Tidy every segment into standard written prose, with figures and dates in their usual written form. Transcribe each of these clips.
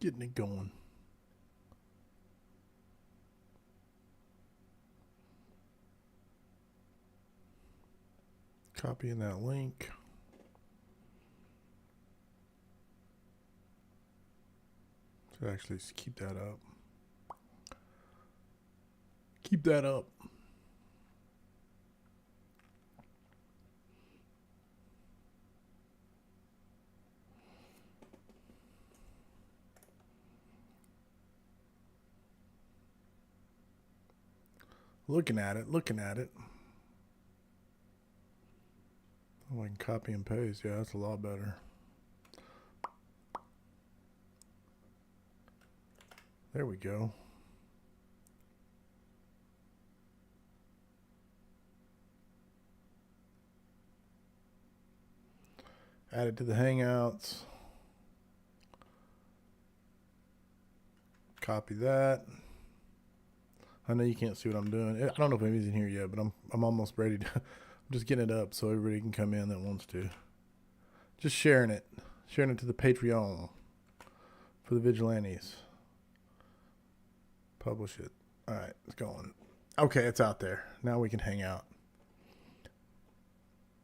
Getting it going. Copying that link. So actually, keep that up. Keep that up. Looking at it. Oh, I can copy and paste. Yeah, that's a lot better. There we go. Add it to the Hangouts. Copy that. I know you can't see what I'm doing. I don't know if anybody's in here yet, but I'm almost ready to. I'm just getting it up so everybody can come in that wants to. Just sharing it to the Patreon for the Vigilantes. Publish it. All right, it's going. Okay, it's out there. Now we can hang out.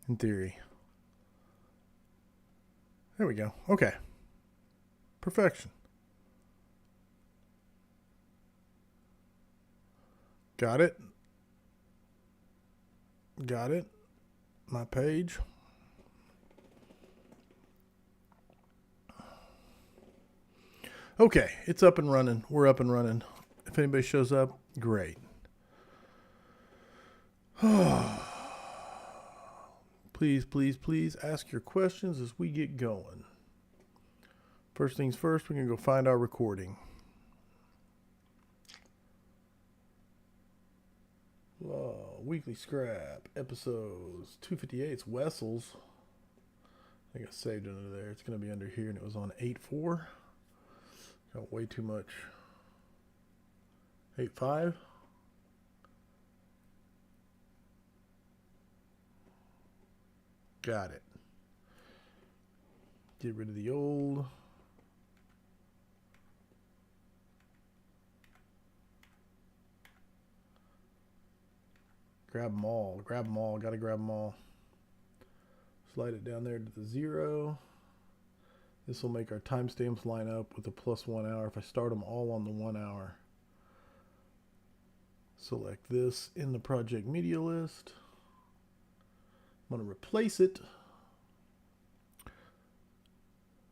In theory. There we go. Okay. Perfection. Got it. My page. Okay, it's up and running. We're up and running. If anybody shows up, great. Please ask your questions as we get going. First things first, we're going to go find our recording. Weekly Scrap, episodes 258. It's Wessels. I think I saved it under there. It's going to be under here, and it was on 8.4. Got way too much. 8.5. Got it. Get rid of the old. Grab them all. Gotta grab them all. Slide it down there to the 0. This will make our timestamps line up with the +1 hour if I start them all on the 1 hour. Select this in the project media list. I'm going to replace it.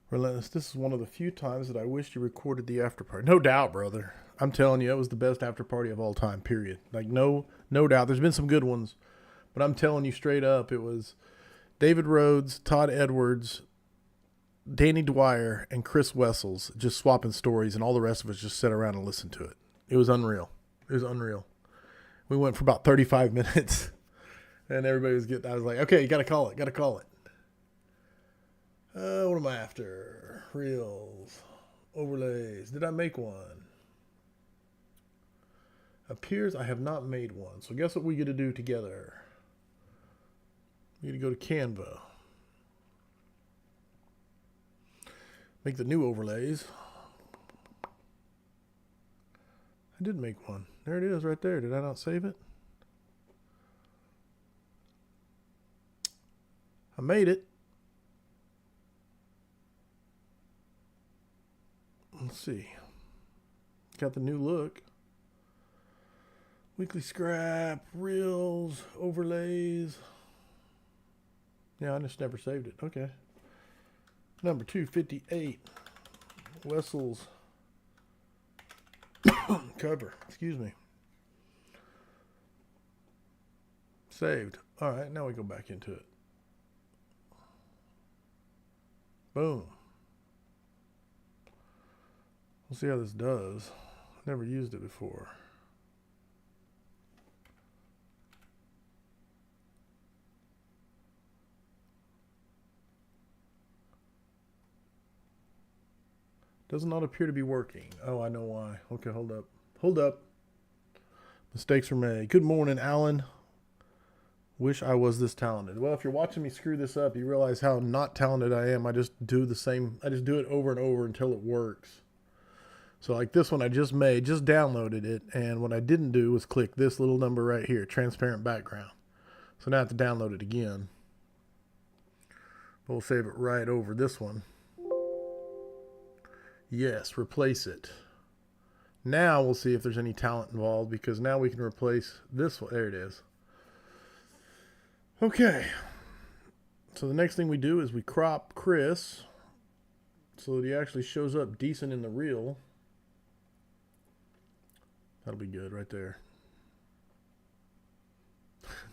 Relentless, this is one of the few times that I wish you recorded the after party. No doubt, brother. I'm telling you, it was the best after party of all time, period. Like, no doubt. There's been some good ones, but I'm telling you straight up, it was David Rhodes, Todd Edwards, Danny Dwyer, and Chris Wessels just swapping stories, and all the rest of us just sat around and listened to it. It was unreal. We went for about 35 minutes, and everybody was I was like, okay, you got to call it. What am I after? Reels. Overlays. Did I make one? Appears I have not made one. So guess what we get to do together? We get to go to Canva. Make the new overlays. I did make one. There it is right there. Did I not save it? I made it. Let's see. Got the new look. Weekly Scrap, Reels, Overlays. Yeah, I just never saved it. Okay. Number 258. Wessels. Cover. Excuse me. Saved. All right, now we go back into it. Boom. We'll see how this does. Never used it before. Does not appear to be working. Oh, I know why. Okay, hold up. Mistakes are made. Good morning, Alan. Wish I was this talented. Well, if you're watching me screw this up, you realize how not talented I am. I just do it over and over until it works. So like this one I just made, just downloaded it, and what I didn't do was click this little number right here, transparent background. So now I have to download it again. But we'll save it right over this one. Yes, replace it. Now we'll see if there's any talent involved, because now we can replace this one. There it is. Okay. So the next thing we do is we crop Chris so that he actually shows up decent in the reel. That'll be good right there.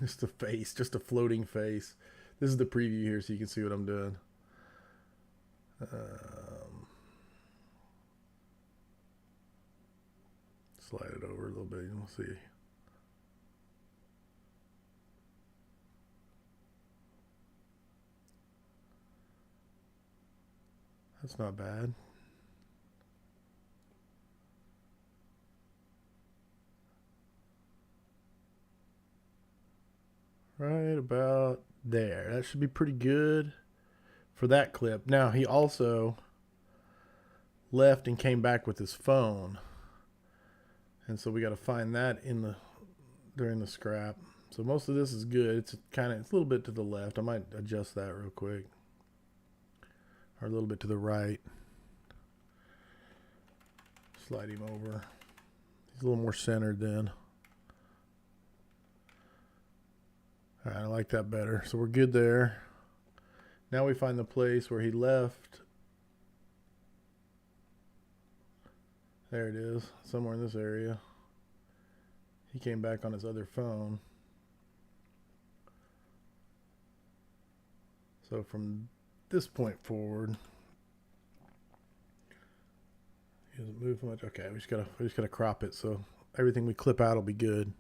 Just a face, just a floating face. This is the preview here so you can see what I'm doing. Slide it over a little bit and we'll see. That's not bad. Right about there. That should be pretty good for that clip. Now, he also left and came back with his phone. And so we got to find that during the scrap. So most of this is good. It's a little bit to the left. I might adjust that real quick. Or a little bit to the right. Slide him over. He's a little more centered then. All right, I like that better. So we're good there. Now we find the place where he left. There it is, somewhere in this area. He came back on his other phone. So from this point forward, he doesn't move much. Okay, we just gotta crop it so everything we clip out will be good.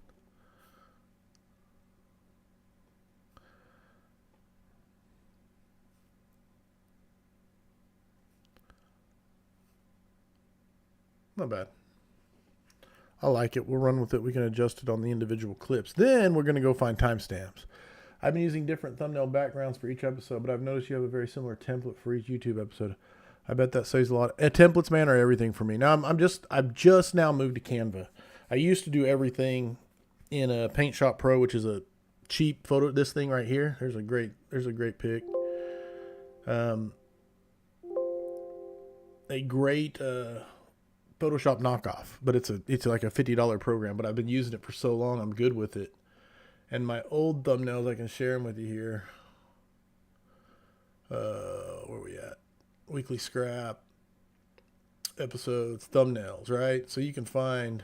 Not bad. I like it. We'll run with it. We can adjust it on the individual clips. Then we're going to go find timestamps. I've been using different thumbnail backgrounds for each episode, but I've noticed you have a very similar template for each YouTube episode. I bet that saves a lot. Templates, man, are everything for me. Now I've just now moved to Canva. I used to do everything in a Paint Shop Pro, which is a cheap photo. This thing right here. There's a great pic. A great Photoshop knockoff, but it's like a $50 program, but I've been using it for so long, I'm good with it. And my old thumbnails, I can share them with you here. Where are we at? Weekly scrap, episodes, thumbnails, right? So you can find,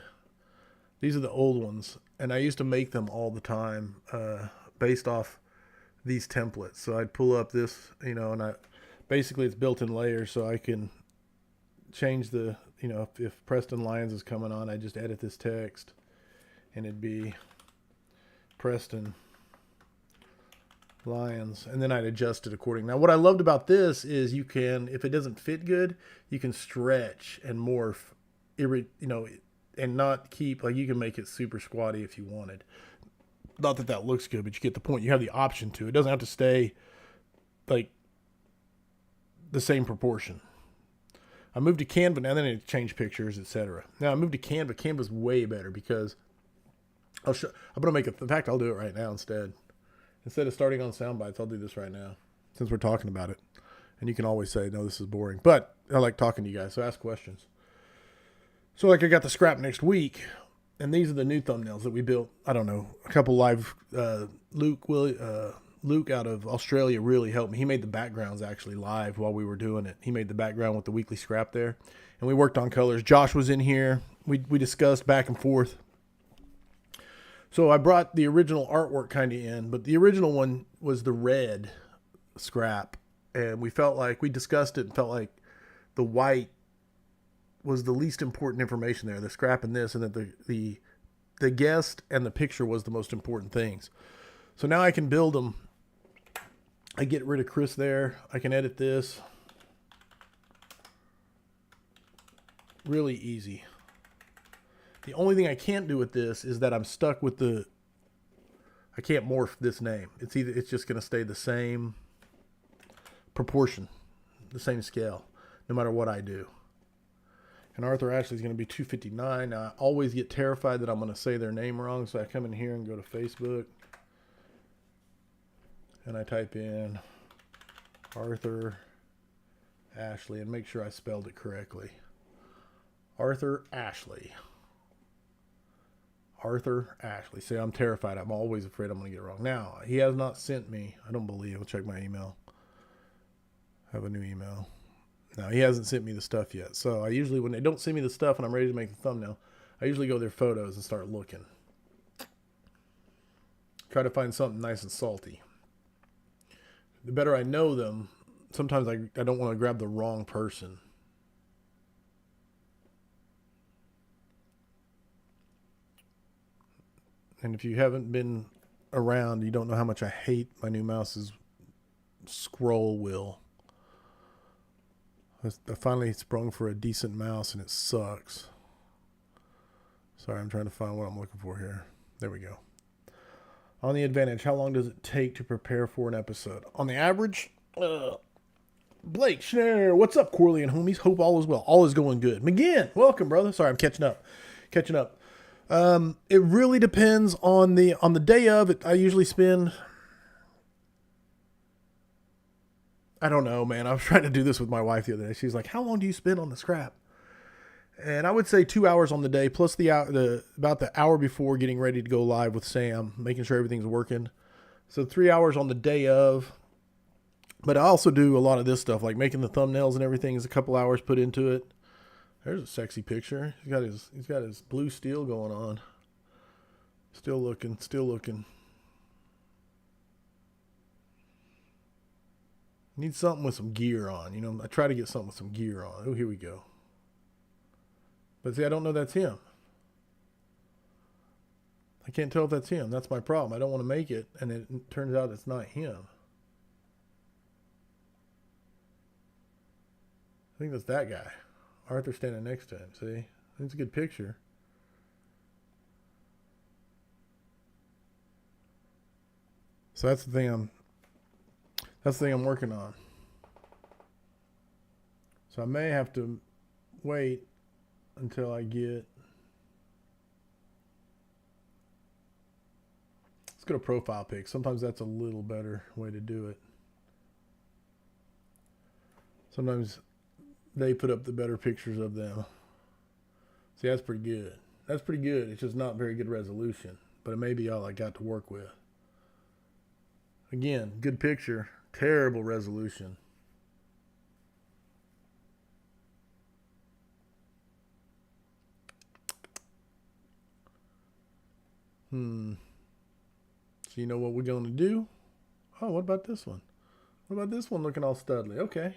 these are the old ones, and I used to make them all the time based off these templates. So I'd pull up this, and basically it's built in layers, so I can change the, if Preston Lyons is coming on, I just edit this text and it'd be Preston Lyons, and then I'd adjust it accordingly. Now, what I loved about this is you can, if it doesn't fit good, you can stretch and morph, and not keep, like you can make it super squatty if you wanted. Not that that looks good, but you get the point. You have the option to. It doesn't have to stay like the same proportion. I moved to Canva now, then I change pictures, etc. Now I moved to Canva. Canva's way better because I'm going to make it. In fact, I'll do it right now instead. Instead of starting on sound bites, I'll do this right now since we're talking about it. And you can always say, no, this is boring. But I like talking to you guys, so ask questions. So like I got the scrap next week, and these are the new thumbnails that we built. I don't know, a couple live, Luke out of Australia really helped me. He made the backgrounds actually live while we were doing it. He made the background with the weekly scrap there. And we worked on colors. Josh was in here. We discussed back and forth. So I brought the original artwork kind of in, but the original one was the red scrap. And we discussed it and felt like the white was the least important information there, the scrap and this, and that the guest and the picture was the most important things. So now I can build them. I get rid of Chris there. I can edit this. Really easy. The only thing I can't do with this is that I'm stuck with I can't morph this name. It's just going to stay the same proportion, the same scale, no matter what I do. And Arthur Ashley's going to be 259. Now, I always get terrified that I'm going to say their name wrong, so I come in here and go to Facebook. And I type in Arthur Ashley and make sure I spelled it correctly. Arthur Ashley. Arthur Ashley. See, I'm terrified. I'm always afraid I'm going to get it wrong. Now, he has not sent me, I don't believe, I'll check my email. I have a new email. No, he hasn't sent me the stuff yet. So I usually, when they don't send me the stuff and I'm ready to make the thumbnail, I usually go to their photos and start looking. Try to find something nice and salty. The better I know them, sometimes I don't want to grab the wrong person. And if you haven't been around, you don't know how much I hate my new mouse's scroll wheel. I finally sprung for a decent mouse and it sucks. Sorry, I'm trying to find what I'm looking for here. There we go. On the Advantage, how long does it take to prepare for an episode? On the average, Blake Schneider, what's up, Corley and homies? Hope all is well. All is going good. McGinn, welcome, brother. Sorry, I'm catching up. It really depends on the day of it. I usually spend, I don't know, man. I was trying to do this with my wife the other day. She's like, how long do you spend on the scrap? And I would say 2 hours on the day, plus about the hour before getting ready to go live with Sam, making sure everything's working. So 3 hours on the day of. But I also do a lot of this stuff, like making the thumbnails and everything is a couple hours put into it. There's a sexy picture. He's got his blue steel going on. Still looking. Need something with some gear on. You know, I try to get something with some gear on. Oh, here we go. But see, I don't know that's him. I can't tell if that's him. That's my problem. I don't want to make it, and it turns out it's not him. I think that's that guy. Arthur standing next to him, see? It's a good picture. So that's the thing I'm working on. So I may have to wait until I get, let's go to profile pics. Sometimes that's a little better way to do it. Sometimes they put up the better pictures of them. See, that's pretty good. That's pretty good. It's just not very good resolution, but it may be all I got to work with. Again, good picture, terrible resolution. So you know what we're going to do? Oh, what about this one? What about this one looking all studly? Okay.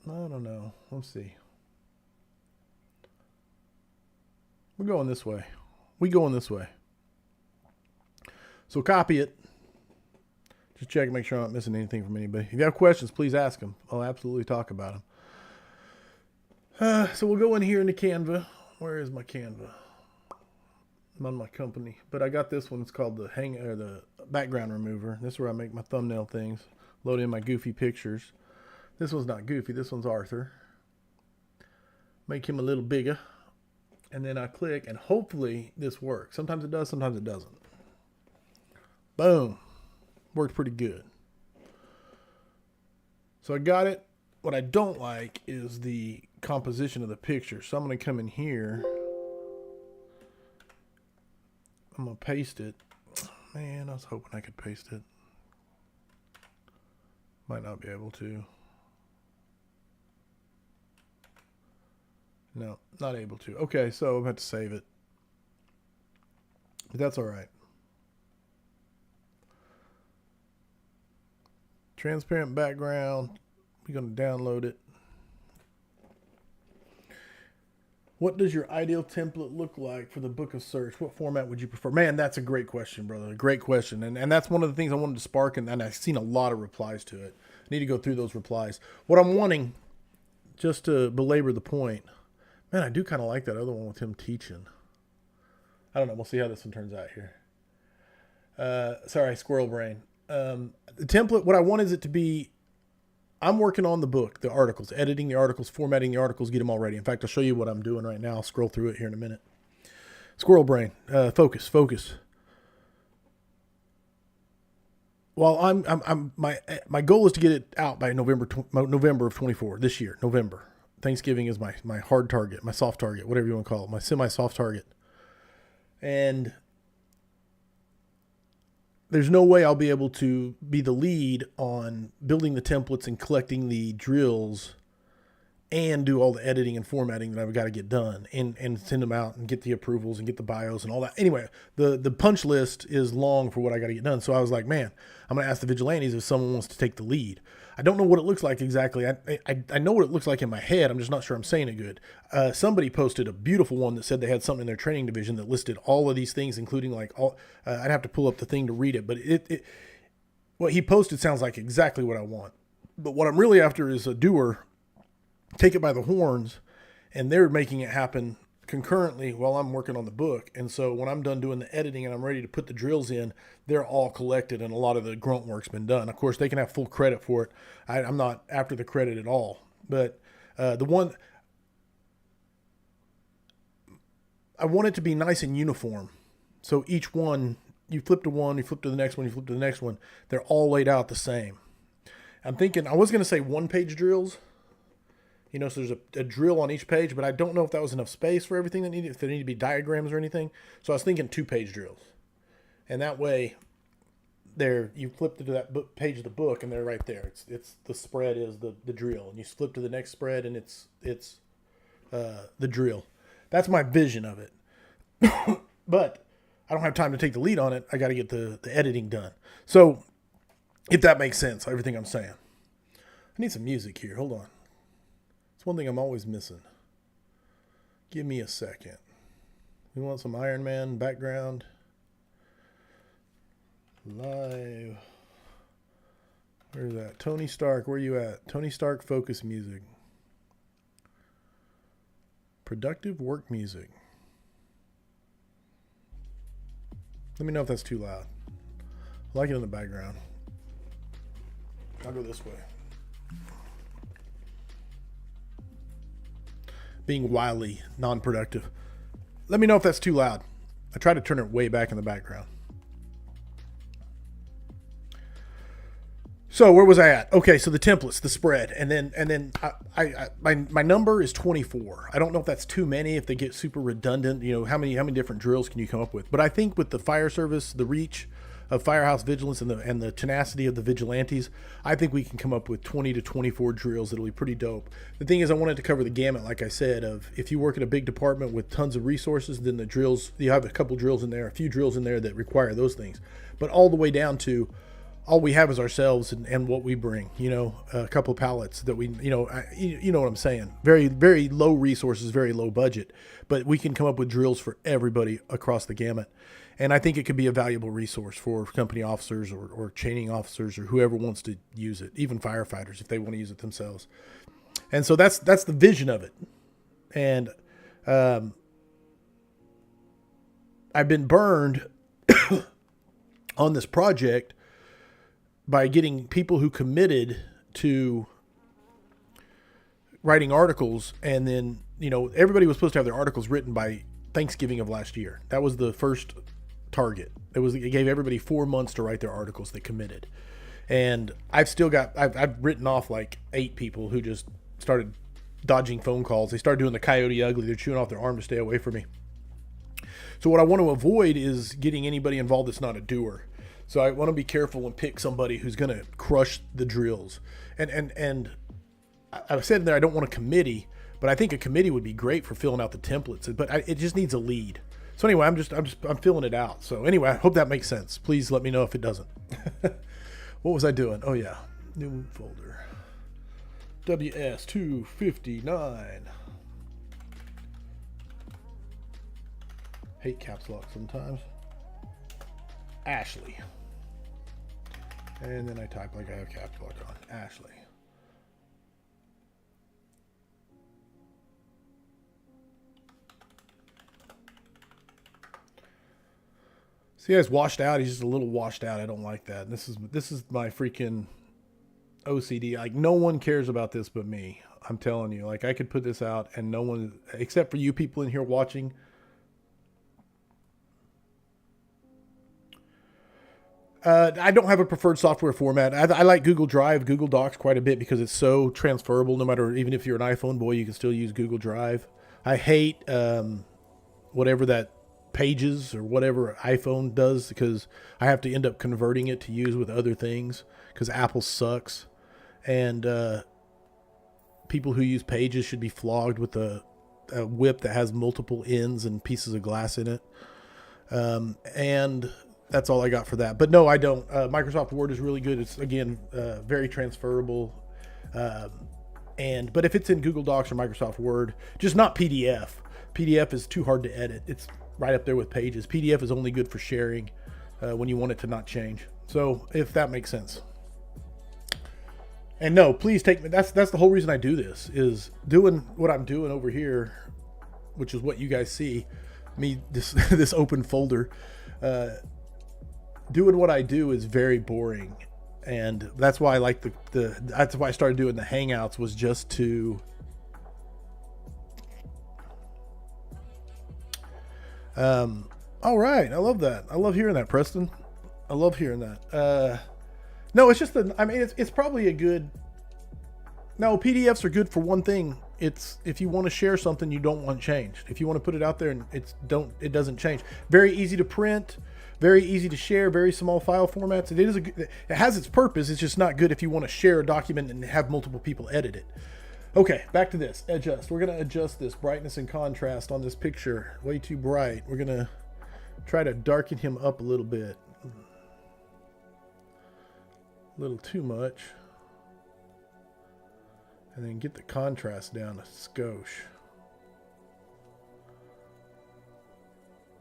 I don't know. Let's see. We're going this way. So copy it. Just check and make sure I'm not missing anything from anybody. If you have questions, please ask them. I'll absolutely talk about them. So we'll go in here into Canva. Where is my Canva? I'm on my company, but I got this one. It's called the background remover. This is where I make my thumbnail things. Load in my goofy pictures. This one's not goofy. This one's Arthur. Make him a little bigger, and then I click, and hopefully this works. Sometimes it does. Sometimes it doesn't. Boom. Worked pretty good. So I got it. What I don't like is the composition of the picture. So I'm going to come in here. I'm going to paste it. Man, I was hoping I could paste it. Might not be able to. No, not able to. Okay, so I'm going to have to save it. But that's all right. Transparent background. We're going to download it. What does your ideal template look like for the book of search? What format would you prefer? Man, that's a great question, brother. A great question. And that's one of the things I wanted to spark, and I've seen a lot of replies to it. I need to go through those replies. What I'm wanting, just to belabor the point, man, I do kind of like that other one with him teaching. I don't know. We'll see how this one turns out here. Sorry, squirrel brain. The template, what I want is it to be, I'm working on the book, the articles, editing the articles, formatting the articles, get them all ready. In fact, I'll show you what I'm doing right now. I'll scroll through it here in a minute. Squirrel brain, focus. Well, my goal is to get it out by November of 24 this year. November. Thanksgiving is my hard target, my soft target, whatever you want to call it, my semi-soft target. And there's no way I'll be able to be the lead on building the templates and collecting the drills and do all the editing and formatting that I've got to get done and send them out and get the approvals and get the bios and all that. Anyway, the punch list is long for what I got to get done. So I was like, man, I'm going to ask the vigilantes if someone wants to take the lead. I don't know what it looks like exactly. I know what it looks like in my head. I'm just not sure I'm saying it good. Somebody posted a beautiful one that said they had something in their training division that listed all of these things, including like all, I'd have to pull up the thing to read it, but what he posted sounds like exactly what I want. But what I'm really after is a doer, take it by the horns, and they're making it happen concurrently while I'm working on the book. And so when I'm done doing the editing and I'm ready to put the drills in, they're all collected and a lot of the grunt work's been done. Of course, they can have full credit for it. I'm not after the credit at all. But the one, I want it to be nice and uniform. So each one, you flip to one, you flip to the next one, you flip to the next one. They're all laid out the same. I'm thinking, I was going to say 1-page drills. You know, so there's a drill on each page, but I don't know if that was enough space for everything that needed, if there needed to be diagrams or anything. So I was thinking 2-page drills. And that way, there, you flip to that page of the book and they're right there. It's the spread is the drill. And you flip to the next spread and it's the drill. That's my vision of it. But I don't have time to take the lead on it. I got to get the editing done. So if that makes sense, everything I'm saying. I need some music here. Hold on. One thing I'm always missing. Give me a second. We want some Iron Man background. Live. Where's that? Tony Stark, where you at? Tony Stark focus music. Productive work music. Let me know if that's too loud. I like it in the background. I'll go this way. Being wildly non-productive. Let me know if that's too loud. I try to turn it way back in the background. So where was I at? Okay, so the templates, the spread, and then my number is 24. I don't know if that's too many. If they get super redundant, you know, how many different drills can you come up with? But I think with the fire service, the reach of Firehouse Vigilance and the tenacity of the vigilantes, I think we can come up with 20 to 24 drills that'll be pretty dope. The thing is, I wanted to cover the gamut, like I said, of if you work in a big department with tons of resources, then the drills, you have a couple drills in there, a few drills in there that require those things. But all the way down to all we have is ourselves and what we bring, you know, a couple of pallets that we, you know, you know what I'm saying. Very, very low resources, very low budget, but we can come up with drills for everybody across the gamut. And I think it could be a valuable resource for company officers or chaining officers or whoever wants to use it, even firefighters if they want to use it themselves. And so that's the vision of it. And I've been burned on this project by getting people who committed to writing articles, and then, you know, everybody was supposed to have their articles written by Thanksgiving of last year. That was the first target. It gave everybody 4 months to write their articles. They committed, and I've written off like 8 people who just started dodging phone calls. They started doing the coyote ugly. They're chewing off their arm to stay away from me. So what I want to avoid is getting anybody involved that's not a doer. So I want to be careful and pick somebody who's going to crush the drills. And I've said there I don't want a committee, but I think a committee would be great for filling out the templates. But it just needs a lead. So anyway, I'm filling it out. So anyway, I hope that makes sense. Please let me know if it doesn't. What was I doing? Oh yeah, new folder. WS259. Hate caps lock sometimes. Ashley. And then I type like I have caps lock on. Ashley. See, he's washed out. He's just a little washed out. I don't like that. This is my freaking OCD. Like, no one cares about this but me. I'm telling you. Like, I could put this out and no one, except for you people in here watching. I don't have a preferred software format. I like Google Drive, Google Docs quite a bit because it's so transferable. No matter, even if you're an iPhone boy, you can still use Google Drive. I hate whatever that Pages or whatever iPhone does because I have to end up converting it to use with other things because Apple sucks. And people who use Pages should be flogged with a whip that has multiple ends and pieces of glass in it. And that's all I got for that. But no, I don't. Microsoft Word is really good. It's, again, very transferable. But if it's in Google Docs or Microsoft Word, just not PDF. PDF is too hard to edit. It's right up there with Pages. PDF is only good for sharing when you want it to not change. So if that makes sense. And no, please take me. That's the whole reason I do this, is doing what I'm doing over here, which is what you guys see. Me, this open folder. Doing what I do is very boring. And that's why I like that's why I started doing the Hangouts, was just to all right. I love that. I love hearing that, Preston. I love hearing that. No, it's just it's probably a good, no, PDFs are good for one thing. It's if you want to share something you don't want changed. If you want to put it out there and it doesn't change. Very easy to print, very easy to share, very small file formats. It has its purpose. It's just not good if you want to share a document and have multiple people edit it. Okay, back to this. Adjust. We're going to adjust this brightness and contrast on this picture. Way too bright. We're going to try to darken him up a little bit. A little too much. And then get the contrast down a skosh.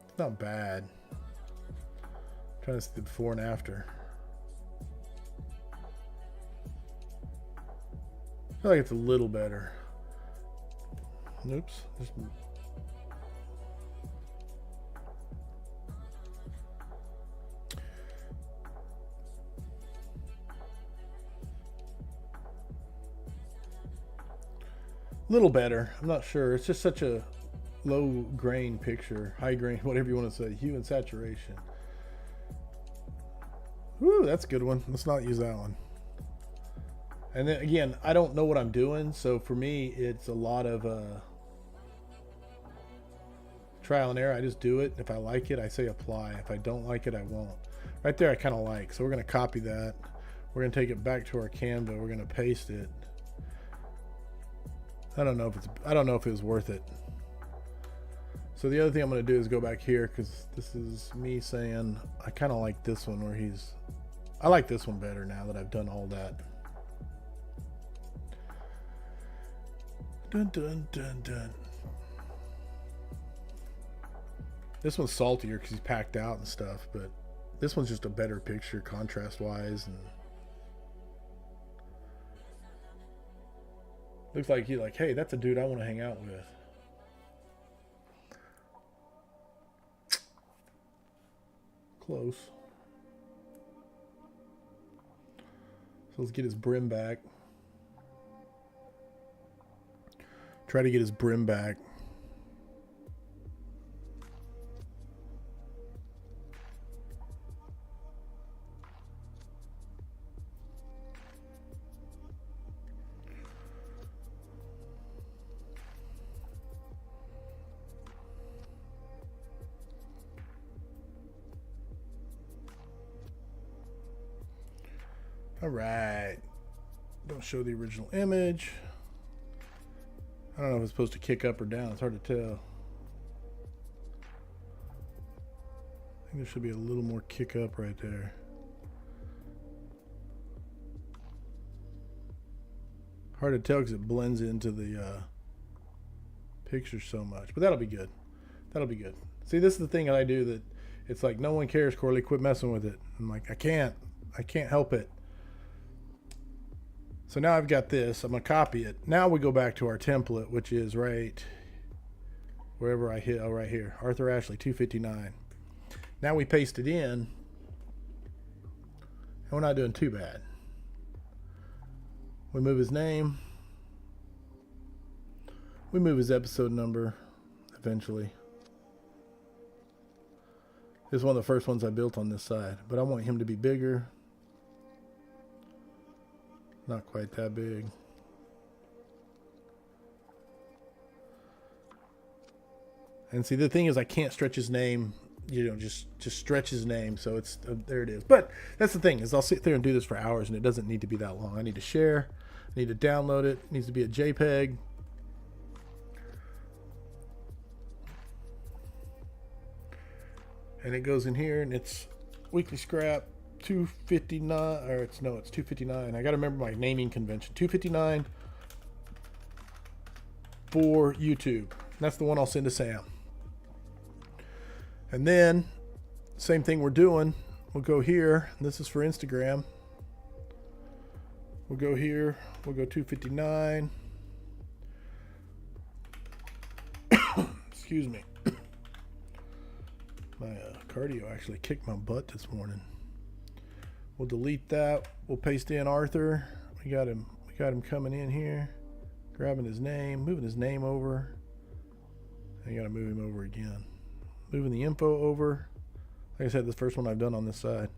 It's not bad. I'm trying to see the before and after. I feel like it's a little better. Oops. Just... little better. I'm not sure. It's just such a low grain picture, high grain, whatever you want to say. Hue and saturation. Woo, that's a good one. Let's not use that one. And then again, I don't know what I'm doing, so for me, it's a lot of trial and error. I just do it. If I like it, I say apply. If I don't like it, I won't. Right there, I kind of like. So we're going to copy that. We're going to take it back to our Canva. We're going to paste it. I don't know if it was worth it. So the other thing I'm going to do is go back here, because this is me saying I kind of like this one where I like this one better now that I've done all that. Dun, dun, dun, dun. This one's saltier because he's packed out and stuff, but this one's just a better picture contrast wise, and looks like you're like, hey, that's a dude I want to hang out with. Close. So let's get his brim back. Try to get his brim back. All right. Don't show the original image. I don't know if it's supposed to kick up or down. It's hard to tell. I think there should be a little more kick up right there. Hard to tell because it blends into the picture so much. But that'll be good. That'll be good. See, this is the thing that I do that it's like, no one cares, Corley. Quit messing with it. I'm like, I can't help it. So now I've got this. I'm going to copy it. Now we go back to our template, which is right wherever I hit. Oh, right here. Arthur Ashley, 259. Now we paste it in. And we're not doing too bad. We move his name. We move his episode number eventually. This is one of the first ones I built on this side, but I want him to be bigger. Not quite that big. And see, the thing is, I can't stretch his name, just stretch his name. So it's, there it is. But that's the thing, is I'll sit there and do this for hours, and it doesn't need to be that long. I need to share. I need to download it. It needs to be a JPEG. And it goes in here, and it's weekly scrap 259, or it's 259. I got to remember my naming convention. 259 for YouTube. That's the one I'll send to Sam. And then same thing we're doing. We'll go here. This is for Instagram. We'll go here. We'll go 259. Excuse me. My cardio actually kicked my butt this morning. We'll delete that. We'll paste in Arthur. We got him coming in here, grabbing his name, moving his name over. I got to move him over again. Moving the info over. Like I said, this first one I've done on this side.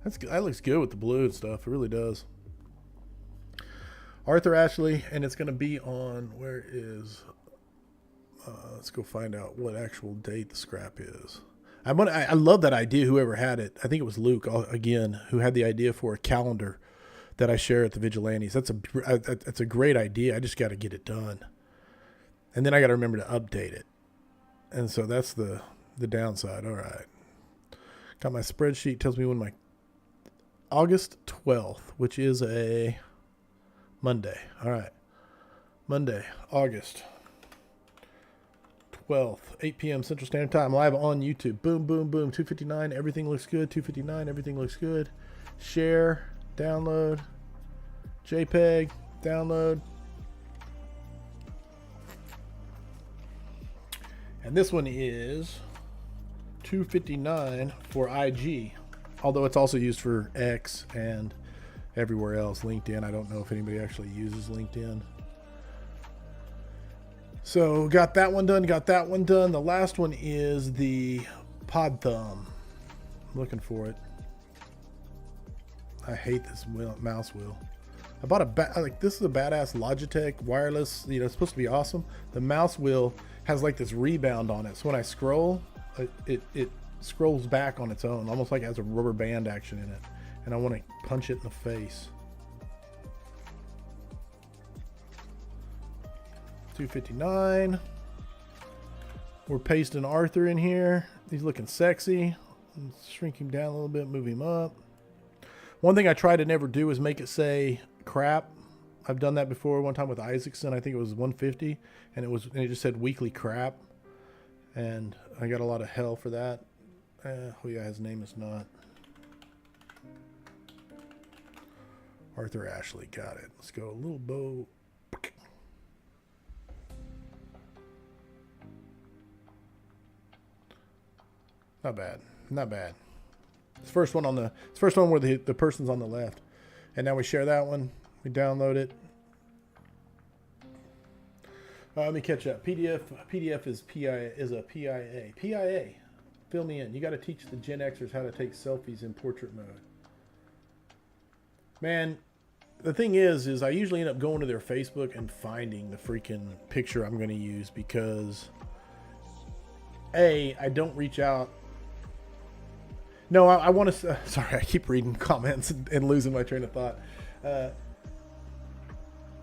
That looks good with the blue and stuff. It really does. Arthur Ashley, and it's going to be on, where is, let's go find out what actual date the scrap is. I love that idea, whoever had it. I think it was Luke, again, who had the idea for a calendar that I share at the Vigilantes. That's a great idea. I just got to get it done. And then I got to remember to update it. And so that's the downside. All right. Got my spreadsheet, tells me when my August 12th, which is a Monday. All right. Monday, August 12th, 8 p.m. Central Standard Time, live on YouTube. Boom, boom, boom. 259. Everything looks good. 259. Everything looks good. Share, download, JPEG, download. And this one is 259 for IG, although it's also used for X and everywhere else. LinkedIn, I don't know if anybody actually uses LinkedIn. So got that one done, got that one done. The last one is the Pod Thumb. I'm looking for it. I hate this mouse wheel. I bought this is a badass Logitech wireless, it's supposed to be awesome. The mouse wheel has like this rebound on it. So when I scroll, it scrolls back on its own, almost like it has a rubber band action in it. And I want to punch it in the face. 259. We're pasting Arthur in here. He's looking sexy. Let's shrink him down a little bit, move him up. One thing I try to never do is make it say crap. I've done that before one time with Isaacson. I think it was 150, and it just said weekly crap, and I got a lot of hell for that. Oh yeah, his name is not Arthur Ashley. Got it. Let's go a little bow. Not bad. Not bad. It's first one where the person's on the left. And now we share that one. We download it. Let me catch up. PDF is a PIA. PIA. Fill me in. You got to teach the Gen Xers how to take selfies in portrait mode. Man, the thing is I usually end up going to their Facebook and finding the freaking picture I'm going to use because I don't reach out. No, I want to. Sorry, I keep reading comments and losing my train of thought.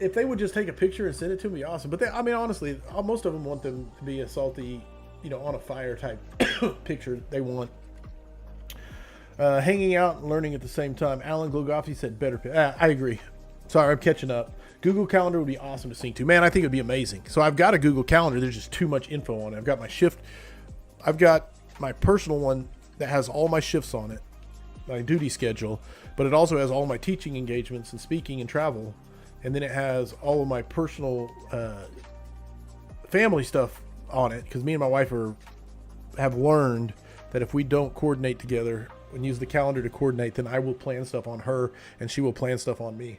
If they would just take a picture and send it to me, awesome. But honestly, most of them want them to be a salty, on a fire type picture. They want hanging out and learning at the same time. Alan Glogofsky said better. I agree. Sorry, I'm catching up. Google Calendar would be awesome to sync to. Man, I think it'd be amazing. So I've got a Google Calendar. There's just too much info on it. I've got my shift. I've got my personal one that has all my shifts on it, my duty schedule, but it also has all my teaching engagements and speaking and travel. And then it has all of my personal family stuff on it, because me and my wife have learned that if we don't coordinate together and use the calendar to coordinate, then I will plan stuff on her and she will plan stuff on me.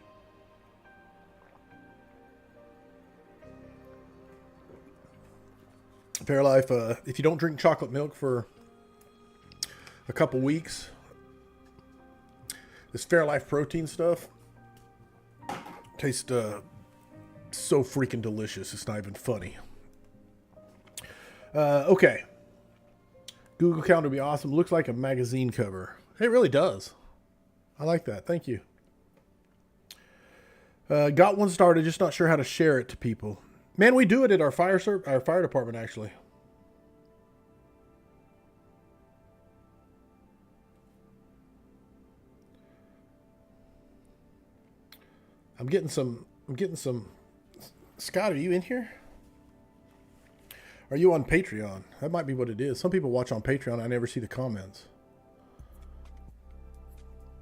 Fairlife, if you don't drink chocolate milk for a couple weeks, this Fairlife protein stuff tastes so freaking delicious. It's not even funny. Okay. Google Calendar would be awesome. Looks like a magazine cover. It really does. I like that. Thank you. Got one started, just not sure how to share it to people. Man, we do it at our fire department, actually. I'm getting some. Scott, are you in here? Are you on Patreon? That might be what it is. Some people watch on Patreon. I never see the comments.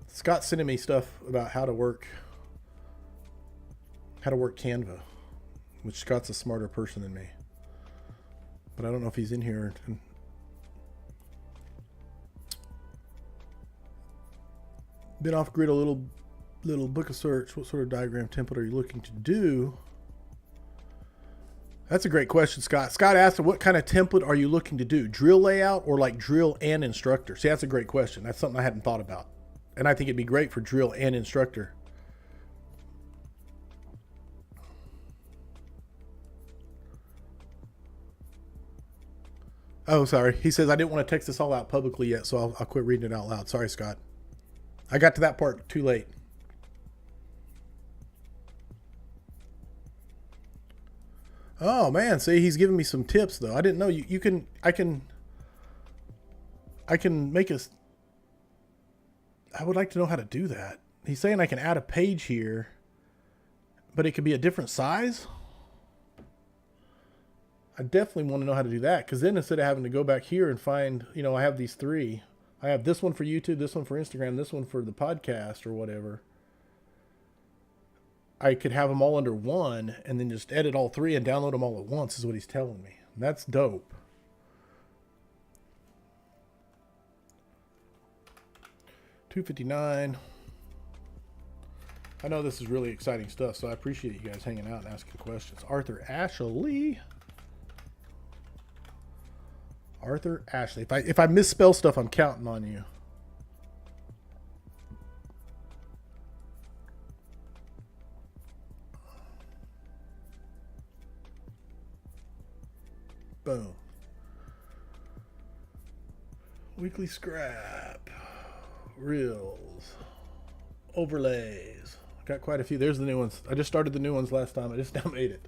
Scott's sending me stuff about how to work Canva, which Scott's a smarter person than me. But I don't know if he's in here. Been off grid a little book of search. What sort of diagram template are you looking to do? That's a great question, Scott. Scott asked, what kind of template are you looking to do? Drill layout or like drill and instructor? See, that's a great question. That's something I hadn't thought about. And I think it'd be great for drill and instructor. Oh, sorry. He says, I didn't want to text this all out publicly yet, so I'll quit reading it out loud. Sorry, Scott. I got to that part too late. Oh man, see, he's giving me some tips though. I didn't know I can make a. I would like to know how to do that. He's saying I can add a page here, but it could be a different size. I definitely want to know how to do that, because then instead of having to go back here and find, I have these three. I have this one for YouTube, this one for Instagram, this one for the podcast or whatever. I could have them all under one and then just edit all three and download them all at once is what he's telling me. That's dope. $2.59. I know this is really exciting stuff, so I appreciate you guys hanging out and asking questions. Arthur Ashley. If I misspell stuff, I'm counting on you. Boom. Weekly scrap. Reels. Overlays. Got quite a few. There's the new ones. I just started the new ones last time. I just now made it.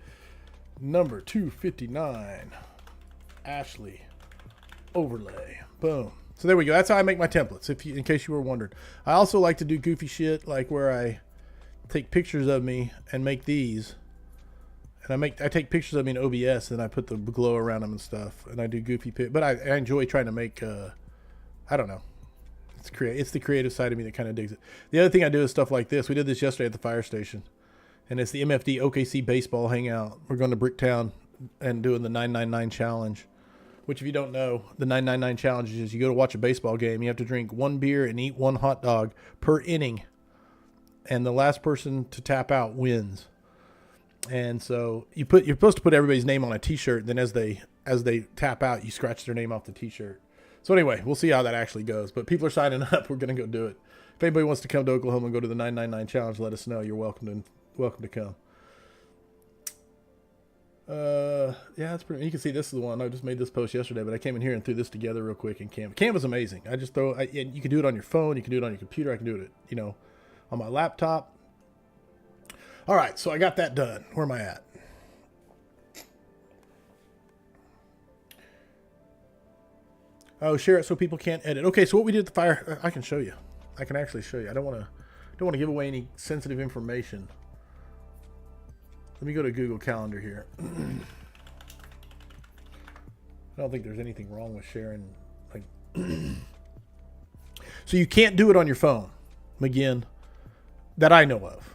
Number 259. Ashley. Overlay. Boom. So there we go. That's how I make my templates, in case you were wondering. I also like to do goofy shit, like where I take pictures of me and make these. And I take pictures of me in OBS and I put the glow around them and stuff. And I do goofy but I enjoy trying to make, I don't know. It's the creative side of me that kind of digs it. The other thing I do is stuff like this. We did this yesterday at the fire station. And it's the MFD OKC baseball hangout. We're going to Bricktown and doing the 999 challenge. Which, if you don't know, the 999 challenge is you go to watch a baseball game. You have to drink one beer and eat one hot dog per inning. And the last person to tap out wins. And so you're supposed to put everybody's name on a T-shirt. And then as they tap out, you scratch their name off the T-shirt. So anyway, we'll see how that actually goes. But people are signing up. We're going to go do it. If anybody wants to come to Oklahoma and go to the 999 challenge, let us know. You're welcome to come. Yeah, that's pretty. You can see this is the one. I just made this post yesterday, but I came in here and threw this together real quick in Canva. Canva's amazing. I just you can do it on your phone. You can do it on your computer. I can do it, on my laptop. All right, so I got that done. Where am I at? Oh, share it so people can't edit. Okay, so what we did at the fire, I can show you. I can actually show you. I don't want to give away any sensitive information. Let me go to Google Calendar here. I don't think there's anything wrong with sharing. So you can't do it on your phone, McGinn, that I know of.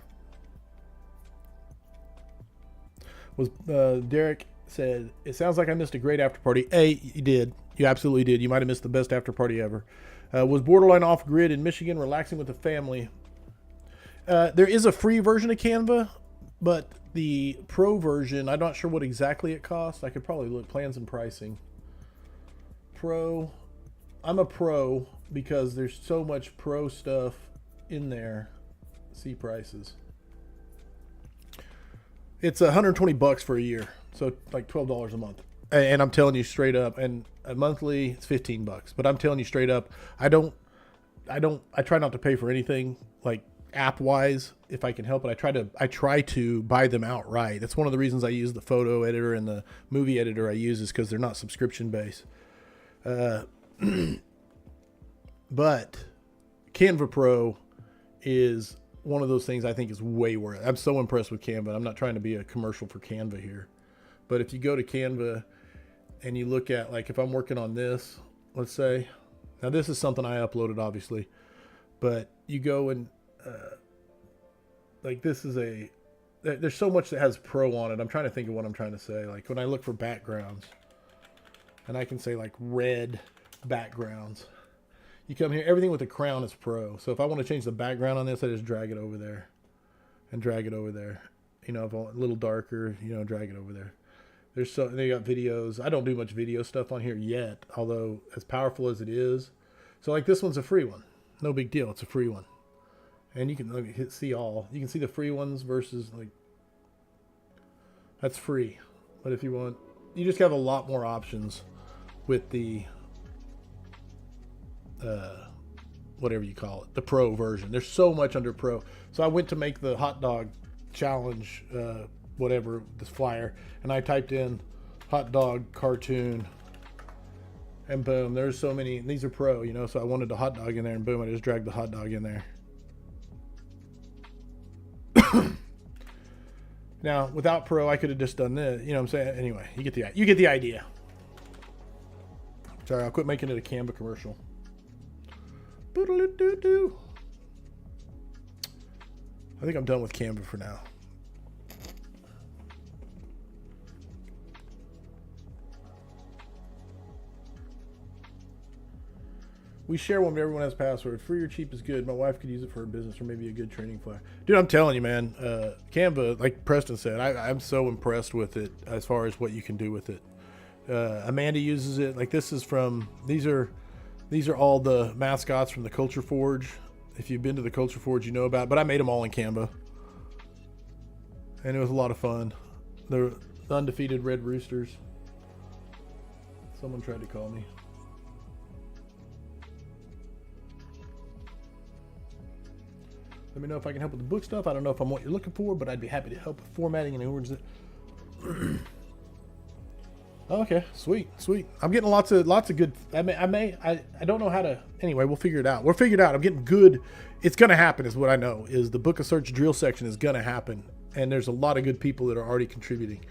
Derek said, it sounds like I missed a great after party. You did. You absolutely did. You might have missed the best after party ever. Was borderline off grid in Michigan, relaxing with the family. There is a free version of Canva, but The Pro version, I'm not sure what exactly it costs. I could probably look plans and pricing. Pro, I'm a pro because there's so much pro stuff in there. See prices. It's $120 for a year, so like $12 a month. And I'm telling you straight up, and a monthly it's $15. But I'm telling you straight up, I try not to pay for anything like app wise if I can help it. I try to buy them outright. That's one of the reasons I use the photo editor and the movie editor I use, is because they're not subscription based. But Canva Pro is one of those things I think is way worth it. I'm so impressed with Canva. I'm not trying to be a commercial for Canva here, but if you go to Canva and you look at, like, if I'm working on this, let's say, now this is something I uploaded obviously, but you go and like this is there's so much that has pro on it. I'm trying to think of what I'm trying to say. Like when I look for backgrounds, and I can say like red backgrounds, you come here, everything with a crown is pro. So if I want to change the background on this, I just drag it over there and drag it over there. You know, if I want a little darker, you know, drag it over there. They got videos. I don't do much video stuff on here yet, although as powerful as it is. So like this one's a free one. No big deal. It's a free one. And you can see all. You can see the free ones versus like, that's free. But if you want, you just have a lot more options with the, whatever you call it, the pro version. There's so much under pro. So I went to make the hot dog challenge, whatever, this flyer, and I typed in hot dog cartoon, and boom, there's so many. These are pro, you know, so I wanted the hot dog in there, and boom, I just dragged the hot dog in there. Now, without pro, I could have just done this, you know what I'm saying? Anyway, you get the idea. Sorry, I'll quit making it a Canva commercial. Boodle-doo-doo-doo. I think I'm done with Canva for now. We share one, but everyone has password. Free or cheap is good. My wife could use it for her business or maybe a good training flyer. Dude, I'm telling you, man, Canva, like Preston said, I'm so impressed with it as far as what you can do with it. Amanda uses it. Like this is from, these are all the mascots from the Culture Forge. If you've been to the Culture Forge, you know about it. But I made them all in Canva. And it was a lot of fun. The undefeated Red Roosters. Someone tried to call me. Let me know if I can help with the book stuff. I don't know if I'm what you're looking for, but I'd be happy to help with formatting and words. Okay, sweet. I'm getting lots of good. I don't know how to. Anyway, we'll figure it out. We'll figure it out. I'm getting good. It's gonna happen, is what I know. Is the book of search drill section is gonna happen, and there's a lot of good people that are already contributing.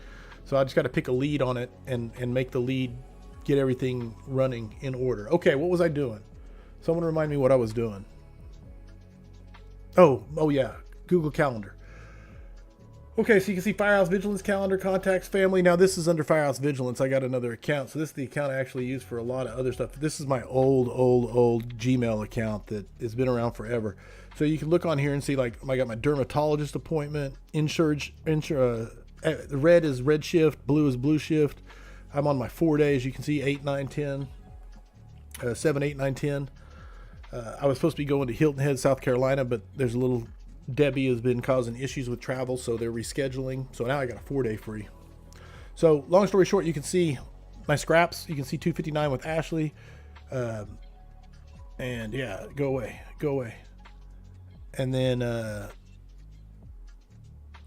So I just got to pick a lead on it and make the lead, get everything running in order. Okay, what was I doing? Someone remind me what I was doing. Oh yeah, Google Calendar. Okay, so you can see Firehouse Vigilance Calendar, contacts, family. Now this is under Firehouse Vigilance. I got another account. So this is the account I actually use for a lot of other stuff. This is my old Gmail account that has been around forever. So you can look on here and see, like, I got my dermatologist appointment, the red is red shift, blue is blue shift. I'm on my 4 days. You can see 8, 9, 10, 7, 8, 9, 10. I was supposed to be going to Hilton Head, South Carolina, but there's a little, Debbie has been causing issues with travel, so they're rescheduling. So now I got a 4 day free. So long story short, you can see my scraps. You can see 259 with Ashley. And yeah, go away. And then,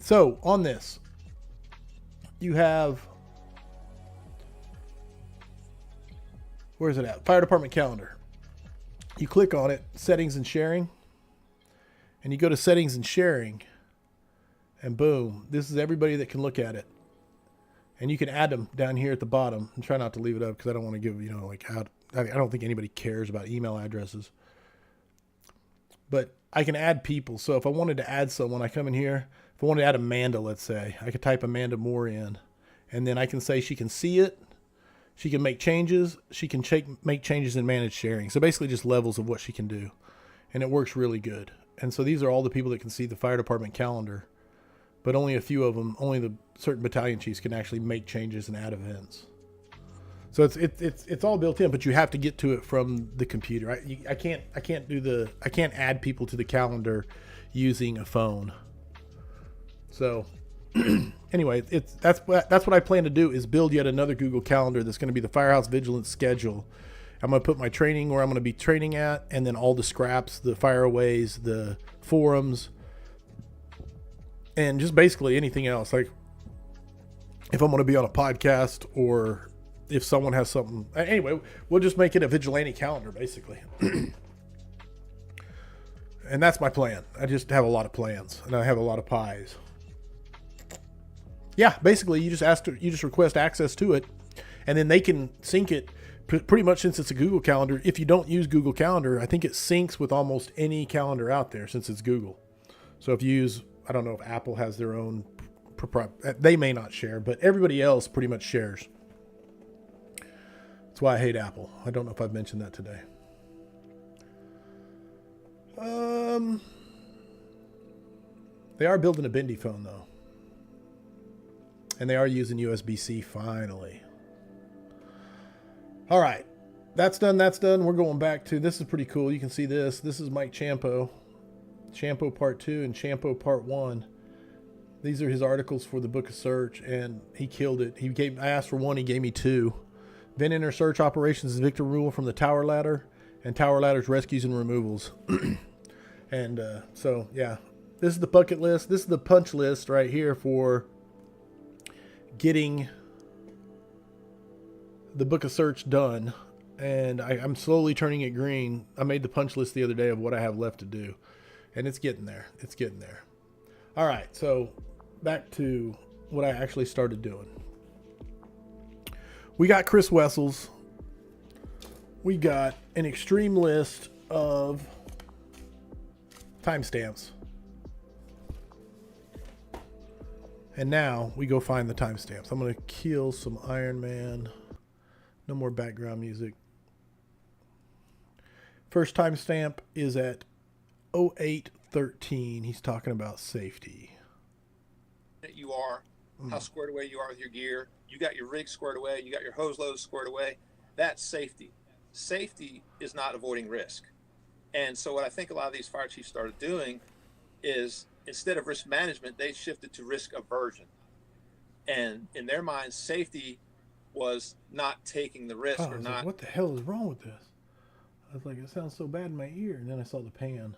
so on this, you have, where is it at? Fire department calendar. You click on it, settings and sharing, and you go to settings and sharing, and boom, this is everybody that can look at it. And you can add them down here at the bottom, and try not to leave it up because I don't want to give, like out. I don't think anybody cares about email addresses. But I can add people. So if I wanted to add someone, I come in here. If I wanted to add Amanda, let's say, I could type Amanda Moore in, and then I can say she can see it. She can make changes. She can make changes and manage sharing. So basically just levels of what she can do. And it works really good. And so these are all the people that can see the fire department calendar but only a few of them, only the certain battalion chiefs can actually make changes and add events. So it's all built in, but you have to get to it from the computer. I can't add people to the calendar using a phone. So anyway, that's what I plan to do, is build yet another Google Calendar that's going to be the Firehouse Vigilance schedule. I'm going to put my training where I'm going to be training at, and then all the scraps, the fireaways, the forums, and just basically anything else. Like if I'm going to be on a podcast, or if someone has something. Anyway, we'll just make it a vigilante calendar, basically. And that's my plan. I just have a lot of plans, and I have a lot of pies. Yeah, basically, you just request access to it, and then they can sync it. Pretty much, since it's a Google Calendar, if you don't use Google Calendar, I think it syncs with almost any calendar out there, since it's Google. So if you use, I don't know if Apple has their own, they may not share, but everybody else pretty much shares. That's why I hate Apple. I don't know if I've mentioned that today. They are building a bendy phone, though. And they are using USB-C finally. All right. That's done. We're going back to, this is pretty cool. You can see this. This is Mike Champo. Champo Part 2 and Champo Part 1. These are his articles for the Book of Search, and he killed it. I asked for one, he gave me two. Vent Inner Search Operations is Victor Rule from the Tower Ladder, and Tower Ladder's Rescues and Removals. And so, yeah. This is the bucket list. This is the punch list right here for getting the Book of Search done. And I'm slowly turning it green. I made the punch list the other day of what I have left to do. And it's getting there. It's getting there. All right, so back to what I actually started doing. We got Chris Wessels. We got an extreme list of timestamps. And now we go find the timestamps. I'm going to kill some Iron Man. No more background music. First timestamp is at 08:13. He's talking about safety. You are, how squared away you are with your gear. You got your rig squared away. You got your hose loads squared away. That's safety. Safety is not avoiding risk. And so what I think a lot of these fire chiefs started doing is, instead of risk management, they shifted to risk aversion. And in their minds, safety was not taking the risk or not. Like, what the hell is wrong with this? I was like, it sounds so bad in my ear. And then I saw the pan.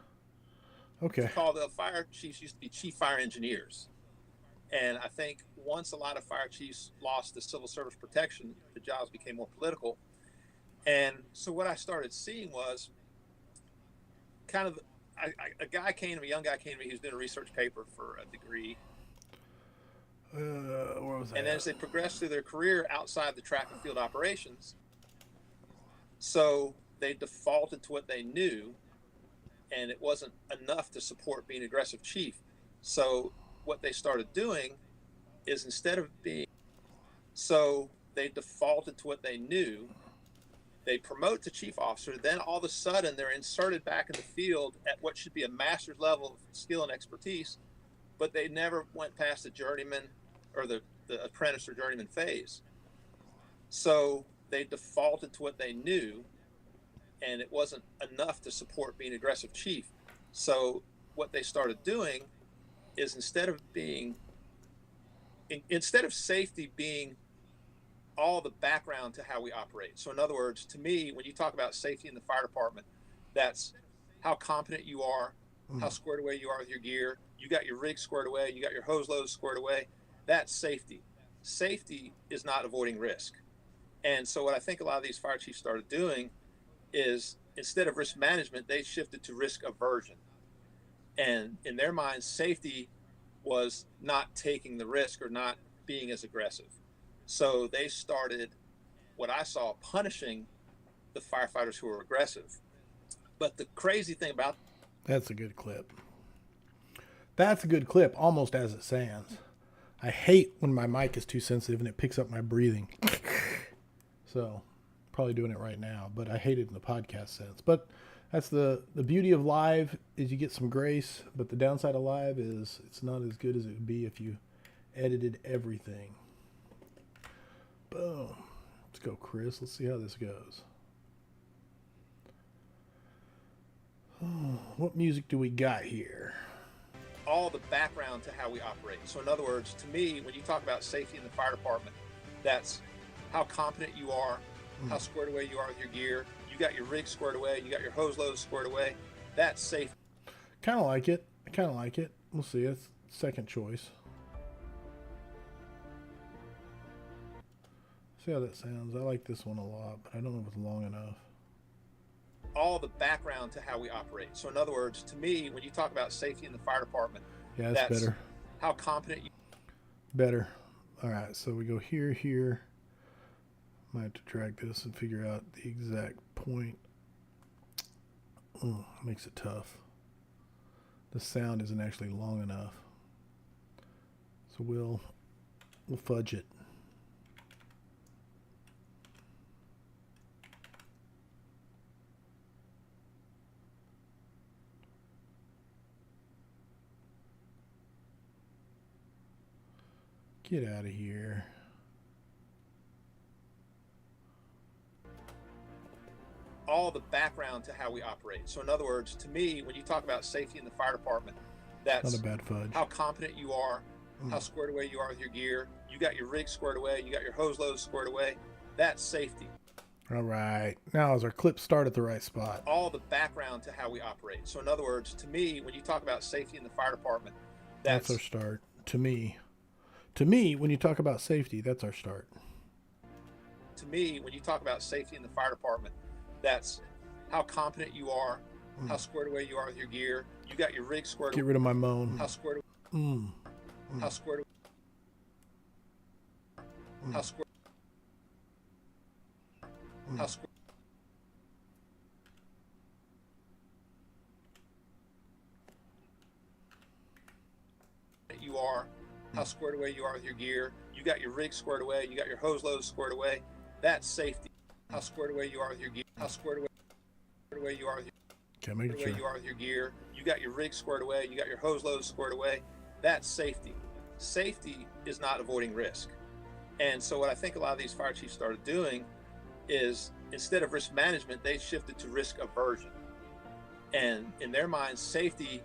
Okay. Called the fire chiefs used to be chief fire engineers. And I think once a lot of fire chiefs lost the civil service protection, the jobs became more political. And so what I started seeing was kind of a guy came to me, a young guy came to me, he was doing a research paper for a degree. Where was that? And as they progressed through their career outside the track and field operations, so they defaulted to what they knew, and it wasn't enough to support being aggressive chief. So what they started doing is, instead of being, so they defaulted to what they knew. They promote to chief officer, then all of a sudden they're inserted back in the field at what should be a master's level of skill and expertise, but they never went past the journeyman or the apprentice or journeyman phase. So they defaulted to what they knew, and it wasn't enough to support being aggressive chief. So what they started doing is, instead of safety being all the background to how we operate. So in other words, to me, when you talk about safety in the fire department, that's how competent you are, how squared away you are with your gear. You got your rig squared away. You got your hose loads squared away. That's safety. Safety is not avoiding risk. And so what I think a lot of these fire chiefs started doing is, instead of risk management, they shifted to risk aversion. And in their minds, safety was not taking the risk or not being as aggressive. So they started, what I saw, punishing the firefighters who were aggressive. But the crazy thing about... That's a good clip. That's a good clip, almost as it sounds. I hate when my mic is too sensitive and it picks up my breathing. So, probably doing it right now, but I hate it in the podcast sense. But That's the beauty of live is you get some grace, but the downside of live is it's not as good as it would be if you edited everything. Boom. Let's go, Chris. Let's see how this goes. Oh, what music do we got here? All the background to how we operate. So in other words, to me, when you talk about safety in the fire department, that's how competent you are, how squared away you are with your gear. You got your rig squared away, you got your hose loads squared away. That's safe. Kind of like it. I kind of like it. We'll see. It's second choice. See how that sounds. I like this one a lot, but I don't know if it's long enough. All the background to how we operate. So in other words, to me, when you talk about safety in the fire department, yeah, that's better. How competent you better. All right, so we go here. Might have to drag this and figure out the exact point. Makes it tough. The sound isn't actually long enough. So we'll fudge it. Get out of here. All the background to how we operate. So in other words, to me, when you talk about safety in the fire department, that's not a bad fudge. How competent you are, how squared away you are with your gear. You got your rig squared away, you got your hose loads squared away. That's safety. All right. Now does our clip start at the right spot? All the background to how we operate. So in other words, to me, when you talk about safety in the fire department, that's our start. To me, when you talk about safety, that's our start. To me, when you talk about safety in the fire department, that's how competent you are, how squared away you are with your gear. You got your rig squared away. Get rid of my moan. How squared How squared How squared How squared you are, how squared away you are with your gear. You got your rig squared away, you got your hose loads squared away. That's safety. How squared away you are with your gear. How squared away you are with your you are with your gear. You got your rig squared away, you got your hose loads squared away. That's safety. Safety is not avoiding risk. And so what I think a lot of these fire chiefs started doing is instead of risk management, they shifted to risk aversion. And in their minds, safety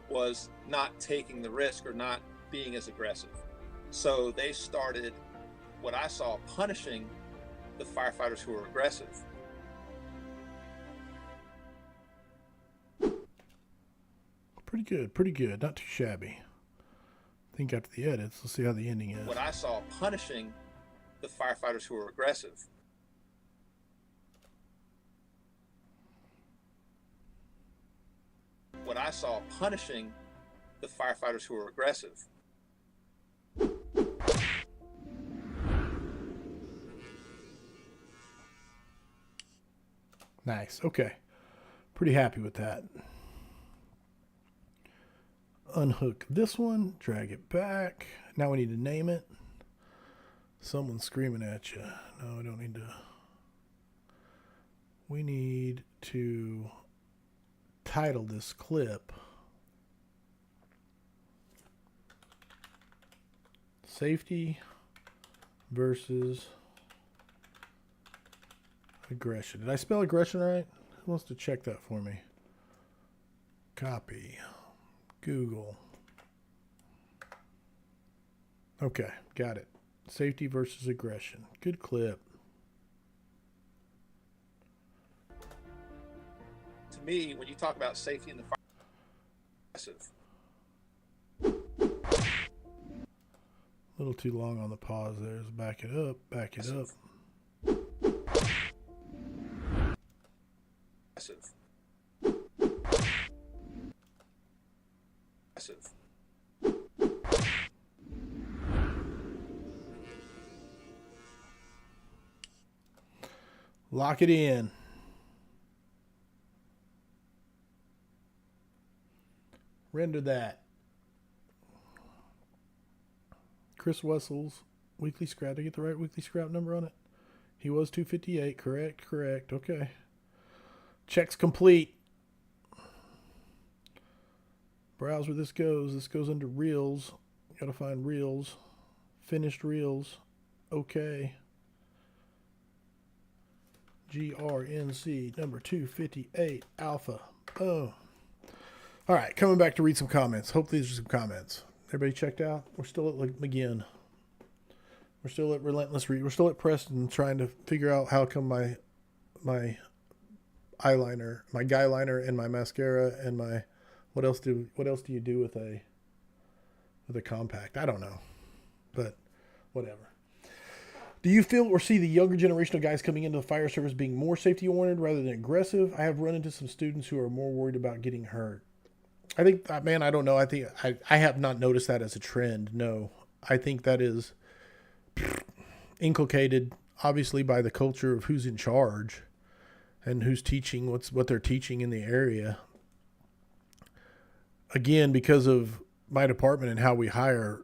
was not taking the risk or not being as aggressive. So they started, what I saw, punishing the firefighters who were aggressive. Pretty good. Not too shabby. I think after the edits, let's see how the ending is. What I saw, punishing the firefighters who were aggressive. What I saw, punishing the firefighters who were aggressive. Nice. Okay. Pretty happy with that. Unhook this one, drag it back. Now we need to name it. Someone's screaming at you. No, we don't need to. We need to title this clip Safety versus Aggression. Did I spell aggression right? Who wants to check that for me? Copy. Google. Okay, got it. Safety versus aggression. Good clip. To me, when you talk about safety in the fire, aggressive. A little too long on the pause there. Let's back it up. Back it up. Aggressive. Aggressive. Lock it in. Render that. Chris Wessel's weekly scrap. Did I get the right weekly scrap number on it? He was 258. Correct. Okay. Check's complete. Browse where this goes. This goes under reels. Got to find reels. Finished reels. Okay. GRNC number 258 alpha. Oh. All right, coming back to read some comments. Hopefully these are some comments. Everybody checked out? We're still at McGinn. We're still at Relentless Read. We're still at Preston trying to figure out how come my eyeliner, my guy liner and my mascara and my what else do you do with a compact? I don't know. But whatever. Do you feel or see the younger generation of guys coming into the fire service being more safety oriented rather than aggressive? I have run into some students who are more worried about getting hurt. I think, man, I don't know. I think I have not noticed that as a trend. No, I think that is inculcated obviously by the culture of who's in charge and who's teaching what they're teaching in the area. Again, because of my department and how we hire,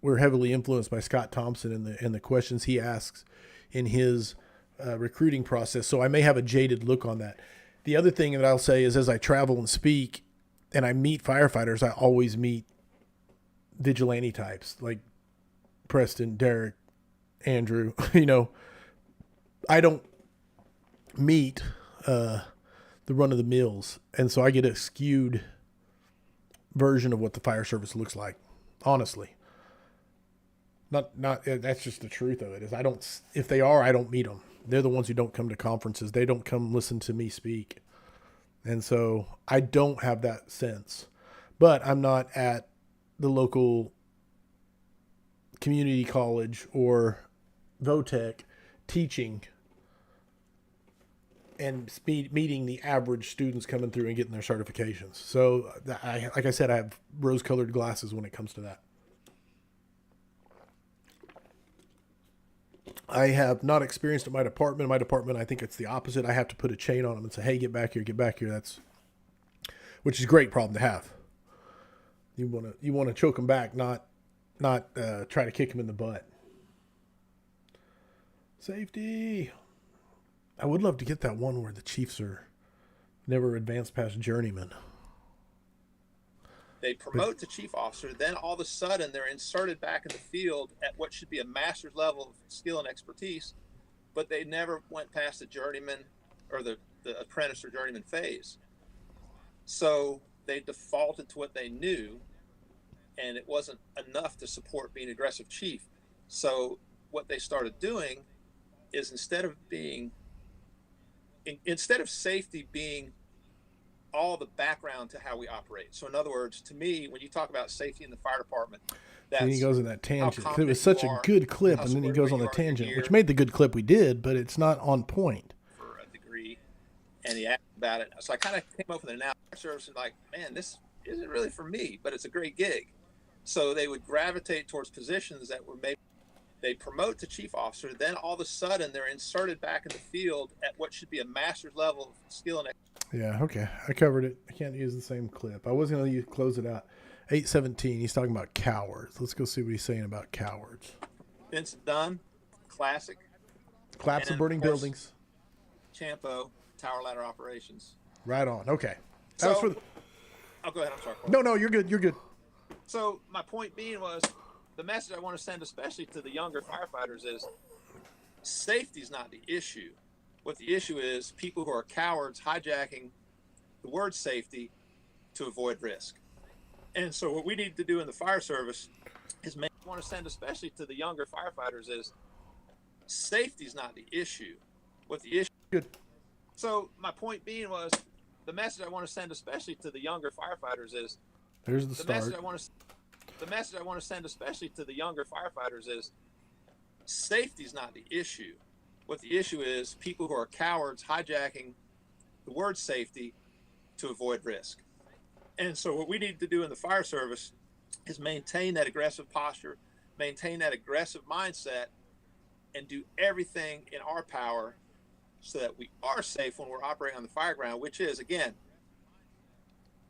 we're heavily influenced by Scott Thompson and the questions he asks in his recruiting process. So I may have a jaded look on that. The other thing that I'll say is as I travel and speak and I meet firefighters, I always meet vigilante types like Preston, Derek, Andrew. I don't meet the run of the mills. And so I get a skewed version of what the fire service looks like, honestly. Not that's just the truth of it. Is if they are, I don't meet them. They're the ones who don't come to conferences. They don't come listen to me speak. And so I don't have that sense. But I'm not at the local community college or VOTEC teaching and meeting the average students coming through and getting their certifications. So like I said, I have rose-colored glasses when it comes to that. I have not experienced at my department. In my department, I think it's the opposite. I have to put a chain on them and say, hey, get back here, get back here. Which is a great problem to have. You want to choke them back, not try to kick them in the butt. Safety. I would love to get that one where the chiefs are never advanced past journeyman. They promote to chief officer, then all of a sudden they're inserted back in the field at what should be a master's level of skill and expertise, but they never went past the journeyman or the apprentice or journeyman phase. So they defaulted to what they knew, and it wasn't enough to support being aggressive chief. So what they started doing is instead of safety being all the background to how we operate. So in other words, to me, when you talk about safety in the fire department, then he goes in that tangent. It was such a good clip, and then he goes on the tangent, which made the good clip we did, but it's not on point. For a degree, and he asked about it. So I kind of came up with an analogy service and like, man, this isn't really for me, but it's a great gig. So they would gravitate towards positions that were maybe they promote to chief officer, then all of a sudden they're inserted back in the field at what should be a master's level of skill and yeah, okay. I covered it. I can't use the same clip. I was going to close it out. 8:17. He's talking about cowards. Let's go see what he's saying about cowards. Vincent Dunn, classic. Collapse of burning buildings. Champo, tower ladder operations. Right on. Okay. So, I'll go ahead. I'm sorry. No, you're good. You're good. So my point being was the message I want to send, especially to the younger firefighters, is safety's not the issue. What the issue is, people who are cowards hijacking the word safety to avoid risk. And so what we need to do in the fire service is want to send, especially to the younger firefighters, is safety's not the issue. What the issue. Good. So my point being was the message I want to send, especially to the younger firefighters, is there's the start. The message I want to send, especially to the younger firefighters, is safety's not the issue. What the issue is, people who are cowards hijacking the word safety to avoid risk. And so what we need to do in the fire service is maintain that aggressive posture, maintain that aggressive mindset, and do everything in our power so that we are safe when we're operating on the fire ground, which is, again,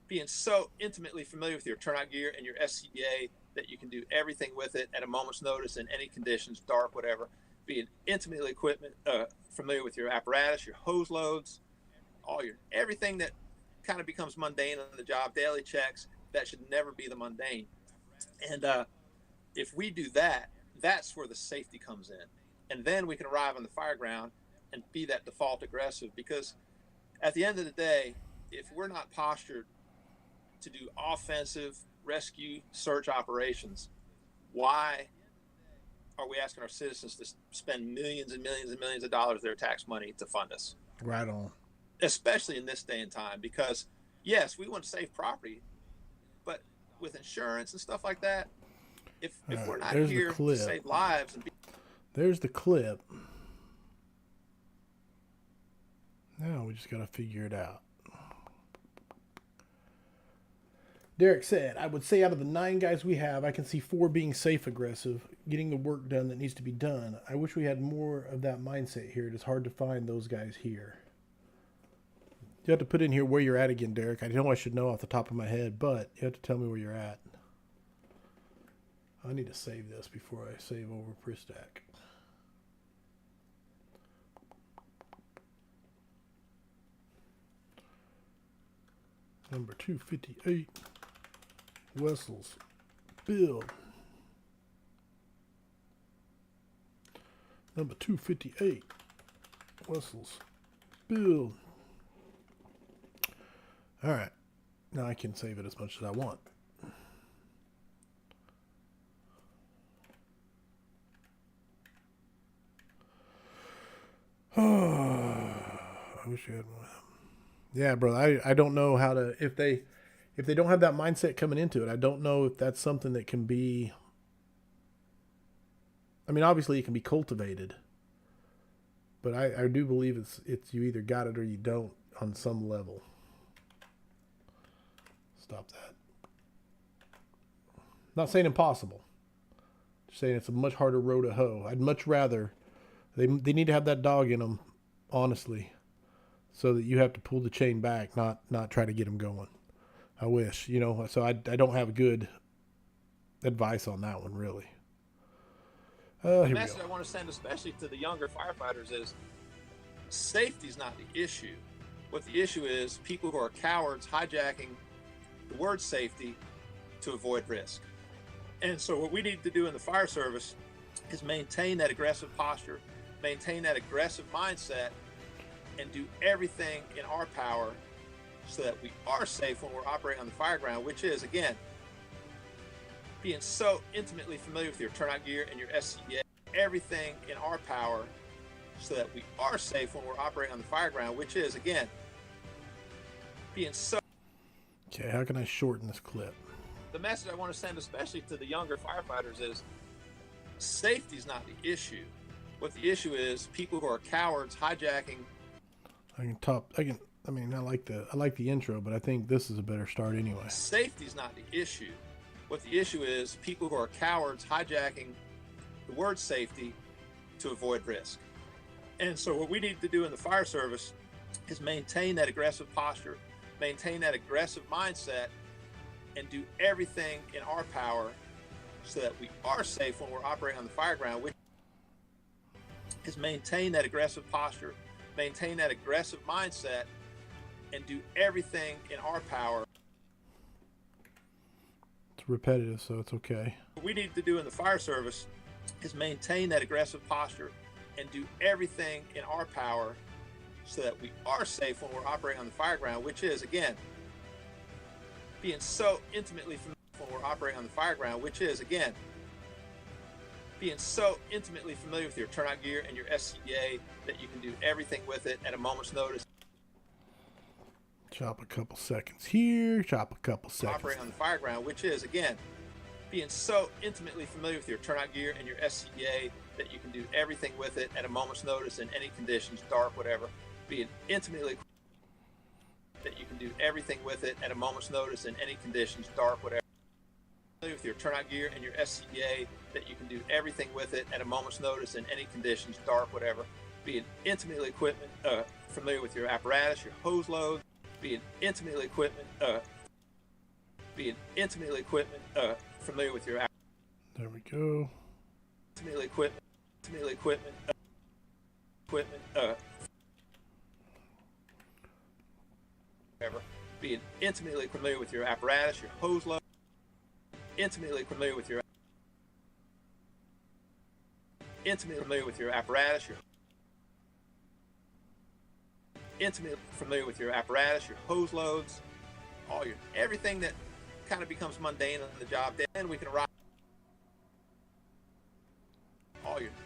being so intimately familiar with your turnout gear and your SCBA that you can do everything with it at a moment's notice in any conditions, dark, whatever. Being intimately familiar with your apparatus, your hose loads, everything that kind of becomes mundane on the job, daily checks. That should never be the mundane. And if we do that, that's where the safety comes in. And then we can arrive on the fire ground and be that default aggressive. Because at the end of the day, if we're not postured to do offensive rescue search operations, why are we asking our citizens to spend millions and millions and millions of dollars of their tax money to fund us? Right on. Especially in this day and time, because yes, we want to save property, but with insurance and stuff like that, if we're not here to save lives and there's the clip. Now we just got to figure it out. Derek said, I would say out of the 9 guys we have, I can see 4 being safe aggressive, getting the work done that needs to be done. I wish we had more of that mindset here. It is hard to find those guys here. You have to put in here where you're at again, Derek. I know I should know off the top of my head, but you have to tell me where you're at. I need to save this before I save over Pristack. Number 258. Wessels. Build. Number 258. Wessels. Build. All right. Now I can save it as much as I want. I wish you had one. Yeah, brother. I don't know how to if they don't have that mindset coming into it. I don't know if that's something that can be. I mean, obviously it can be cultivated, but I do believe it's you either got it or you don't on some level. Stop that. Not saying impossible. Just saying it's a much harder row to hoe. I'd much rather they need to have that dog in them, honestly, so that you have to pull the chain back, not try to get them going. I wish, so I don't have good advice on that one, really. The message I want to send, especially to the younger firefighters, is safety is not the issue. What the issue is, people who are cowards hijacking the word safety to avoid risk. And so what we need to do in the fire service is maintain that aggressive posture, maintain that aggressive mindset, and do everything in our power so that we are safe when we're operating on the fire ground, which is, again, being so intimately familiar with your turnout gear and your SCBA, everything in our power so that we are safe when we're operating on the fire ground, which is, again, being so... Okay, how can I shorten this clip? The message I want to send, especially to the younger firefighters, is safety is not the issue. What the issue is, people who are cowards hijacking... I like the intro, but I think this is a better start anyway. Safety is not the issue. What the issue is, people who are cowards hijacking the word safety to avoid risk. And so what we need to do in the fire service is maintain that aggressive posture, maintain that aggressive mindset, and do everything in our power so that we are safe when we're operating on the fire ground, which is maintain that aggressive posture, maintain that aggressive mindset, and do everything in our power. It's repetitive, so it's okay. What we need to do in the fire service is maintain that aggressive posture and do everything in our power so that we are safe when we're operating on the fire ground, which is, again, being so intimately familiar when we're operating on the fire ground, which is, again, being so intimately familiar with your turnout gear and your SCBA that you can do everything with it at a moment's notice. Chop a couple seconds here, chop a couple seconds. Operating on the fire ground, which is, again, being so intimately familiar with your turnout gear and your SCBA that you can do everything with it at a moment's notice in any conditions, dark, whatever. Being intimately that you can do everything with it at a moment's notice in any conditions, dark, whatever. With your turnout gear and your SCBA that you can do everything with it at a moment's notice in any conditions, dark, whatever. Being intimately familiar with your apparatus, your hose load. Being intimately familiar with your. There we go. Intimately equipment. Whatever. being intimately familiar with your apparatus, your hose load, intimately familiar with your apparatus, your intimately familiar with your apparatus, your hose loads, everything that kind of becomes mundane on the job. Then we can arrive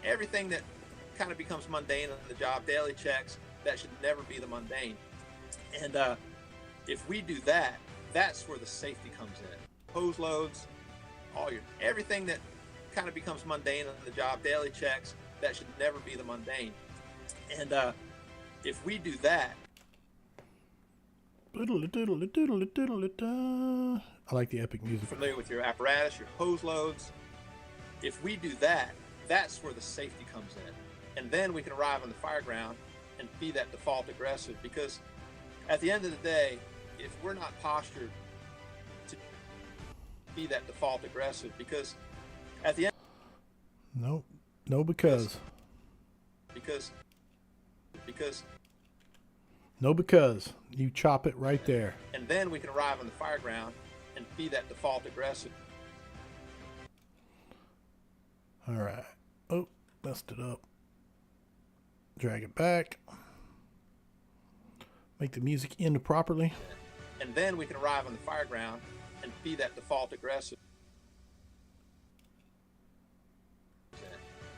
everything that kind of becomes mundane on the job, daily checks, that should never be the mundane. And if we do that, that's where the safety comes in. Hose loads, everything that kind of becomes mundane on the job, daily checks, that should never be the mundane. And if we do that, I like the epic music. Familiar with your apparatus, your hose loads. If we do that, that's where the safety comes in. And then we can arrive on the fire ground and be that default aggressive, because at the end of the day, if we're not postured to be that default aggressive, because at the end, because you chop it right there. And then we can arrive on the fire ground and be that default aggressive. All right. Oh, messed it up. Drag it back. Make the music end properly. And then we can arrive on the fire ground and be that default aggressive.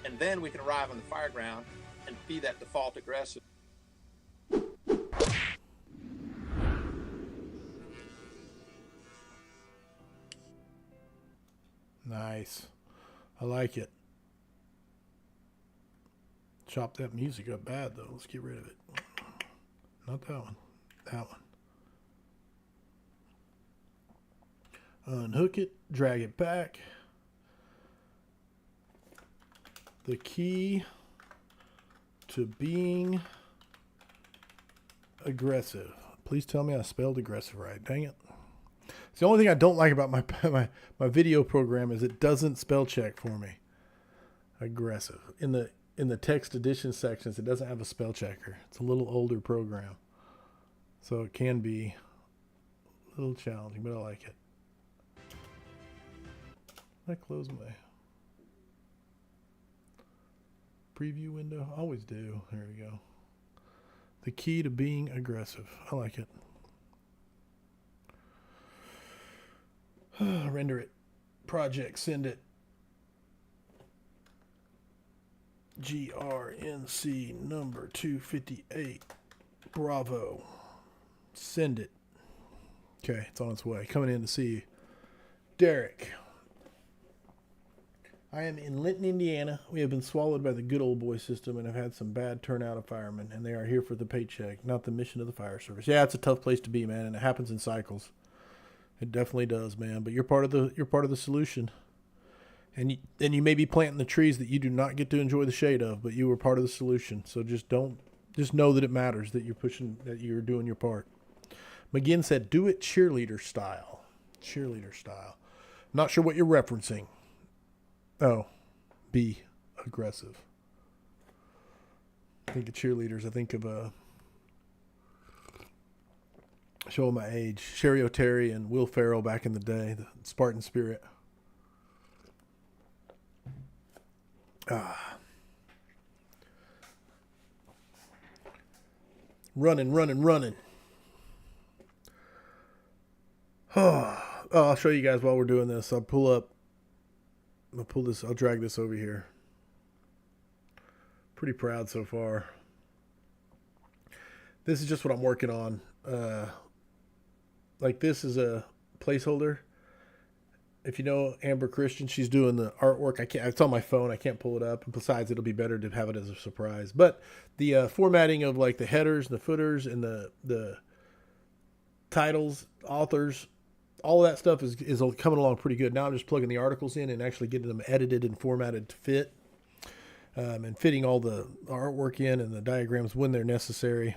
And then we can arrive on the fire ground and be that default aggressive. Nice. I like it. Chop that music up bad, though. Let's get rid of it. Not that one. That one. Unhook it. Drag it back. The key to being aggressive. Please tell me I spelled aggressive right. Dang it. It's the only thing I don't like about my video program is it doesn't spell check for me. Aggressive. In the text edition sections, it doesn't have a spell checker. It's a little older program. So it can be a little challenging, but I like it. I close my preview window. I always do. There we go. The key to being aggressive. I like it. Render it. Project. Send it. GRNC number 258. Bravo. Send it. Okay, it's on its way. Coming in to see you. Derek. I am in Linton, Indiana. We have been swallowed by the good old boy system and have had some bad turnout of firemen, and they are here for the paycheck, not the mission of the fire service. Yeah, it's a tough place to be, man, and it happens in cycles. It definitely does, man. But you're part of the solution. And you may be planting the trees that you do not get to enjoy the shade of, but you were part of the solution. So just know that it matters, that you're doing your part. McGinn said, do it cheerleader style. Cheerleader style. Not sure what you're referencing. Oh, be aggressive. I think of cheerleaders. I think of show my age. Sherry O'Terry and Will Ferrell back in the day. The Spartan spirit. Running. Oh, I'll show you guys while we're doing this. I'll drag this over here. Pretty proud so far. This is just what I'm working on. Like this is a placeholder. If you know Amber Christian, she's doing the artwork. It's on my phone. I can't pull it up. And besides, it'll be better to have it as a surprise. But the formatting of like the headers, and the footers, and the titles, authors, all of that stuff is coming along pretty good. Now I'm just plugging the articles in and actually getting them edited and formatted to fit, and fitting all the artwork in and the diagrams when they're necessary.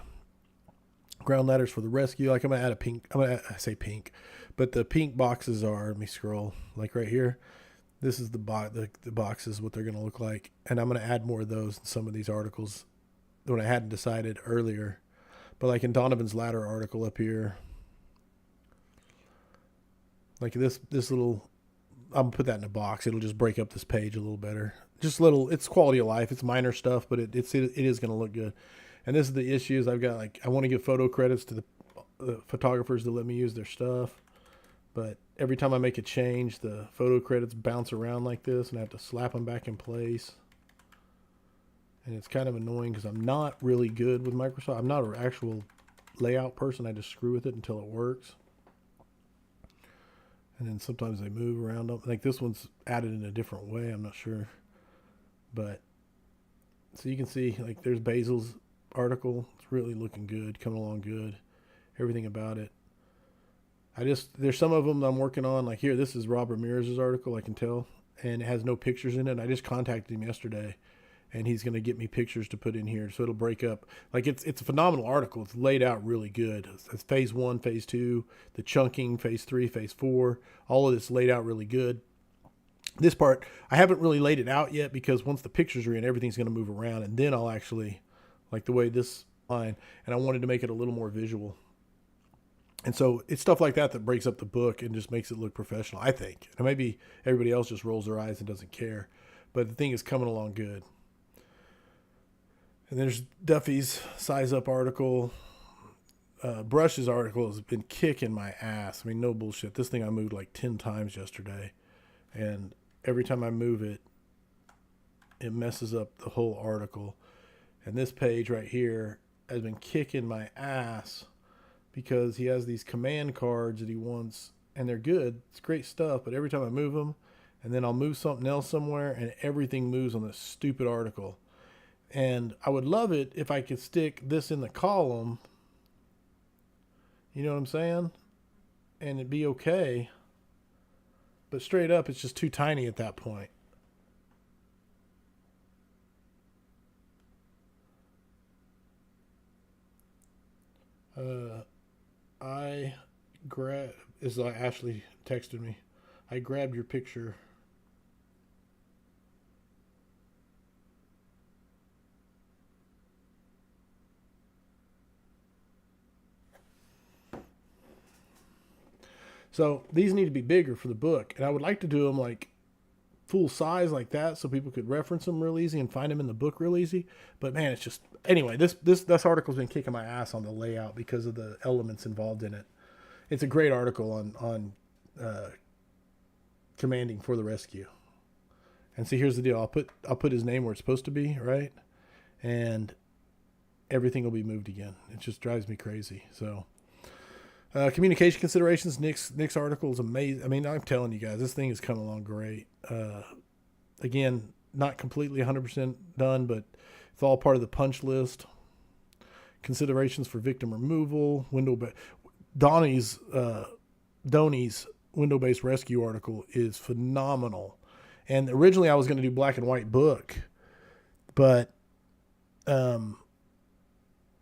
Ground ladders for the rescue. Like I'm gonna add a pink. I say pink, but the pink boxes are. Let me scroll. Like right here, this is the boxes, what they're gonna look like, and I'm gonna add more of those in some of these articles when I hadn't decided earlier. But like in Donovan's ladder article up here, Like this little, I'm gonna put that in a box. It'll just break up this page a little better. Just little, it's quality of life. It's minor stuff, but it is gonna look good. And this is the issues I've got. Like I want to give photo credits to the photographers that let me use their stuff, but every time I make a change, the photo credits bounce around like this, and I have to slap them back in place. And it's kind of annoying because I'm not really good with Microsoft. I'm not an actual layout person. I just screw with it until it works. And then sometimes they move around. I think this one's added in a different way. I'm not sure. But so you can see, like, there's Basil's article. It's really looking good, coming along good. Everything about it. There's some of them that I'm working on. Like here, this is Rob Ramirez's article, I can tell. And it has no pictures in it. I just contacted him yesterday. And he's going to get me pictures to put in here, so it'll break up. Like it's a phenomenal article. It's laid out really good. It's phase 1, phase 2, the chunking, phase 3, phase 4. All of this laid out really good. This part I haven't really laid it out yet because once the pictures are in, everything's going to move around, and then I'll actually like the way this line. And I wanted to make it a little more visual. And so it's stuff like that that breaks up the book and just makes it look professional, I think. And maybe everybody else just rolls their eyes and doesn't care, but the thing is coming along good. And there's Duffy's size up article. Brush's article has been kicking my ass. I mean, no bullshit. This thing I moved like 10 times yesterday. And every time I move it, it messes up the whole article. And this page right here has been kicking my ass because he has these command cards that he wants. And they're good. It's great stuff. But every time I move them, and then I'll move something else somewhere, and everything moves on this stupid article. And I would love it if I could stick this in the column. You know what I'm saying? And it'd be okay. But straight up, it's just too tiny at that point. This is Ashley texted me. I grabbed your picture. So these need to be bigger for the book, and I would like to do them like full size like that, so people could reference them real easy and find them in the book real easy. But man, it's just anyway. This article's been kicking my ass on the layout because of the elements involved in it. It's a great article on commanding for the rescue. And see, here's the deal. I'll put his name where it's supposed to be, right? And everything will be moved again. It just drives me crazy. So. Communication considerations. Nick's article is amazing. I mean, I'm telling you guys, this thing is coming along great. Again, not completely 100% done, but it's all part of the punch list. Considerations for victim removal. Donnie's window-based rescue article is phenomenal. And originally I was going to do black and white book, but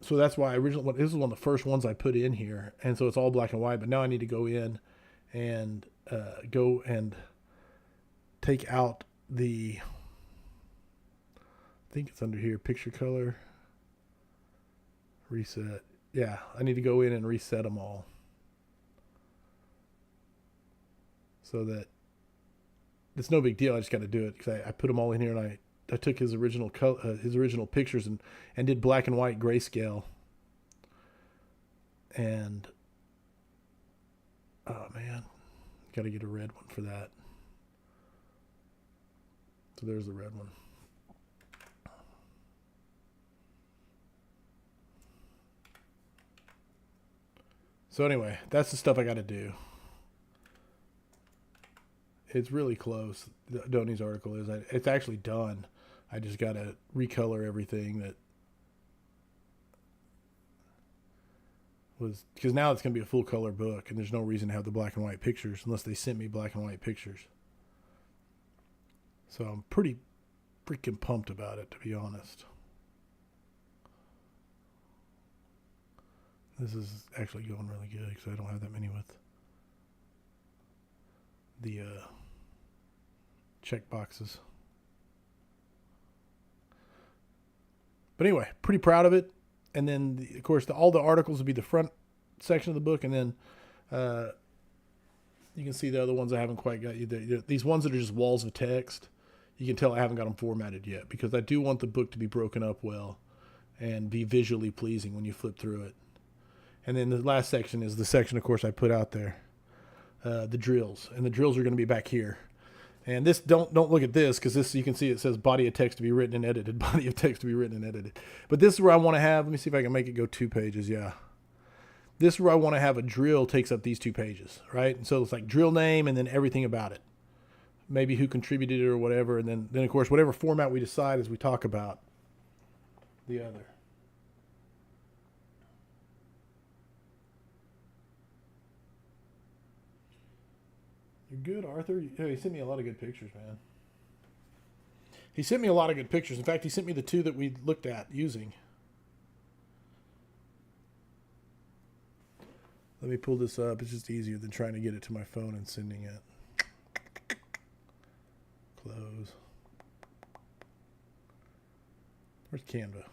so that's why this is one of the first ones I put in here, and so it's all black and white. But now I need to go in and go and take out I think it's under here, picture color, reset. Yeah, I need to go in and reset them all so that it's no big deal. I just got to do it because I put them all in here, and I took his original pictures and did black and white grayscale. And oh man, got to get a red one for that. So there's the red one. So anyway, that's the stuff I got to do. It's really close. Donnie's article is. It's actually done. I just got to recolor everything that was, because now it's going to be a full color book, and there's no reason to have the black and white pictures unless they sent me black and white pictures. So I'm pretty freaking pumped about it, to be honest. This is actually going really good because I don't have that many with the check boxes. But anyway, pretty proud of it. And then, of course, all the articles will be the front section of the book, and then You can see the other ones I haven't quite got you. These ones that are just walls of text, you can tell I haven't got them formatted yet because I do want the book to be broken up well and be visually pleasing when you flip through it. And then the last section is the section, of course, I put out there, the drills, and the drills are going to be back here. And this, don't look at this because this, you can see it says body of text to be written and edited, body of text to be written and edited. But this is where I want to have. Let me see if I can make it go 2 pages. Yeah. This is where I want to have a drill takes up these 2 pages, right? And so it's like drill name and then everything about it. Maybe who contributed it or whatever. And then of course, whatever format we decide as we talk about the other. You're good, Arthur. Yeah, he sent me a lot of good pictures, man. He sent me a lot of good pictures. In fact, he sent me the 2 that we looked at using. Let me pull this up. It's just easier than trying to get it to my phone and sending it. Close. Where's Canva?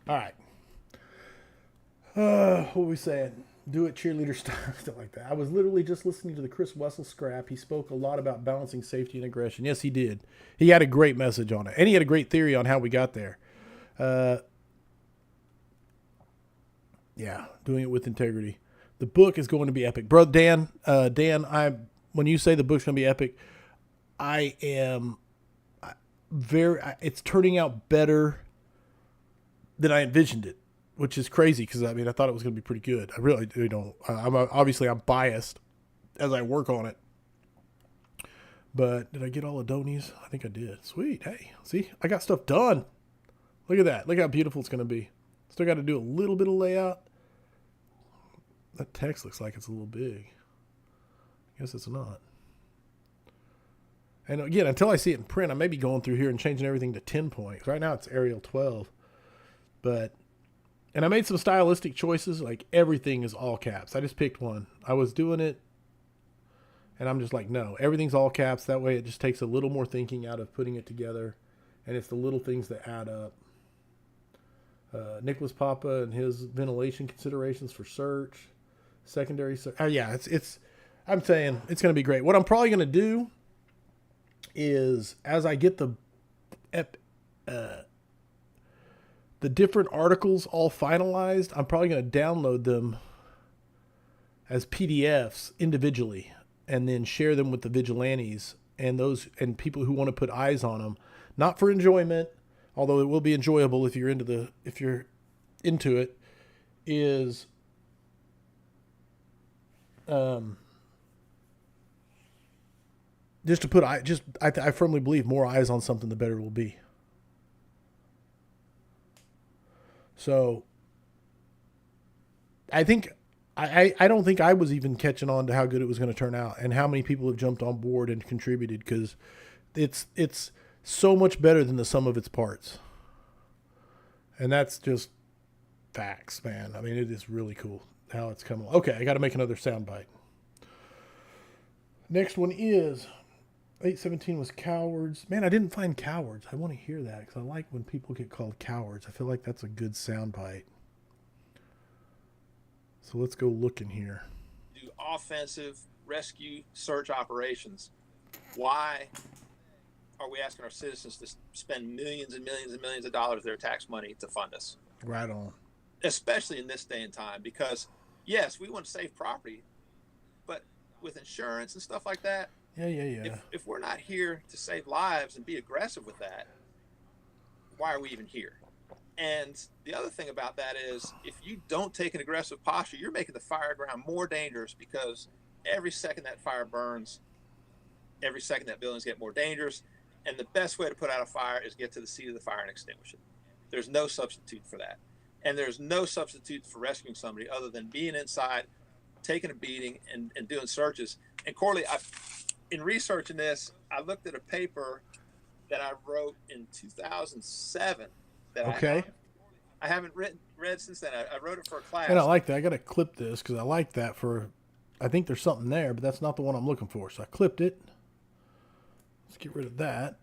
All right. What were we saying? Do it cheerleader style, stuff like that. I was literally just listening to the Chris Wessel scrap. He spoke a lot about balancing safety and aggression. Yes, he did. He had a great message on it. And he had a great theory on how we got there. Yeah, doing it with integrity. The book is going to be epic. Bro, Dan, when you say the book's going to be epic, I am it's turning out better than I envisioned it, which is crazy because I mean I thought it was going to be pretty good. I really don't. I'm biased as I work on it. But did I get all the donies? I think I did. Sweet. Hey, see, I got stuff done. Look at that. Look how beautiful it's going to be. Still got to do a little bit of layout. That text looks like it's a little big. I guess it's not. And again, until I see it in print, I may be going through here and changing everything to 10 points. Right now it's Arial 12. And I made some stylistic choices. Like everything is all caps. I just picked one. I was doing it and I'm just like, no, everything's all caps. That way it just takes a little more thinking out of putting it together. And it's the little things that add up. Nicholas Papa and his ventilation considerations for search, secondary search. Yeah, I'm saying it's going to be great. What I'm probably going to do is as I get the different articles all finalized, I'm probably going to download them as PDFs individually and then share them with the vigilantes and people who want to put eyes on them, not for enjoyment, although it will be enjoyable if you're into it, is just to put I firmly believe more eyes on something, the better it will be. So I think I don't think I was even catching on to how good it was going to turn out and how many people have jumped on board and contributed, because it's so much better than the sum of its parts. And that's just facts, man. I mean, it is really cool how it's coming. Okay, I got to make another soundbite. Next one is 817 was cowards. Man, I didn't find cowards. I want to hear that because I like when people get called cowards. I feel like that's a good soundbite. So let's go look in here. Do offensive rescue search operations. Why are we asking our citizens to spend millions and millions and millions of dollars of their tax money to fund us? Right on. Especially in this day and time, because yes, we want to save property, but with insurance and stuff like that, yeah. If we're not here to save lives and be aggressive with that, why are we even here? And the other thing about that is, if you don't take an aggressive posture, you're making the fire ground more dangerous, because every second that fire burns, every second that buildings get more dangerous. And the best way to put out a fire is get to the seat of the fire and extinguish it. There's no substitute for that. And there's no substitute for rescuing somebody other than being inside, taking a beating, and doing searches. And Corley, in researching this, I looked at a paper that I wrote in 2007 that I haven't read since then. I wrote it for a class. And I like that. I got to clip this because I like that for I think there's something there, but that's not the one I'm looking for. So I clipped it. Let's get rid of that.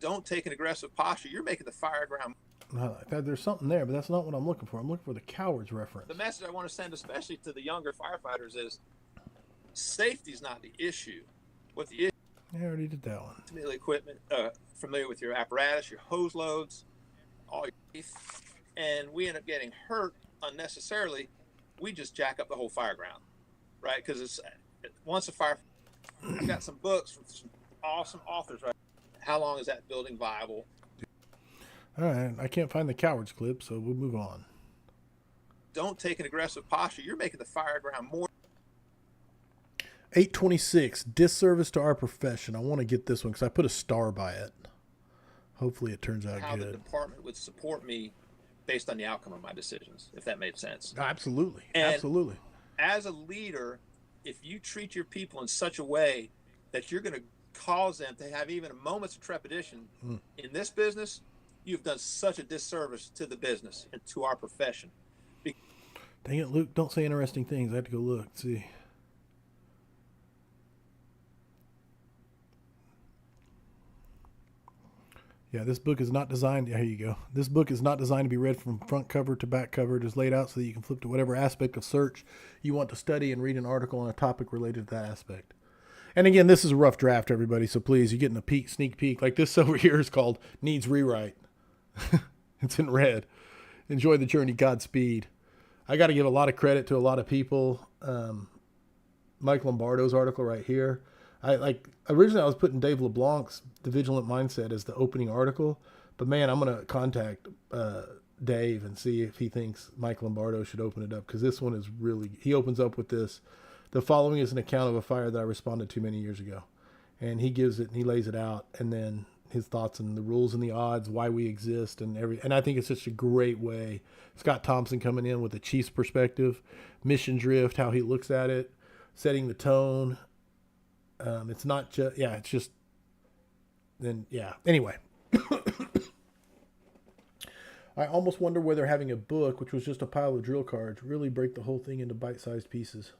Don't take an aggressive posture. You're making the fire ground. There's something there, but that's not what I'm looking for. I'm looking for the coward's reference. The message I want to send, especially to the younger firefighters, is safety is not the issue. What the issue? I already did that one. Familiar equipment, familiar with your apparatus, your hose loads, all your teeth, and we end up getting hurt unnecessarily. We just jack up the whole fire ground, right? Because it's once a fire. I've got some books from some awesome authors, right? How long is that building viable? All right, I can't find the coward's clip, so we'll move on. Don't take an aggressive posture. You're making the fire ground more. 826, disservice to our profession. I want to get this one because I put a star by it. Hopefully it turns out how good. The department would support me based on the outcome of my decisions, if that made sense. Absolutely. And absolutely. As a leader, if you treat your people in such a way that you're going to cause them to have even a moment's of trepidation in this business, you've done such a disservice to the business and to our profession. Dang it, Luke, don't say interesting things. I have to go look. See. Yeah, this book is not designed. Here you go. This book is not designed to be read from front cover to back cover. It is laid out so that you can flip to whatever aspect of search you want to study and read an article on a topic related to that aspect. And again, this is a rough draft, everybody. So please, you're getting a sneak peek. Like this over here is called Needs Rewrite. It's in red. Enjoy the journey. Godspeed. I got to give a lot of credit to a lot of people. Mike Lombardo's article right here. Originally I was putting Dave LeBlanc's The Vigilant Mindset as the opening article, but man, I'm going to contact Dave and see if he thinks Mike Lombardo should open it up, because this one is really, he opens up with this. The following is an account of a fire that I responded to many years ago. And he gives it and he lays it out, and then his thoughts and the rules and the odds, why we exist, and I think it's such a great way. Scott Thompson coming in with a Chiefs perspective, mission drift, how he looks at it, setting the tone. It's not just, it's just, then, Anyway, I almost wonder whether having a book, which was just a pile of drill cards, really break the whole thing into bite-sized pieces.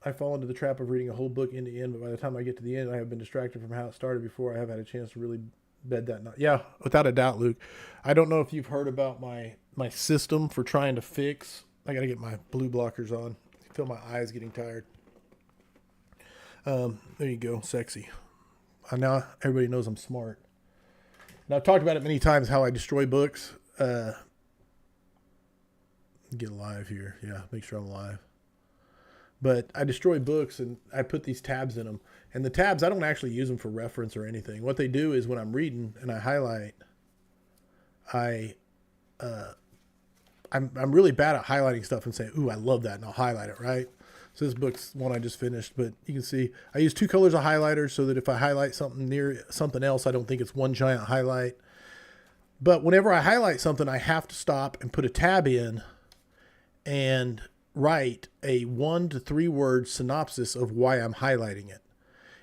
I fall into the trap of reading a whole book end to end, but by the time I get to the end, I have been distracted from how it started before I have had a chance to really bed that knot. Yeah, without a doubt, Luke. I don't know if you've heard about my system for trying to fix. I got to get my blue blockers on. I feel my eyes getting tired. There you go, sexy. Now everybody knows I'm smart. Now I've talked about it many times how I destroy books. Get live here. Yeah, make sure I'm live. But I destroy books and I put these tabs in them. And the tabs, I don't actually use them for reference or anything. What they do is when I'm reading and I highlight, I'm really bad at highlighting stuff and saying, ooh, I love that, and I'll highlight it, right? So this book's one I just finished, but you can see I use two colors of highlighters so that if I highlight something near something else, I don't think it's one giant highlight. But whenever I highlight something, I have to stop and put a tab in and write a 1 to 3 word synopsis of why I'm highlighting it.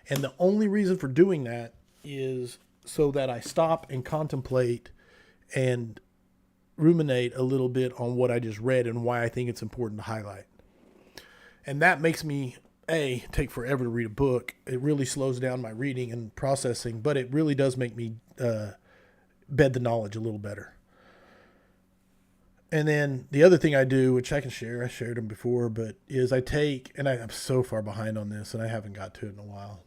And the only reason for doing that is so that I stop and contemplate and ruminate a little bit on what I just read and why I think it's important to highlight. And that makes me, take forever to read a book. It really slows down my reading and processing, but it really does make me bed the knowledge a little better. And then the other thing I do, which I can share, I shared them before, but is I take, and I'm so far behind on this, and I haven't got to it in a while.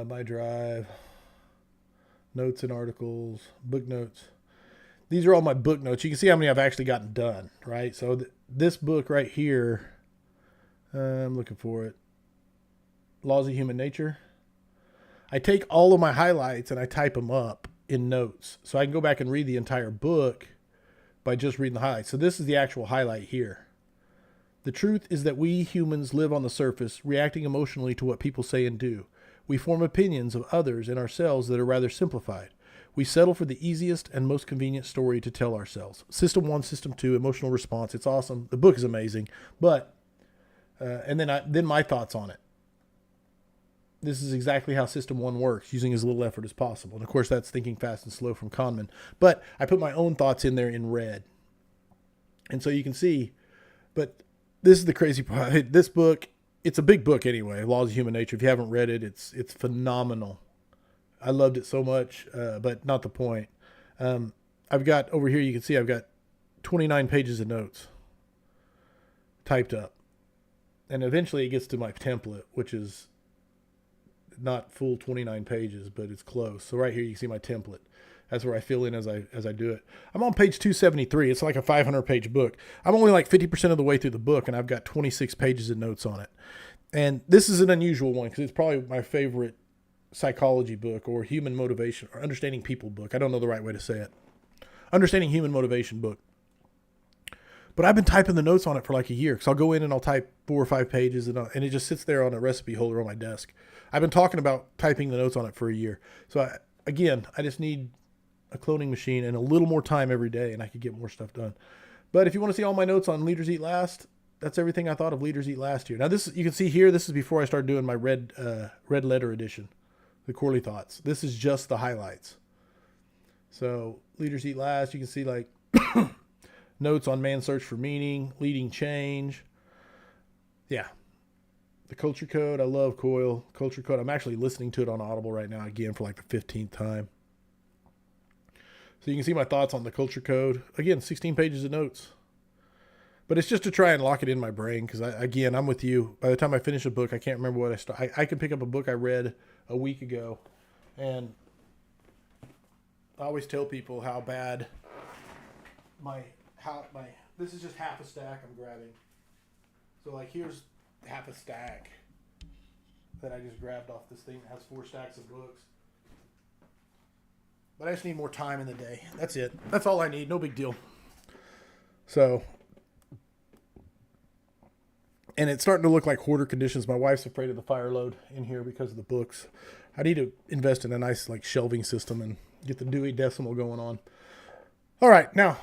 My drive, notes and articles, book notes. These are all my book notes. You can see how many I've actually gotten done, right? So this book right here, I'm looking for it. Laws of Human Nature. I take all of my highlights and I type them up in notes. So I can go back and read the entire book by just reading the highlights. So this is the actual highlight here. The truth is that we humans live on the surface, reacting emotionally to what people say and do. We form opinions of others and ourselves that are rather simplified. We settle for the easiest and most convenient story to tell ourselves. System 1, System 2, emotional response. It's awesome. The book is amazing. But, and then my thoughts on it. This is exactly how System 1 works, using as little effort as possible. And of course, that's Thinking Fast and Slow from Kahneman. But I put my own thoughts in there in red. And so you can see, But this is the crazy part. This book, it's a big book anyway, Laws of Human Nature. If you haven't read it, it's phenomenal. I loved it so much, but not the point. I've got over here, you can see I've got 29 pages of notes typed up. And eventually it gets to my template, which is not full 29 pages, but it's close. So right here you can see my template. That's where I fill in as I do it. I'm on page 273. It's like a 500-page book. I'm only like 50% of the way through the book, and I've got 26 pages of notes on it. And this is an unusual one because it's probably my favorite psychology book or human motivation or understanding people book. I don't know the right way to say it. Understanding human motivation book. But I've been typing the notes on it for like a year because I'll go in and I'll type 4 or 5 pages and it just sits there on a recipe holder on my desk. I've been talking about typing the notes on it for a year. So I just need a cloning machine and a little more time every day and I could get more stuff done. But if you want to see all my notes on Leaders Eat Last, that's everything I thought of Leaders Eat Last here. Now this, you can see here, this is before I started doing my red letter edition, the Corley Thoughts. This is just the highlights. So Leaders Eat Last, you can see like notes on man's search for meaning, leading change. Yeah. The Culture Code. I love Coil. Culture Code. I'm actually listening to it on Audible right now again for like the 15th time. So you can see my thoughts on the Culture Code. Again, 16 pages of notes. But it's just to try and lock it in my brain because, I'm with you. By the time I finish a book, I can't remember what I start. I can pick up a book I read a week ago, and I always tell people how bad this is just half a stack I'm grabbing. So like here's half a stack that I just grabbed off this thing that has 4 stacks of books. But I just need more time in the day. That's it. That's all I need. No big deal. So, and it's starting to look like hoarder conditions. My wife's afraid of the fire load in here because of the books. I need to invest in a nice like shelving system and get the Dewey Decimal going on. All right, now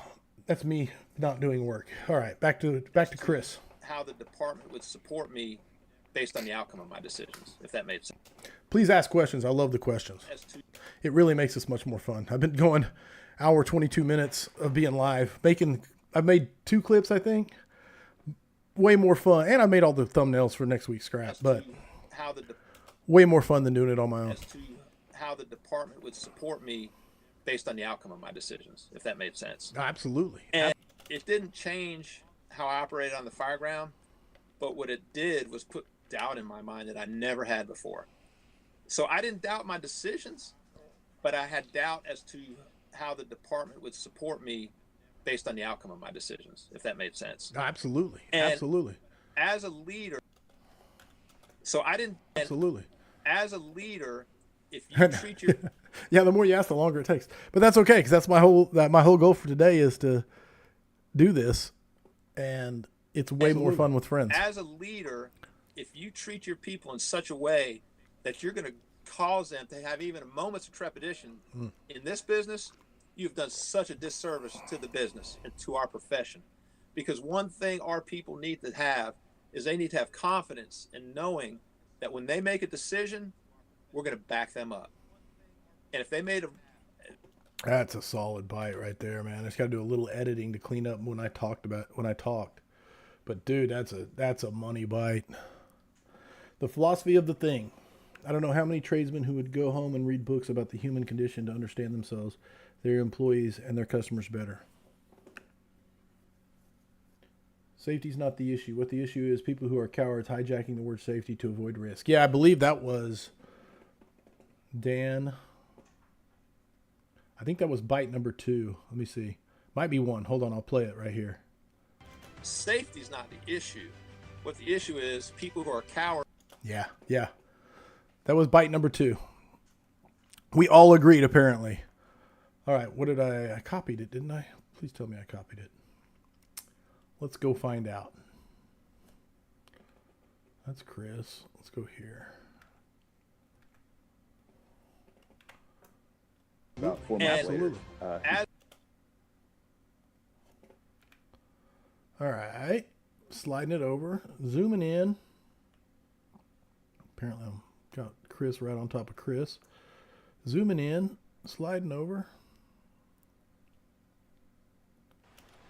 that's me not doing work. All right, back to Chris. How the department would support me based on the outcome of my decisions, if that made sense. Please ask questions. I love the questions. It really makes this much more fun. I've been going hour 22 minutes of being live. I've made 2 clips, I think. Way more fun. And I made all the thumbnails for next week's scrap. But way more fun than doing it on my own. As to how the department would support me based on the outcome of my decisions, if that made sense. Absolutely. And it didn't change how I operated on the fireground, but what it did was put doubt in my mind that I never had before. So I didn't doubt my decisions, but I had doubt as to how the department would support me based on the outcome of my decisions, if that made sense. Absolutely. And absolutely. As a leader, so I didn't. Absolutely. As a leader, if you treat your yeah, the more you ask, the longer it takes. But that's okay because that's my whole goal for today is to do this, and it's way more fun with friends. As a leader, if you treat your people in such a way that you're going to cause them to have even moments of trepidation in this business, you've done such a disservice to the business and to our profession. Because one thing our people need to have is they need to have confidence in knowing that when they make a decision, we're going to back them up. And if they made that's a solid bite right there, man. I just got to do a little editing to clean up when I talked. But dude, that's a money bite. The philosophy of the thing. I don't know how many tradesmen who would go home and read books about the human condition to understand themselves, their employees, and their customers better. Safety's not the issue. What the issue is, people who are cowards hijacking the word safety to avoid risk. Yeah, I believe that was Dan. I think that was bite number 2. Let me see. Might be 1. Hold on, I'll play it right here. Safety's not the issue. What the issue is, people who are cowards. Yeah. That was bite number 2. We all agreed, apparently. All right, what did I copied it, didn't I? Please tell me I copied it. Let's go find out. That's Chris. Let's go here. About 4 months later. All right. Sliding it over. Zooming in. Apparently I've got Chris right on top of Chris. Zooming in. Sliding over.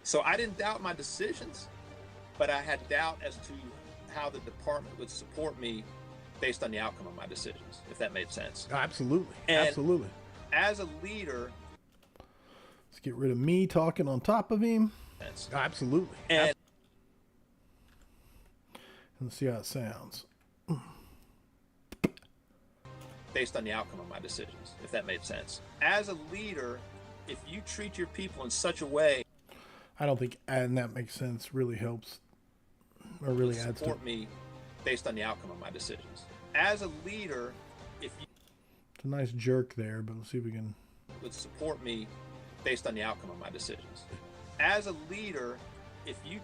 So I didn't doubt my decisions, but I had doubt as to how the department would support me based on the outcome of my decisions, if that made sense. Absolutely. And Absolutely. as a leader, let's get rid of me talking on top of him. Absolutely. And let's see how it sounds. Based on the outcome of my decisions, if that made sense. As a leader, if you treat your people in such a way, I don't think adding that makes sense really helps or really adds to support me based on the outcome of my decisions. As a leader, if you it's a nice jerk there, but let's see if we can would support me based on the outcome of my decisions. As a leader, if you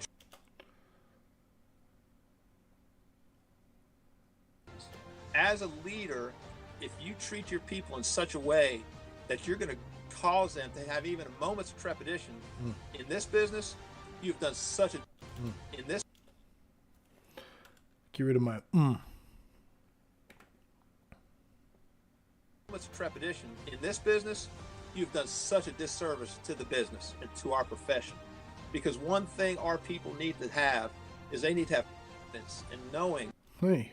as a leader, if you treat your people in such a way that you're going to cause them to have even a moment's trepidation in this business, you've done such a in this get rid of my moment's trepidation in this business, you've done such a disservice to the business and to our profession. Because one thing our people need to have is they need to have confidence in knowing hey.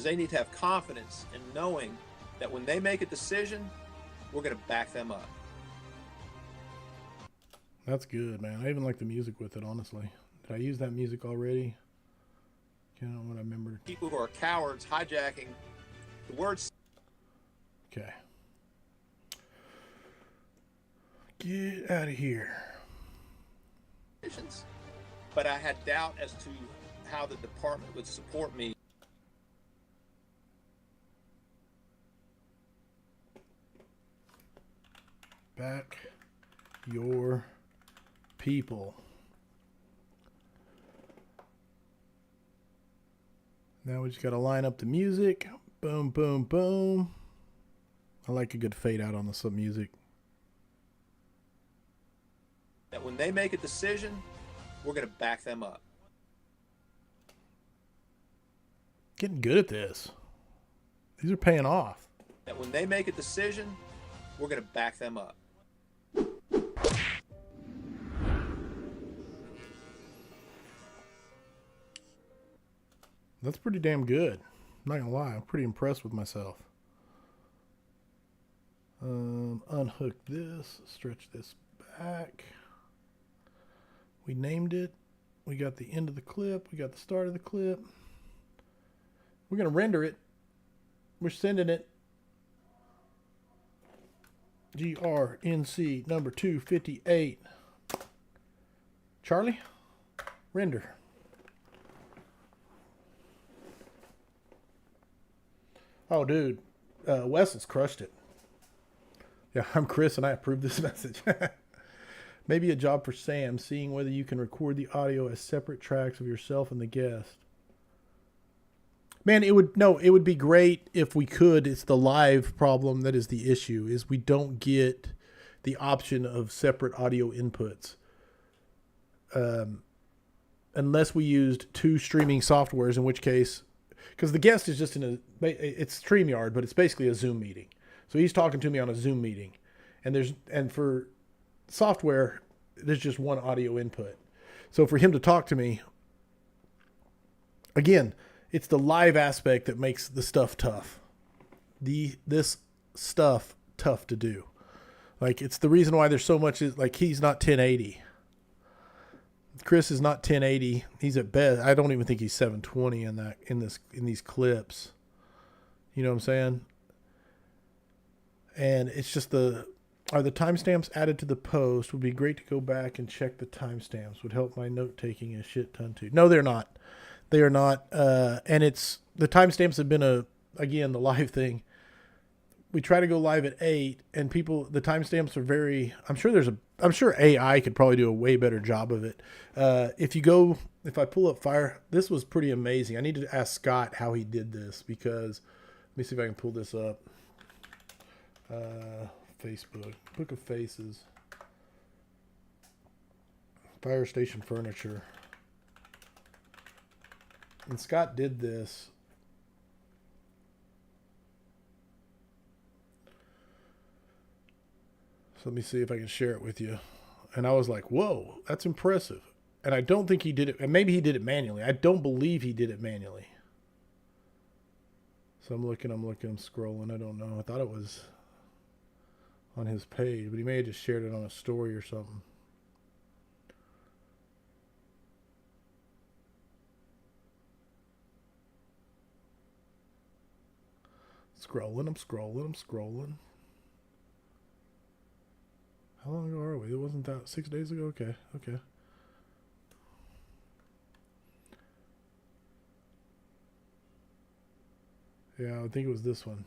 they need to have confidence in knowing that when they make a decision, we're going to back them up. That's good, man. I even like the music with it, honestly. Did I use that music already? Can't know what I remember. People who are cowards hijacking the words. Okay. Get out of here. But I had doubt as to how the department would support me. Back your people. Now we just got to line up the music. Boom, boom, boom. I like a good fade out on the music. That when they make a decision, we're going to back them up. Getting good at this. These are paying off. That when they make a decision, we're going to back them up. That's pretty damn good. I'm not gonna lie, I'm pretty impressed with myself. Unhook this, stretch this back. We named it. We got the end of the clip. We got the start of the clip. We're gonna render it. We're sending it. GRNC number 258. Charlie, render. Oh, dude, Wes has crushed it. Yeah, I'm Chris, and I approve this message. Maybe a job for Sam, seeing whether you can record the audio as separate tracks of yourself and the guest. Man, it would be great if we could. It's the live problem that is the issue, is we don't get the option of separate audio inputs. Unless we used two streaming softwares, in which case, because the guest is just it's StreamYard, but it's basically a Zoom meeting. So he's talking to me on a Zoom meeting, and for software, there's just one audio input. So for him to talk to me, again, it's the live aspect that makes the stuff tough. This stuff tough to do. Like, it's the reason why there's so much, like, he's not 1080. Chris is not 1080. He's at best, I don't even think he's 720 in these clips. You know what I'm saying? And it's just are the timestamps added to the post? Would be great to go back and check the timestamps. Would help my note taking a shit ton too. No, they're not. They are not. And the timestamps have been again, the live thing. We try to go live at 8, and the timestamps are very, I'm sure AI could probably do a way better job of it. If I pull up Fire, this was pretty amazing. I need to ask Scott how he did this, because let me see if I can pull this up. Facebook, Book of Faces, Fire Station Furniture. And Scott did this. So let me see if I can share it with you. And I was like, whoa, that's impressive. And I don't think he did it. And maybe he did it manually. I don't believe he did it manually. So I'm looking, I'm scrolling. I don't know. I thought it was on his page, but he may have just shared it on a story or something. I'm scrolling. How long ago are we? It wasn't that 6 days ago? Okay. Yeah, I think it was this one.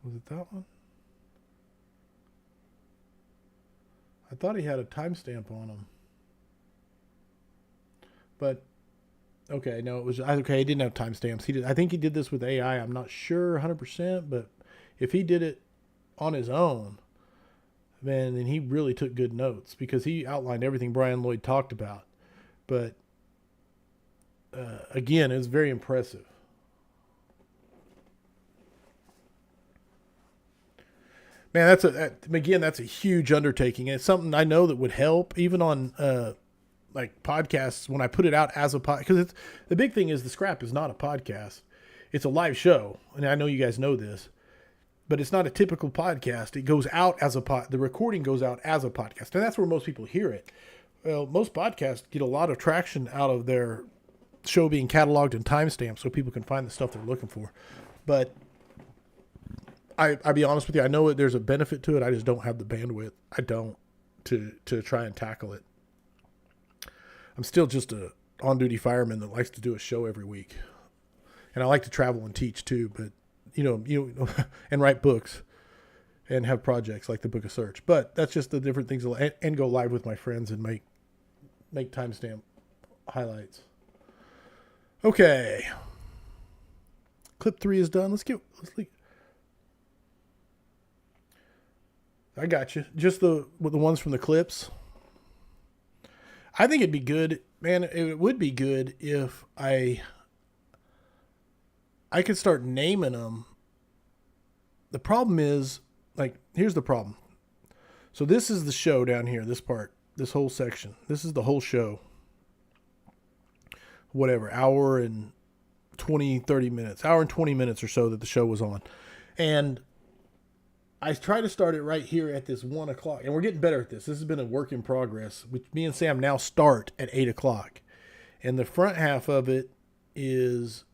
Was it that one? I thought he had a timestamp on him. But okay, no, it was okay. He didn't have timestamps. He did. I think he did this with AI. I'm not sure 100%, but if he did it on his own, then he really took good notes because he outlined everything Brian Lloyd talked about. But again, it was very impressive. Man, that's a huge undertaking. And it's something I know that would help even on like podcasts when I put it out as a podcast. Because the big thing is the Scrap is not a podcast; it's a live show, and I know you guys know this. But it's not a typical podcast. It goes out as the recording goes out as a podcast, and that's where most people hear it. Well, most podcasts get a lot of traction out of their show being cataloged and timestamped, so people can find the stuff they're looking for. But I'll be honest with you. I know there's a benefit to it. I just don't have the bandwidth. I don't to try and tackle it. I'm still just a on-duty fireman that likes to do a show every week, and I like to travel and teach too. But you know, and write books and have projects like the Book of Search. But that's just the different things. And go live with my friends and make timestamp highlights. Okay, clip 3 is done. Let's leave. I got you. Just the ones from the clips. I think it'd be good, man. It would be good if I could start naming them. The problem is, like, here's the problem. So this is the show down here, this part, this whole section. This is the whole show. Whatever, hour and 30 minutes, hour and 20 minutes or so that the show was on. And I try to start it right here at this 1 o'clock, and we're getting better at this. This has been a work in progress, which me and Sam now start at 8 o'clock. And the front half of it is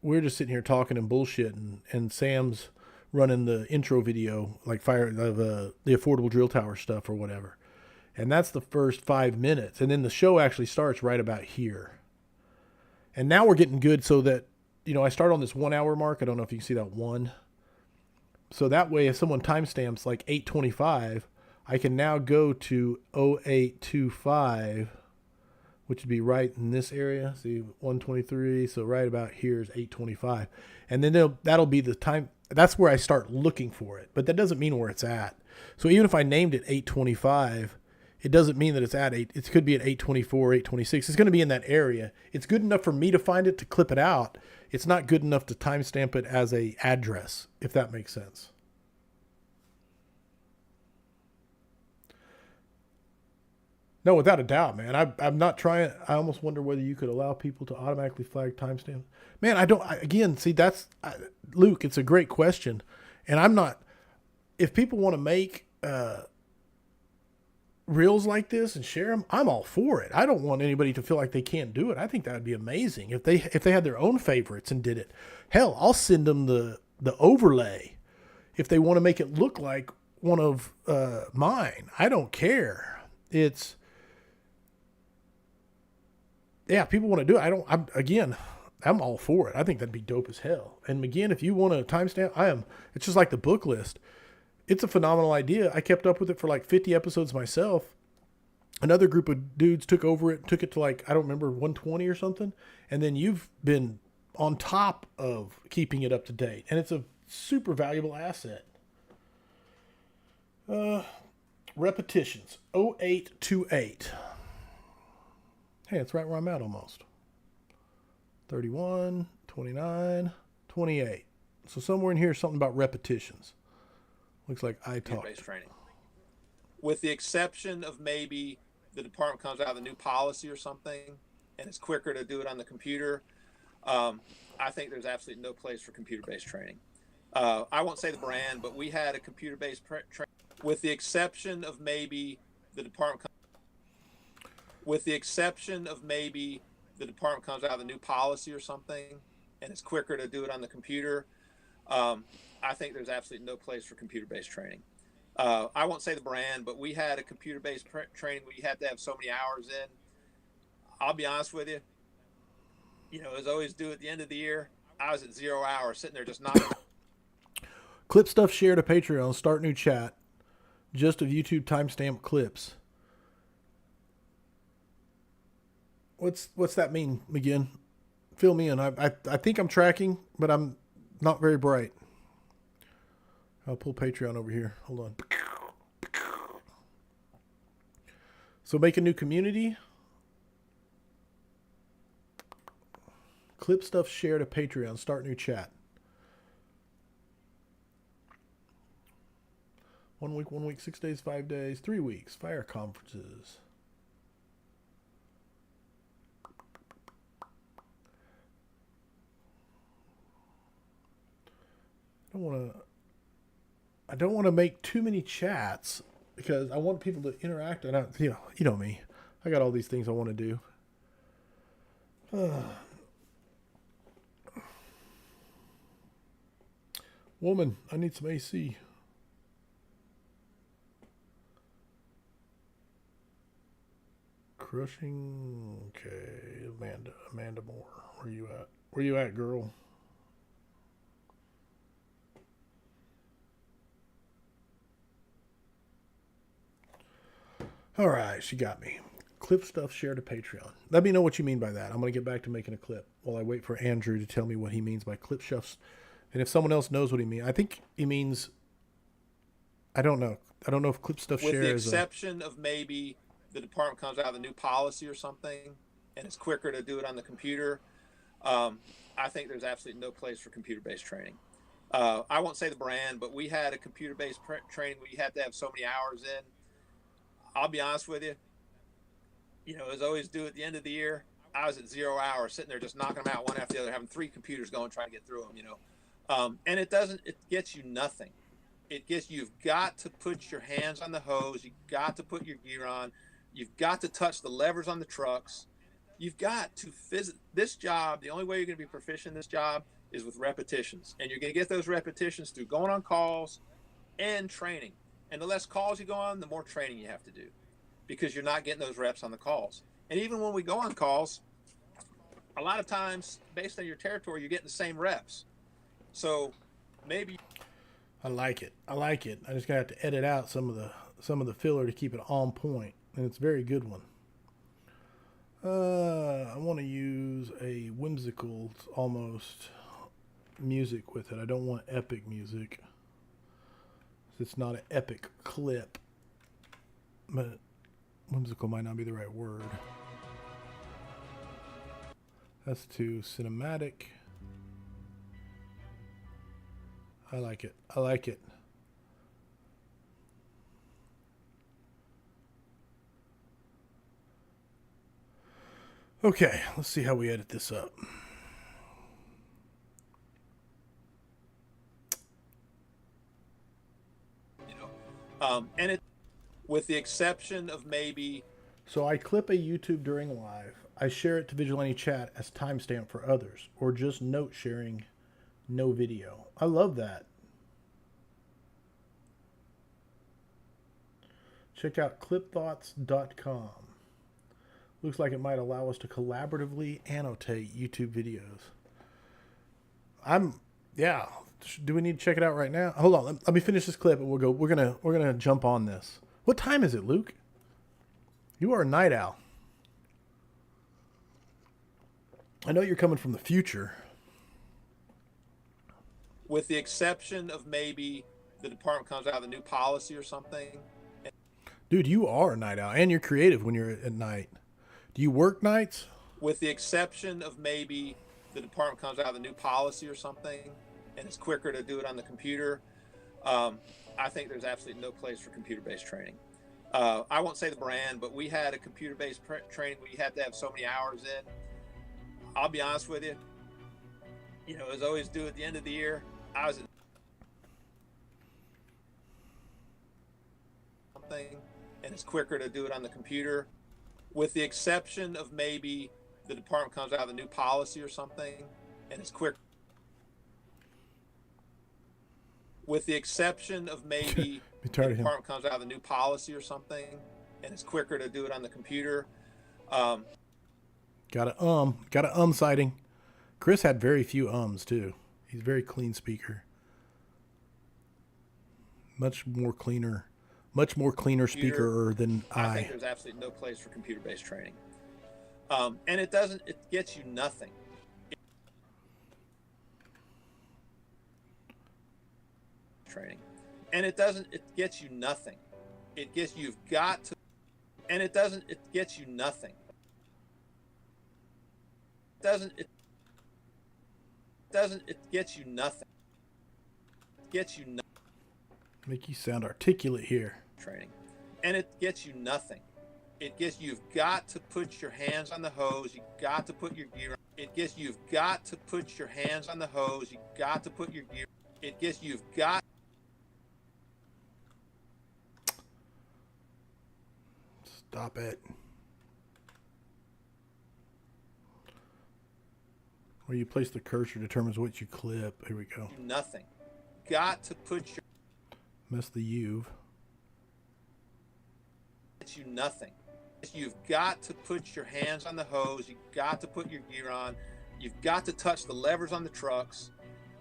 we're just sitting here talking and bullshitting, and Sam's running the intro video, like the affordable drill tower stuff or whatever. And that's the first 5 minutes. And then the show actually starts right about here. And now we're getting good so that, I start on this 1 hour mark. I don't know if you can see that one. So that way, if someone timestamps like 8:25, I can now go to 0825, which would be right in this area. See, 123. So right about here is 8:25. And then that'll be the time. That's where I start looking for it. But that doesn't mean where it's at. So even if I named it 8:25, it doesn't mean that it's at 8. It could be at 8:24, 8:26. It's going to be in that area. It's good enough for me to find it, to clip it out. It's not good enough to timestamp it as a address, if that makes sense. No, without a doubt, man. I'm not trying. I almost wonder whether you could allow people to automatically flag timestamps. Man, again, see, Luke, it's a great question. And I'm not, if people want to make reels like this and share them, I'm all for it. I don't want anybody to feel like they can't do it. I think that would be amazing if they had their own favorites and did it. Hell, I'll send them the overlay if they want to make it look like one of mine. I don't care. People want to do it. I'm all for it. I think that'd be dope as hell. And again, if you want to timestamp, it's just like the book list. It's a phenomenal idea. I kept up with it for like 50 episodes myself. Another group of dudes took it to like, I don't remember, 120 or something. And then you've been on top of keeping it up to date. And it's a super valuable asset. Repetitions, 0828. Hey, it's right where I'm at almost. 31, 29, 28. So somewhere in here, something about repetitions. Looks like I talked. Computer-based training. With the exception of maybe the department comes out with a new policy or something, and it's quicker to do it on the computer. I think there's absolutely no place for computer-based training. I won't say the brand, but we had a computer-based training. With the exception of maybe the department. With the exception of maybe the department comes out with a new policy or something, and it's quicker to do it on the computer. I think there's absolutely no place for computer-based training. I won't say the brand, but we had a computer-based training where you had to have so many hours in. I'll be honest with you. You know, as I always do at the end of the year, I was at 0 hours sitting there just not. Clip stuff share to Patreon. Start new chat. Just of YouTube timestamp clips. What's that mean, McGinn? Fill me in. I think I'm tracking, but I'm not very bright. I'll pull Patreon over here. Hold on. So make a new community. Clip stuff share to Patreon. Start new chat. 1 week, 6 days, 5 days, 3 weeks. Fire conferences. I don't want to make too many chats because I want people to interact. And you know me. I got all these things I want to do. Woman, I need some AC. Crushing. Okay, Amanda Moore. Where you at? Where you at, girl? All right, she got me. Clip stuff shared to Patreon. Let me know what you mean by that. I'm going to get back to making a clip while I wait for Andrew to tell me what he means by clip stuff. And if someone else knows what he means, I think he means, I don't know. I don't know if clip stuff share is. With the exception of maybe the department comes out with a new policy or something, and it's quicker to do it on the computer. I think there's absolutely no place for computer-based training. I won't say the brand, but we had a computer-based training where you had to have so many hours in. I'll be honest with you. You know, as I always do at the end of the year, I was at 0 hours sitting there just knocking them out one after the other, having 3 computers going, trying to get through them, you know. And it gets you nothing. You've got to put your hands on the hose. You've got to put your gear on. You've got to touch the levers on the trucks. You've got to this job. The only way you're going to be proficient in this job is with repetitions. And you're going to get those repetitions through going on calls and training. And the less calls you go on, the more training you have to do because you're not getting those reps on the calls. And even when we go on calls, a lot of times, based on your territory, you're getting the same reps. So maybe. I like it. I just got to edit out some of the filler to keep it on point, and it's a very good one. I want to use a whimsical, almost music with it. I don't want epic music. It's not an epic clip, but whimsical might not be the right word. That's too cinematic. I like it. Okay, let's see how we edit this up. And it, with the exception of maybe. So I clip a YouTube during live. I share it to Vigilante Chat as timestamp for others, or just note sharing, no video. I love that. Check out clipthoughts.com. Looks like it might allow us to collaboratively annotate YouTube videos. Yeah. Do we need to check it out right now? Hold on. Let me finish this clip and we'll go. We're gonna jump on this. What time is it, Luke? You are a night owl. I know you're coming from the future. With the exception of maybe the department comes out with a new policy or something. Dude, you are a night owl, and you're creative when you're at night. Do you work nights? With the exception of maybe the department comes out with a new policy or something, and it's quicker to do it on the computer. I think there's absolutely no place for computer-based training. I won't say the brand, but we had a computer-based training where you had to have so many hours in. I'll be honest with you. You know, as I always do at the end of the year, I was at something, and it's quicker to do it on the computer, with the exception of maybe the department comes out with a new policy or something, and it's quick. With the exception of maybe the department comes out with a new policy or something, and it's quicker to do it on the computer. Got a sighting. Chris had very few ums too. He's a very clean speaker. Much more cleaner speaker than I think there's absolutely no place for computer-based training. And it gets you nothing. Training. And it gets you nothing. It gets you nothing. It gets you nothing. Make you sound articulate here. Training. And it gets you nothing. You've got to put your hands on the hose. You've got to put your gear on. You've got to put your hands on the hose. You've got to put your gear. You've got. Stop it. Where you place the cursor determines what you clip. Here we go. Nothing. Got to put your. Miss the you've. You nothing. You've got to put your hands on the hose. You've got to put your gear on. You've got to touch the levers on the trucks.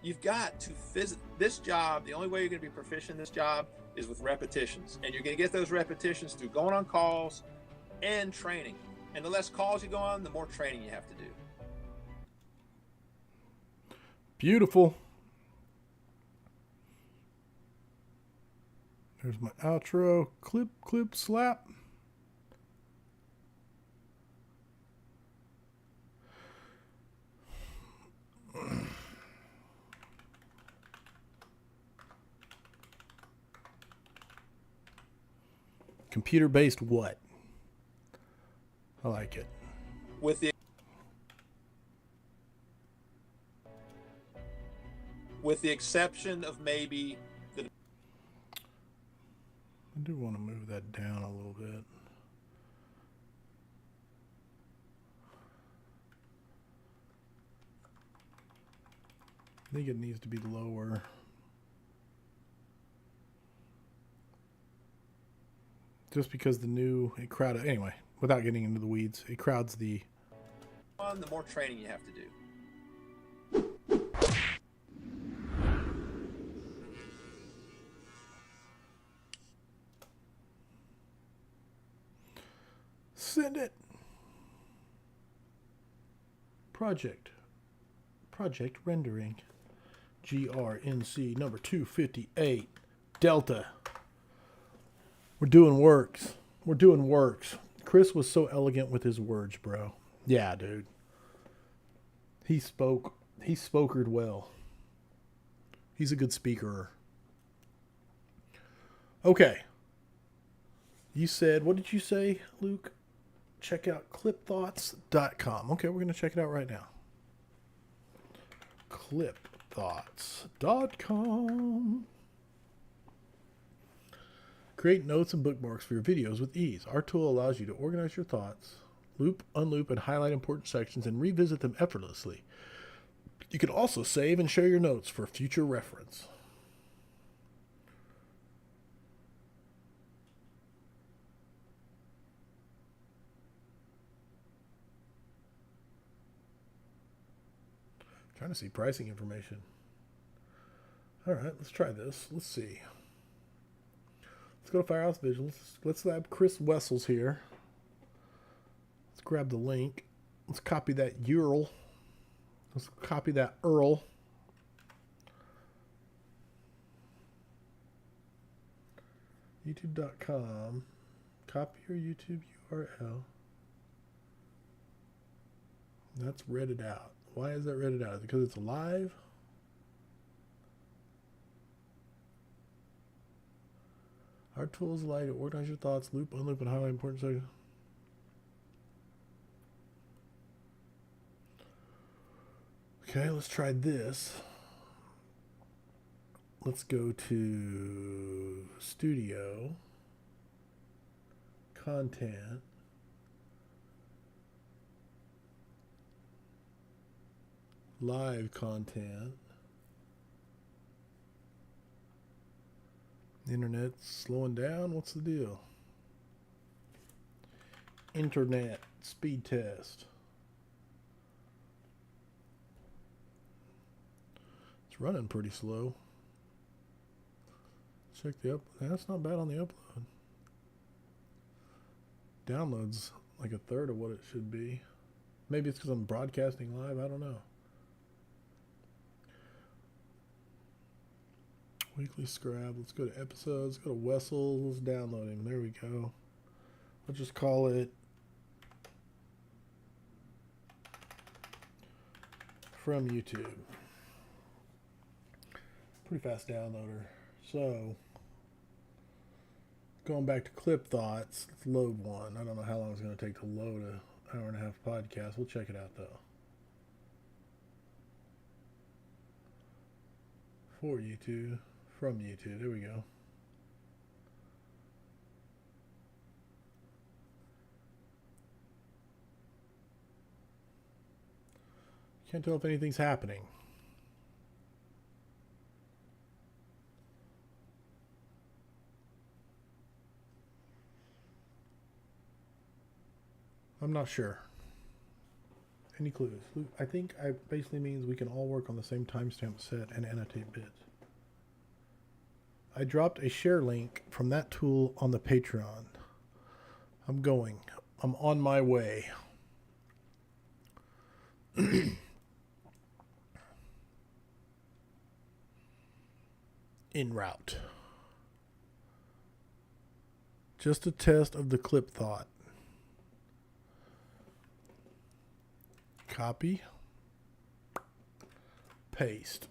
You've got to visit this job. The only way you're going to be proficient in this job is with repetitions, and you're going to get those repetitions through going on calls and training. And the less calls you go on, the more training you have to do. Beautiful. There's my outro. Clip, slap. Computer-based what? I like it. With the exception of maybe the. I do want to move that down a little bit. I think it needs to be lower. Just because it crowded, anyway, without getting into the weeds, it crowds the more training you have to do. Send it. Project rendering. GRNC number 258. Delta. We're doing works. Chris was so elegant with his words, bro. Yeah, dude. He spokered well. He's a good speaker. Okay. You said, what did you say, Luke? Check out clipthoughts.com. Okay, we're going to check it out right now. Clipthoughts.com. Create notes and bookmarks for your videos with ease. Our tool allows you to organize your thoughts, loop, unloop, and highlight important sections and revisit them effortlessly. You can also save and share your notes for future reference. Trying to see pricing information. All right, let's try this. Let's see. Let's go to Firehouse Visuals. Let's have Chris Wessels here. Let's grab the link. Let's copy that URL. Let's copy that URL. YouTube.com. Copy your YouTube URL. That's read it out. Why is that read it out? Is it because it's live? Our tools allow you to organize your thoughts, loop, unloop, and highlight important sections. Okay, let's try this. Let's go to Studio, Content, Live Content. The internet's slowing down. What's the deal? Internet speed test. It's running pretty slow. Check the up. That's not bad on the upload. Downloads like a third of what it should be. Maybe it's because I'm broadcasting live. I don't know. Weekly Scrab. Let's go to episodes. Go to Wessels. Let's download him. There we go. We'll just call it from YouTube. Pretty fast downloader. So, going back to Clip Thoughts, let's load one. I don't know how long it's going to take to load an hour and a half podcast. We'll check it out though. For YouTube, from YouTube. There we go. Can't tell if anything's happening. I'm not sure. Any clues? I think it basically means we can all work on the same timestamp set and annotate bits. I dropped a share link from that tool on the Patreon. I'm on my way. En route. Just a test of the clip thought. Copy. Paste.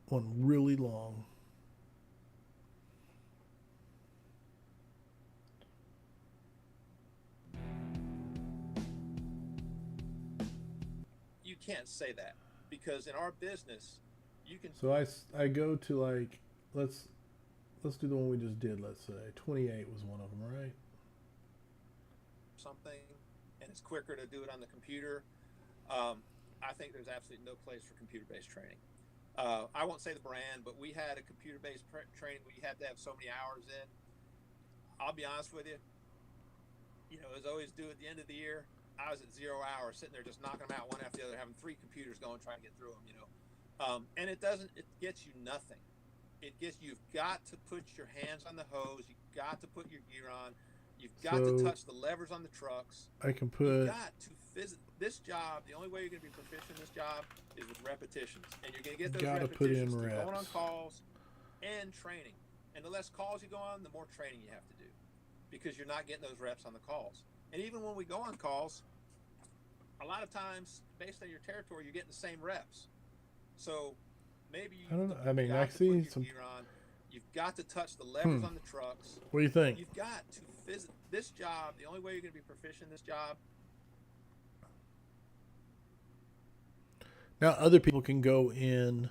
One really long. You can't say that because in our business, you can. So I go to like let's do the one we just did. Let's say 28 was one of them, right? Something, and it's quicker to do it on the computer. I think there's absolutely no place for computer-based training. I won't say the brand, but we had a computer-based training where you had to have so many hours in. I'll be honest with you. You know, as I always do at the end of the year, I was at 0 hours sitting there just knocking them out one after the other, having 3 computers going, trying to get through them, you know. And it gets you nothing. You've got to put your hands on the hose. You've got to put your gear on. You've got to touch the levers on the trucks. I can put. You've got to visit this job. The only way you're going to be proficient in this job is with repetitions, and you're going to get those repetitions through going on calls and training. And the less calls you go on, the more training you have to do, because you're not getting those reps on the calls. And even when we go on calls, a lot of times, based on your territory, you're getting the same reps. So maybe I don't know. I mean, I see some. You've got to touch the levers on the trucks. What do you think? You've got to visit this job. The only way you're going to be proficient in this job. Now other people can go in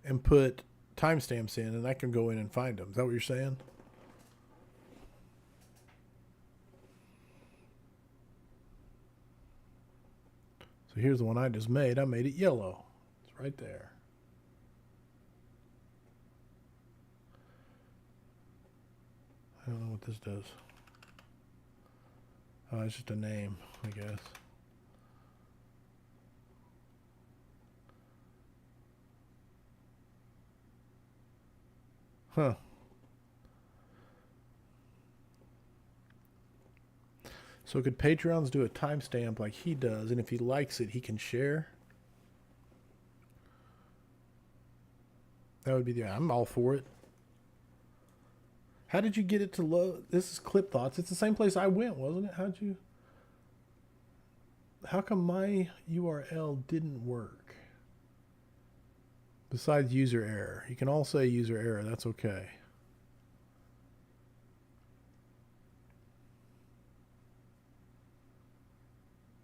and put timestamps in, and I can go in and find them. Is that what you're saying? So here's the one I just made. I made it yellow. It's right there. I don't know what this does. Oh, it's just a name, I guess. Huh. So could Patreons do a timestamp like he does, and if he likes it, he can share? That would be I'm all for it. How did you get it to load? This is Clip Thoughts. It's the same place I went, wasn't it? How come my URL didn't work? Besides user error. You can all say user error. That's okay.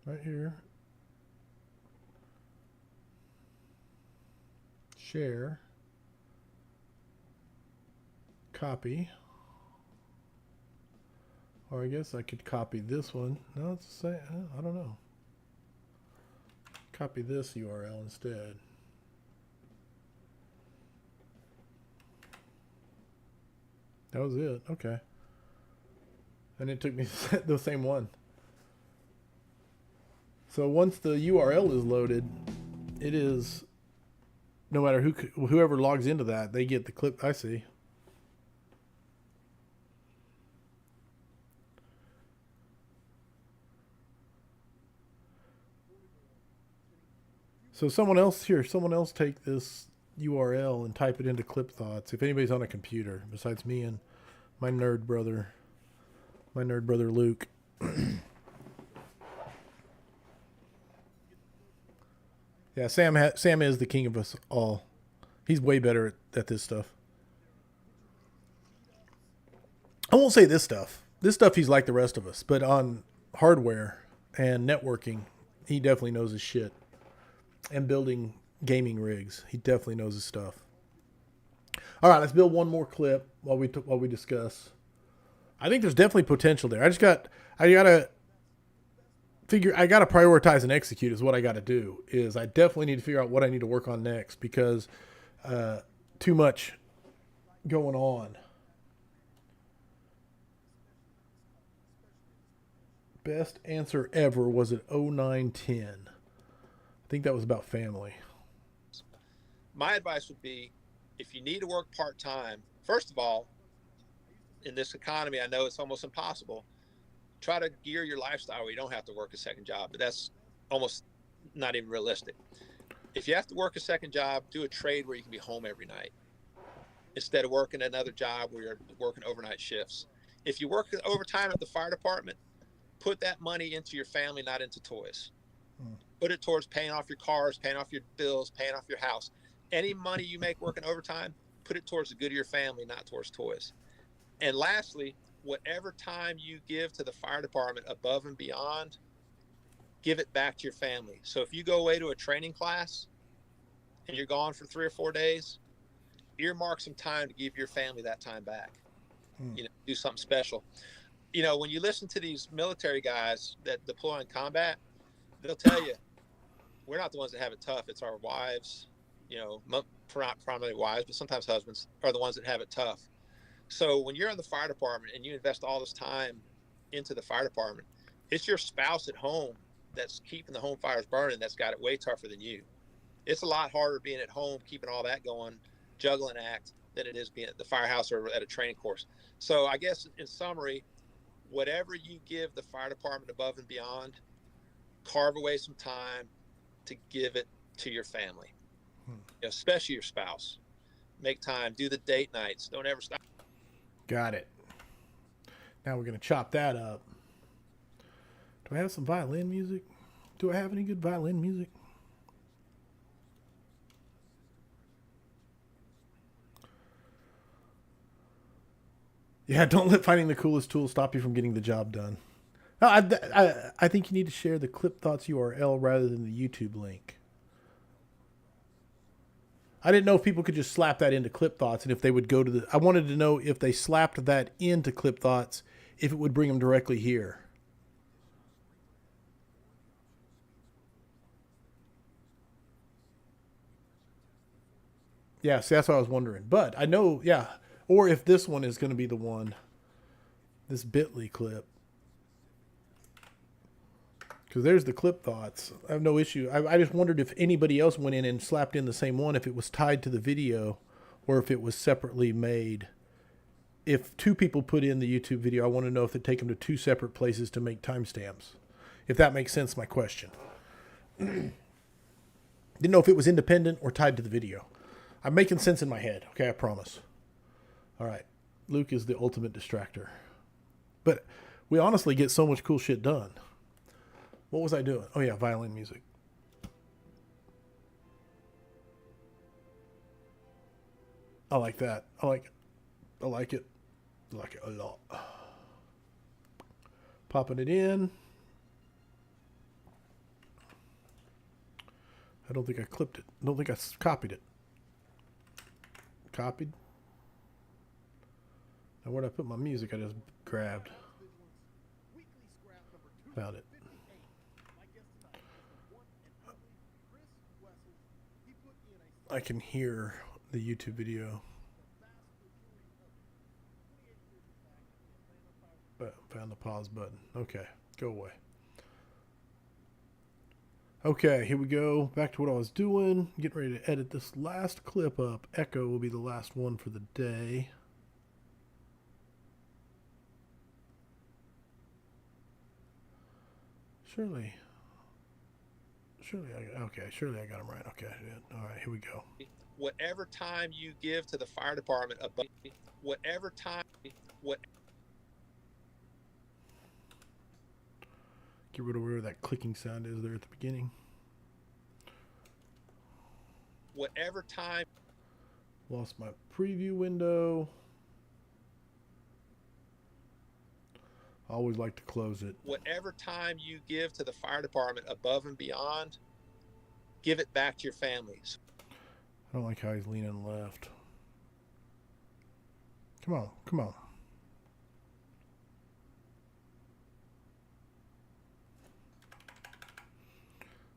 Right here. Share. Copy. Or I guess I could copy this one. No, it's the same. I don't know. Copy this URL instead. That was it. Okay. And it took me the same one. So once the URL is loaded, it is, no matter whoever logs into that, they get the clip. I see. So someone else take this URL and type it into Clip Thoughts. If anybody's on a computer, besides me and my nerd brother Luke. Yeah, Sam is the king of us all. He's way better at this stuff. I won't say this stuff. This stuff he's like the rest of us, but on hardware and networking, he definitely knows his shit. And building gaming rigs, he definitely knows his stuff. All right, let's build one more clip while we discuss. I think there's definitely potential there. I gotta prioritize and execute is what I gotta do. Is I definitely need to figure out what I need to work on next because too much going on. Best answer ever was at 0910. I think that was about family. My advice would be, if you need to work part-time, first of all, in this economy, I know it's almost impossible. Try to gear your lifestyle where you don't have to work a second job, but that's almost not even realistic. If you have to work a second job, do a trade where you can be home every night instead of working another job where you're working overnight shifts. If you work overtime at the fire department, put that money into your family, not into toys. Put it towards paying off your cars, paying off your bills, paying off your house. Any money you make working overtime, put it towards the good of your family, not towards toys. And lastly, whatever time you give to the fire department above and beyond, give it back to your family. So if you go away to a training class and you're gone for 3 or 4 days, earmark some time to give your family that time back. Do something special. When you listen to these military guys that deploy in combat, they'll tell you, we're not the ones that have it tough. It's our wives, primarily wives, but sometimes husbands are the ones that have it tough. So when you're in the fire department and you invest all this time into the fire department, it's your spouse at home that's keeping the home fires burning that's got it way tougher than you. It's a lot harder being at home, keeping all that going, juggling act, than it is being at the firehouse or at a training course. So I guess in summary, whatever you give the fire department above and beyond, carve away some time to give it to your family, especially your spouse. Make time, do the date nights. Don't ever stop. Got it. Now we're going to chop that up. Do I have some violin music? Do I have any good violin music? Yeah, don't let finding the coolest tool stop you from getting the job done. No, I think you need to share the Clip Thoughts URL rather than the YouTube link. I didn't know if people could just slap that into Clip Thoughts and if they would go to I wanted to know if they slapped that into Clip Thoughts, if it would bring them directly here. Yeah, see, that's what I was wondering. But I know, yeah. Or if this one is going to be the one, this bit.ly clip. Because there's the Clip Thoughts. I have no issue. I just wondered if anybody else went in and slapped in the same one, if it was tied to the video or if it was separately made. If 2 people put in the YouTube video, I want to know if they take them to 2 separate places to make timestamps. If that makes sense, my question. Didn't know if it was independent or tied to the video. I'm making sense in my head. Okay, I promise. All right. Luke is the ultimate distractor. But we honestly get so much cool shit done. What was I doing? Oh, yeah, violin music. I like that. I like it. I like it. I like it a lot. Popping it in. I don't think I clipped it. I don't think I copied it. Copied. Now where did I put my music I just grabbed? Found it. I can hear the YouTube video. But found the pause button. Okay, go away. Okay, here we go. Back to what I was doing. Getting ready to edit this last clip up. Echo will be the last one for the day. Surely I got them right. Okay, all right, here we go. Whatever time you give to the fire department above, whatever time, what. Get rid of where that clicking sound is there at the beginning. Whatever time. Lost my preview window. I always like to close it. Whatever time you give to the fire department above and beyond, give it back to your families. I don't like how he's leaning left. Come on, come on.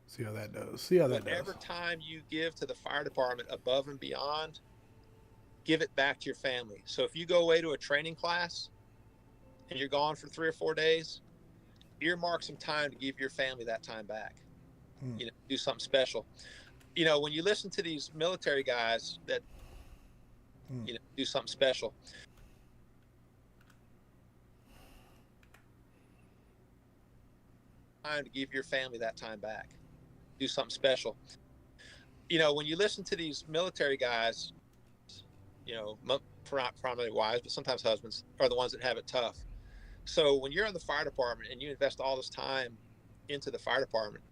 See how that does. See how that does. Whatever time you give to the fire department above and beyond, give it back to your family. So if you go away to a training class and you're gone for 3 or 4 days, earmark some time to give your family that time back. You know, do something special. You know, when you listen to these military guys that, you know, do something special. Time to give your family that time back. Do something special. You know, when you listen to these military guys, you know, primarily wives, but sometimes husbands are the ones that have it tough. So when you're in the fire department and you invest all this time into the fire department,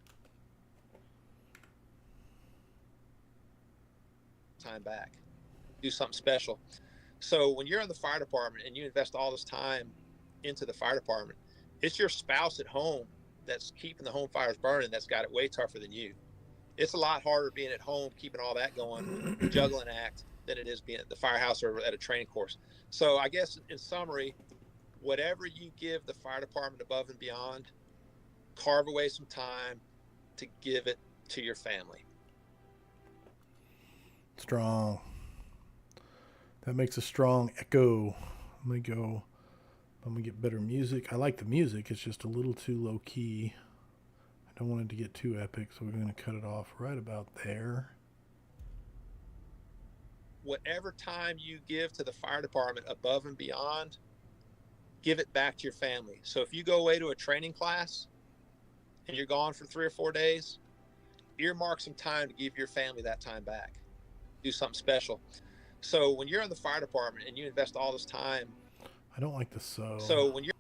time back, do something special. So when you're in the fire department and you invest all this time into the fire department, it's your spouse at home that's keeping the home fires burning that's got it way tougher than you. It's a lot harder being at home, keeping all that going, juggling act, than it is being at the firehouse or at a training course. So I guess in summary, whatever you give the fire department above and beyond, carve away some time to give it to your family. Strong. That makes a strong echo. Let me go. I'm going to get better music. I like the music. It's just a little too low key. I don't want it to get too epic, so we're going to cut it off right about there. Whatever time you give to the fire department above and beyond, give it back to your family. So if you go away to a training class and you're gone for 3 or 4 days, earmark some time to give your family that time back. Do something special. So when you're in the fire department and you invest all this time, I don't like the so. So when you're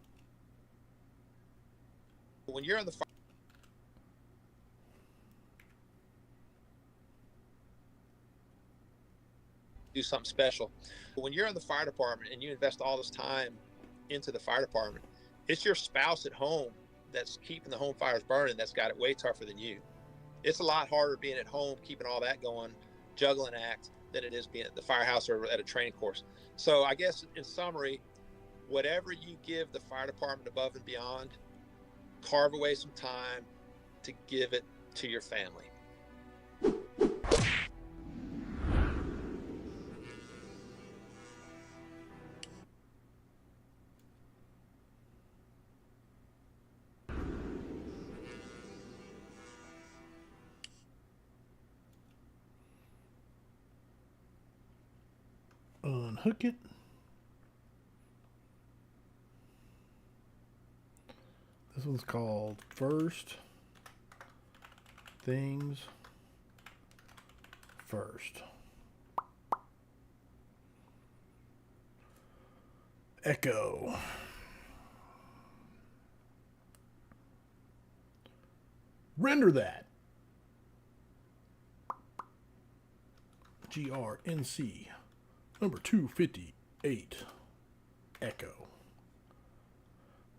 in the fire, do something special. When you're in the fire department and you invest all this time into the fire department, it's your spouse at home that's keeping the home fires burning that's got it way tougher than you. It's a lot harder being at home, keeping all that going, juggling act, than it is being at the firehouse or at a training course. So I guess in summary, whatever you give the fire department above and beyond, carve away some time to give it to your family. Unhook it. This one's called First Things First. Echo. Render that. GRNC Number 258. Echo.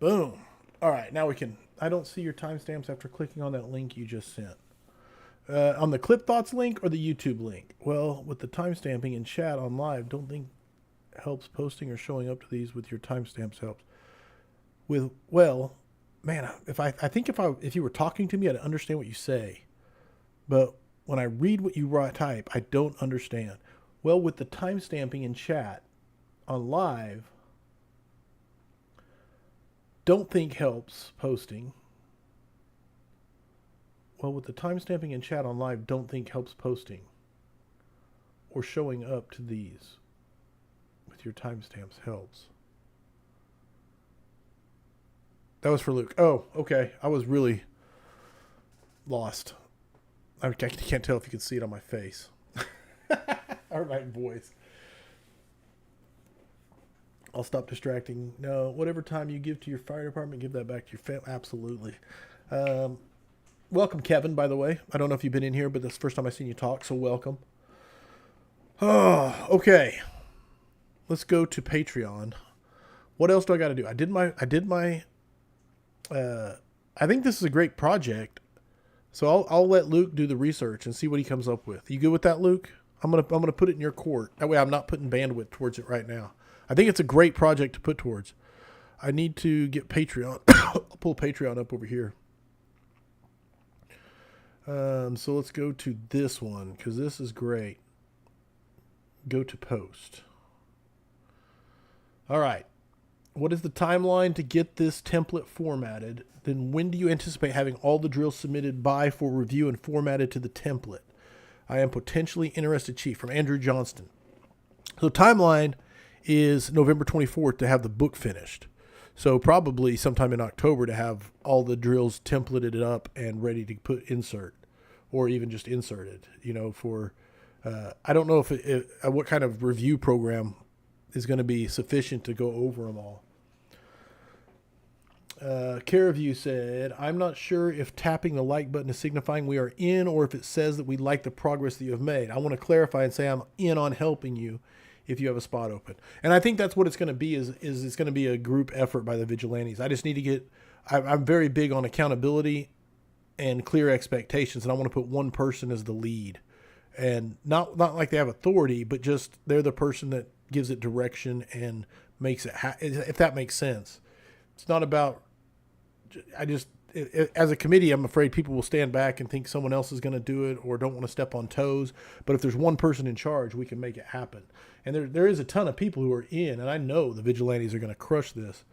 Boom. All right, now we can... I don't see your timestamps after clicking on that link you just sent. On the Clip Thoughts link or the YouTube link? Well, with the timestamping in chat on live, don't think helps posting or showing up to these with your timestamps helps. Well, man, if you were talking to me, I'd understand what you say. But when I read what you type, I don't understand. Well, with the timestamping in chat on live, don't think helps posting. Well, with the timestamping in chat on live, don't think helps posting or showing up to these with your timestamps helps. That was for Luke. Oh, okay. I was really lost. I can't tell if you can see it on my face or my voice. I'll stop distracting. No, whatever time you give to your fire department, give that back to your family. Absolutely. Welcome, Kevin, by the way. I don't know if you've been in here, but this is the first time I've seen you talk, so welcome. Oh, okay. Let's go to Patreon. What else do I got to do? I think this is a great project, so I'll let Luke do the research and see what he comes up with. You good with that, Luke? I'm gonna put it in your court. That way, I'm not putting bandwidth towards it right now. I think it's a great project to put towards. I need to get Patreon. I'll pull Patreon up over here. So let's go to this one because this is great. Go to post. All right. What is the timeline to get this template formatted? Then when do you anticipate having all the drills submitted by for review and formatted to the template? I am potentially interested, Chief, from Andrew Johnston. So timeline is November 24th to have the book finished. So probably sometime in October to have all the drills templated up and ready to put insert or even just inserted, for, I don't know if what kind of review program is going to be sufficient to go over them all. Care of You said, I'm not sure if tapping the like button is signifying we are in or if it says that we like the progress that you have made. I want to clarify and say I'm in on helping you if you have a spot open. And I think that's what it's going to be is it's going to be a group effort by the vigilantes. I just need to get, I'm very big on accountability and clear expectations. And I want to put one person as the lead and not like they have authority, but just they're the person that gives it direction and makes it, if that makes sense. It's not about, as a committee, I'm afraid people will stand back and think someone else is going to do it or don't want to step on toes. But if there's one person in charge, we can make it happen. And there is a ton of people who are in, and I know the vigilantes are going to crush this.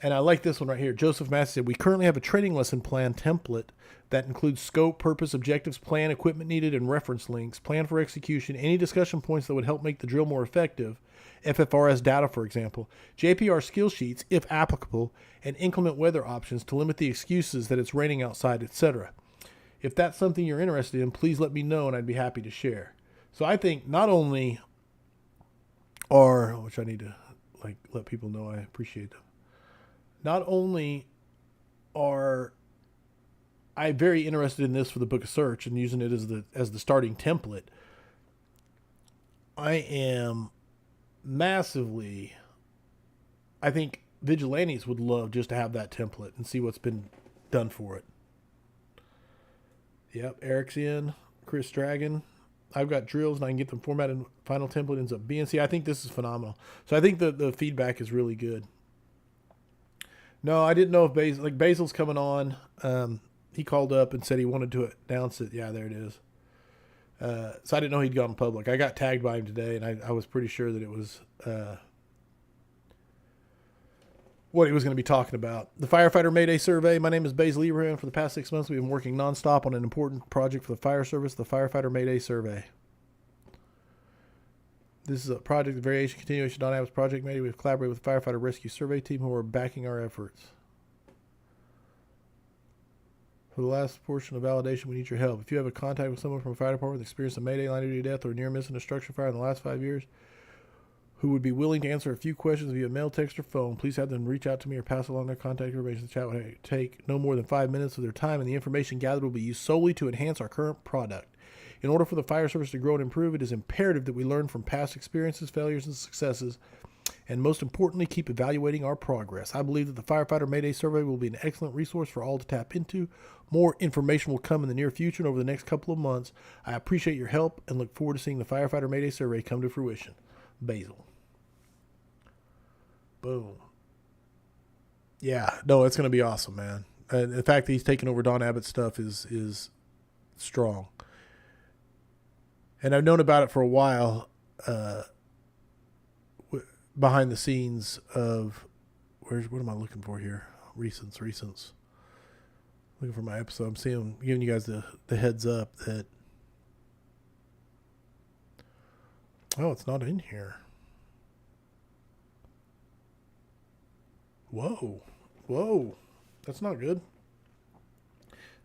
And I like this one right here. Joseph Massey said, we currently have a training lesson plan template that includes scope, purpose, objectives, plan, equipment needed, and reference links, plan for execution, any discussion points that would help make the drill more effective, FFRS data, for example, JPR skill sheets, if applicable, and inclement weather options to limit the excuses that it's raining outside, etc. If that's something you're interested in, please let me know and I'd be happy to share. So I think not only are, which I need to let people know I appreciate them, not only are I very interested in this for the Book of Search and using it as the starting template, I am massively, I think vigilantes would love just to have that template and see what's been done for it. Yep, Eric's in. Chris Dragon. I've got drills and I can get them formatted. Final template ends up being. See, I think this is phenomenal. So I think the feedback is really good. No, I didn't know if Basil's coming on. He called up and said he wanted to announce it. Yeah, there it is. So I didn't know he'd gone public. I got tagged by him today, and I was pretty sure that it was what he was going to be talking about. The Firefighter Mayday Survey. My name is Basil Ibrahim. For the past 6 months, we've been working nonstop on an important project for the fire service, the Firefighter Mayday Survey. This is a project, the variation continuation Don Adams Project Mayday. We've collaborated with the Firefighter Rescue Survey team who are backing our efforts. For the last portion of validation, we need your help. If you have a contact with someone from a fire department with experience in Mayday, line of duty death, or near miss and destruction fire in the last 5 years, who would be willing to answer a few questions via mail, text, or phone, please have them reach out to me or pass along their contact information. The chat will take no more than 5 minutes of their time, and the information gathered will be used solely to enhance our current product. In order for the fire service to grow and improve, it is imperative that we learn from past experiences, failures, and successes, and most importantly, keep evaluating our progress. I believe that the Firefighter Mayday Survey will be an excellent resource for all to tap into. More information will come in the near future and over the next couple of months. I appreciate your help and look forward to seeing the Firefighter Mayday Survey come to fruition. Basil. Boom. Yeah, no, it's going to be awesome, man. And the fact that he's taking over Don Abbott's stuff is strong. And I've known about it for a while, behind the scenes of what am I looking for here? Recents. Looking for my episode. I'm seeing, giving you guys the heads up that. Oh, it's not in here. Whoa. That's not good.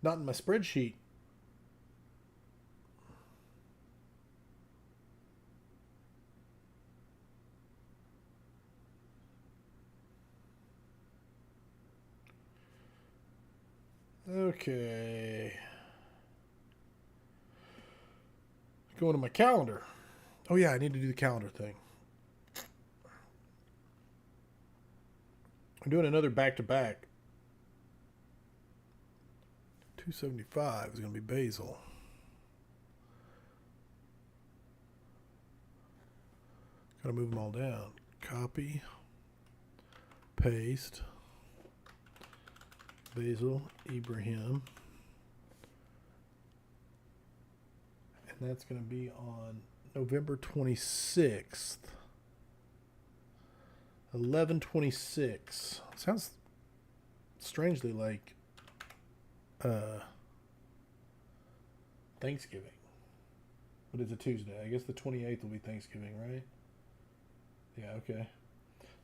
Not in my spreadsheet. Okay. Going to my calendar. Oh, yeah, I need to do the calendar thing. I'm doing another back-to-back. 275 is going to be Basil. Got to move them all down. Copy. Paste. Basil Ibrahim. And that's going to be on November 26th. 11/26. Sounds strangely like Thanksgiving. But it's a Tuesday. I guess the 28th will be Thanksgiving, right? Yeah, okay.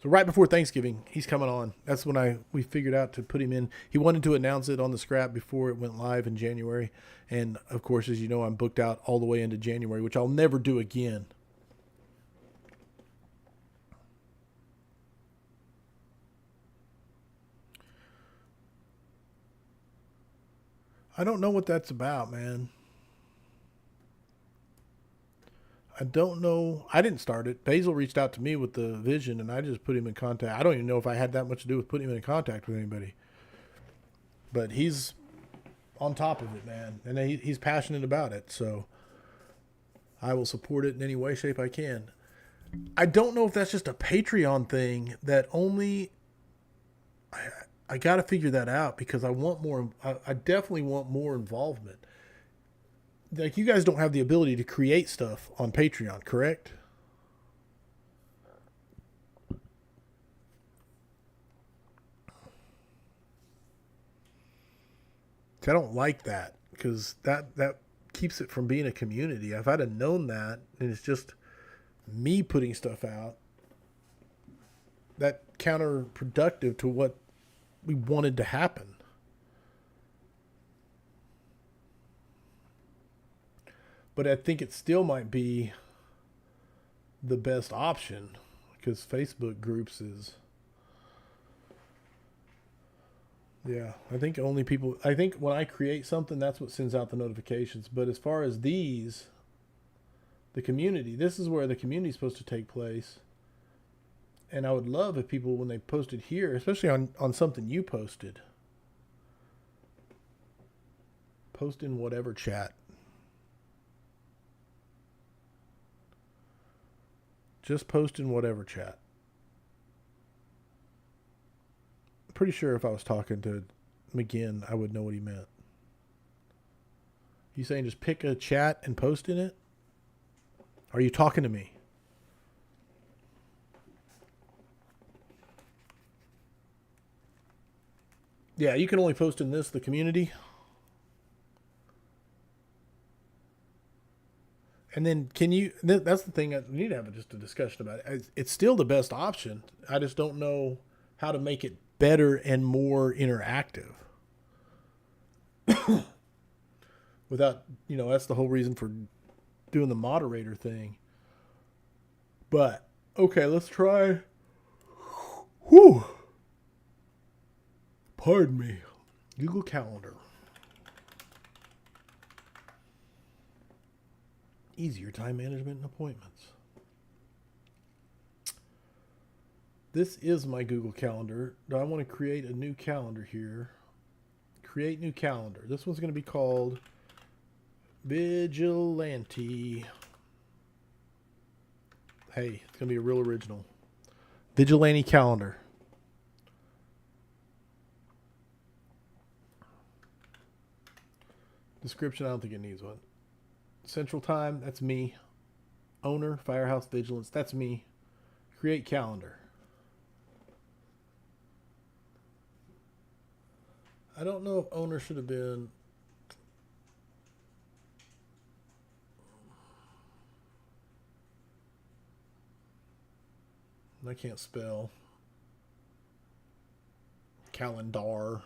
So right before Thanksgiving, he's coming on. That's when we figured out to put him in. He wanted to announce it on the scrap before it went live in January. And, of course, as you know, I'm booked out all the way into January, which I'll never do again. I don't know what that's about, man. I don't know. I didn't start it. Basil reached out to me with the vision, and I just put him in contact. I don't even know if I had that much to do with putting him in contact with anybody. But he's on top of it, man. And he's passionate about it. So I will support it in any way, shape I can. I don't know if that's just a Patreon thing that only... I got to figure that out because I want more. I definitely want more involvement. Like, you guys don't have the ability to create stuff on Patreon, correct? See, I don't like that because that keeps it from being a community. If I'd have known that and it's just me putting stuff out, that counterproductive to what we wanted to happen. But I think it still might be the best option because Facebook groups is... Yeah, I think only people... I think when I create something, that's what sends out the notifications. But as far as these, the community, this is where the community is supposed to take place. And I would love if people, when they posted here, especially on something you posted, post in whatever chat. Just post in whatever chat. I'm pretty sure if I was talking to McGinn, I would know what he meant. You saying just pick a chat and post in it? Are you talking to me? Yeah, you can only post in the community. And then that's the thing, we need to have just a discussion about it. It's still the best option. I just don't know how to make it better and more interactive. Without, that's the whole reason for doing the moderator thing. But, okay, let's try. Whew. Pardon me. Google Calendar. Easier time management and appointments. This is my Google Calendar. Do I want to create a new calendar here? Create new calendar. This one's going to be called Vigilante. Hey, it's going to be a real original. Vigilante calendar. Description, I don't think it needs one. Central time, that's me. Owner, Firehouse Vigilance, that's me. Create calendar. I don't know if owner should have been. I can't spell. Calendar.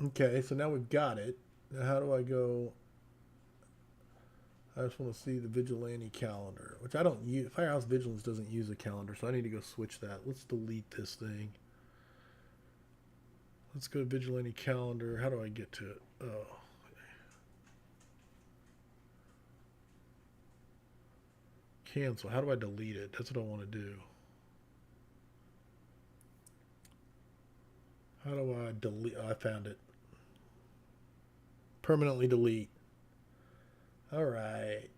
Okay, so now we've got it. Now how do I go? I just want to see the Vigilante calendar, which I don't use. Firehouse Vigilance doesn't use a calendar, so I need to go switch that. Let's delete this thing. Let's go to Vigilante calendar. How do I get to it? Oh. Cancel. How do I delete it? That's what I want to do. How do I delete? Oh, I found it. Permanently delete. All right.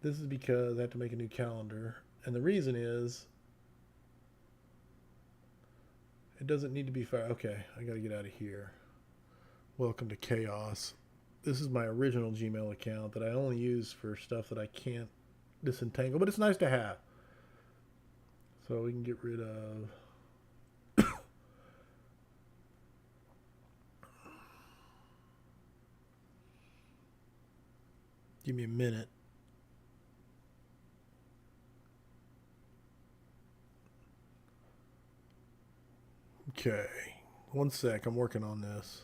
This is because I have to make a new calendar. And the reason is it doesn't need to be fire. Okay, I got to get out of here. Welcome to chaos. This is my original Gmail account that I only use for stuff that I can't disentangle, but it's nice to have. So we can get rid of. Give me a minute. Okay. One sec. I'm working on this.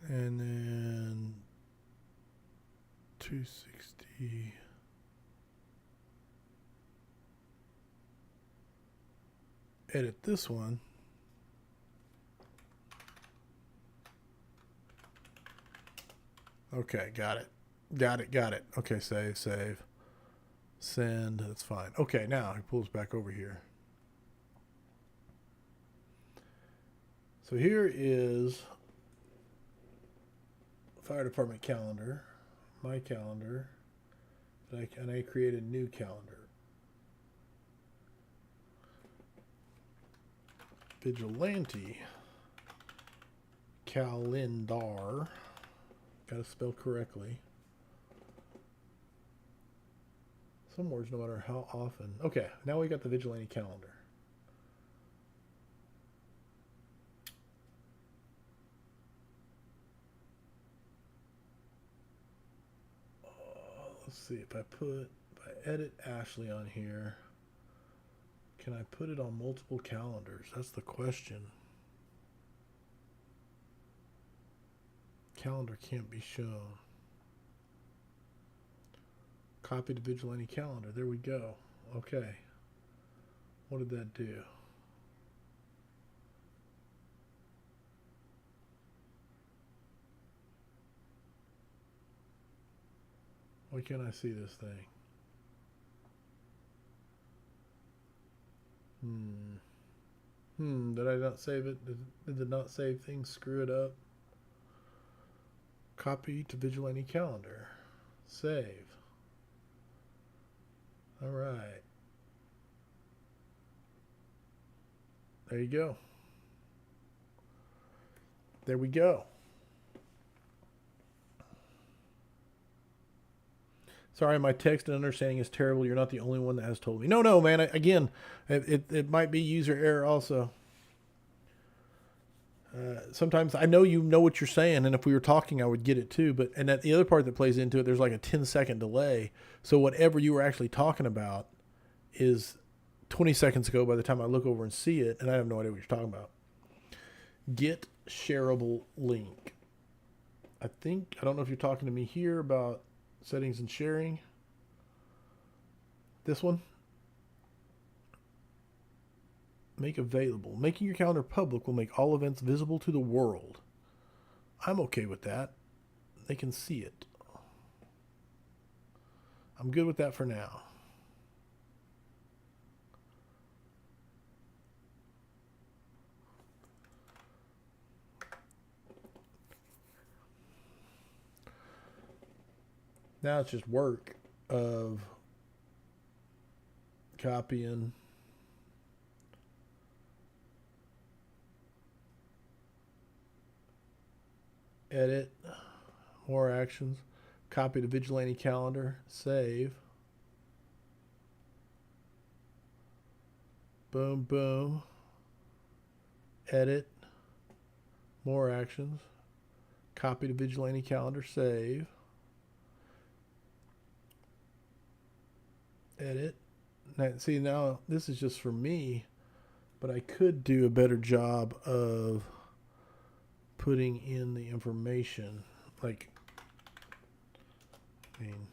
And then 260. Edit this one. Okay, got it. Got it. Okay, save. Send. That's fine. Okay, now it pulls back over here. So here is fire department calendar, my calendar, and I create a new calendar. Vigilante calendar. Got to spell correctly. Some words, no matter how often. Okay, now we got the Vigilante calendar. Let's see if I edit Ashley on here. Can I put it on multiple calendars? That's the question. Calendar can't be shown. Copy to Vigilante calendar. There we go. Okay. What did that do? Why can't I see this thing? Did I not save it? Did the not save thing screw it up? Copy to Vigilante calendar. Save. All right. There you go. There we go. Sorry, my text and understanding is terrible. You're not the only one that has told me. No, man. Again, it might be user error also. Sometimes I know you know what you're saying, and if we were talking, I would get it too. But and that the other part that plays into it, there's like a 10-second delay. So whatever you were actually talking about is 20 seconds ago by the time I look over and see it, and I have no idea what you're talking about. Get shareable link. I don't know if you're talking to me here about settings and sharing. This one. Make available. Making your calendar public will make all events visible to the world. I'm okay with that. They can see it. I'm good with that for now. Now it's just work of copying. Edit. More actions. Copy to Vigilante calendar. Save. Boom, boom. Edit. More actions. Copy to Vigilante calendar. Save. Edit. Now, see, now this is just for me, but I could do a better job of putting in the information. Like, I mean,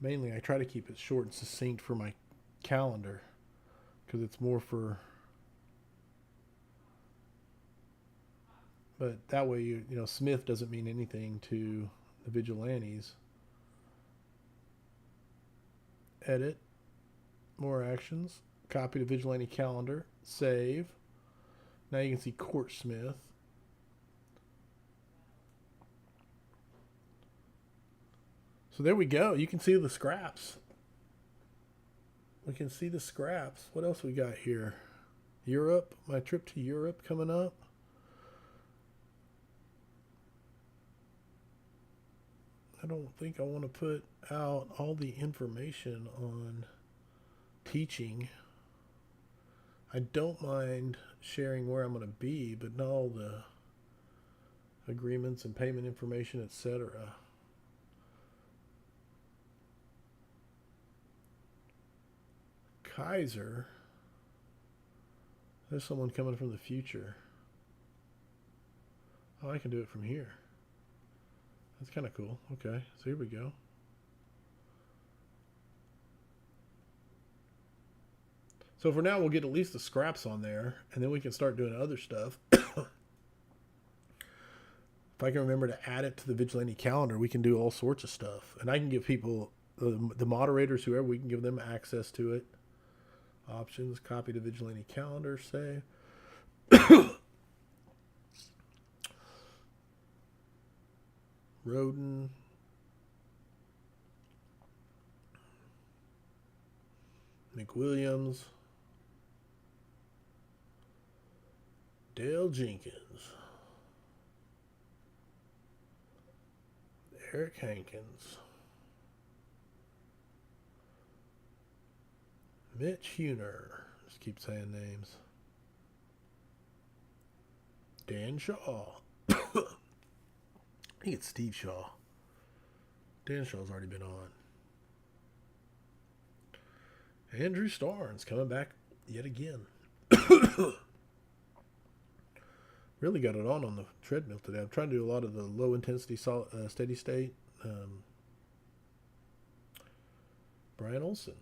mainly I try to keep it short and succinct for my calendar because it's more for, but that way you know Smith doesn't mean anything to the vigilantes. Edit, more actions, copy to Vigilante calendar, save. Now you can see Court Smith. So there we go. You can see the scraps. We can see the scraps. What else we got here? Europe, my trip to Europe coming up. I don't think I want to put out all the information on teaching. I don't mind sharing where I'm going to be, but not all the agreements and payment information, etc. Kaiser. There's someone coming from the future. Oh, I can do it from here. That's kind of cool. Okay, so here we go. So for now, we'll get at least the scraps on there, and then we can start doing other stuff. If I can remember to add it to the Vigilante calendar, we can do all sorts of stuff. And I can give people, the moderators, whoever, we can give them access to it. Options, copy to Vigilante calendar, save. Roden. McWilliams. Dale Jenkins. Eric Hankins. Mitch Huner. Just keep saying names. Dan Shaw. I think it's Steve Shaw. Dan Shaw's already been on. Andrew Starnes coming back yet again. Really got it on the treadmill today. I'm trying to do a lot of the low intensity steady state. Brian Olson.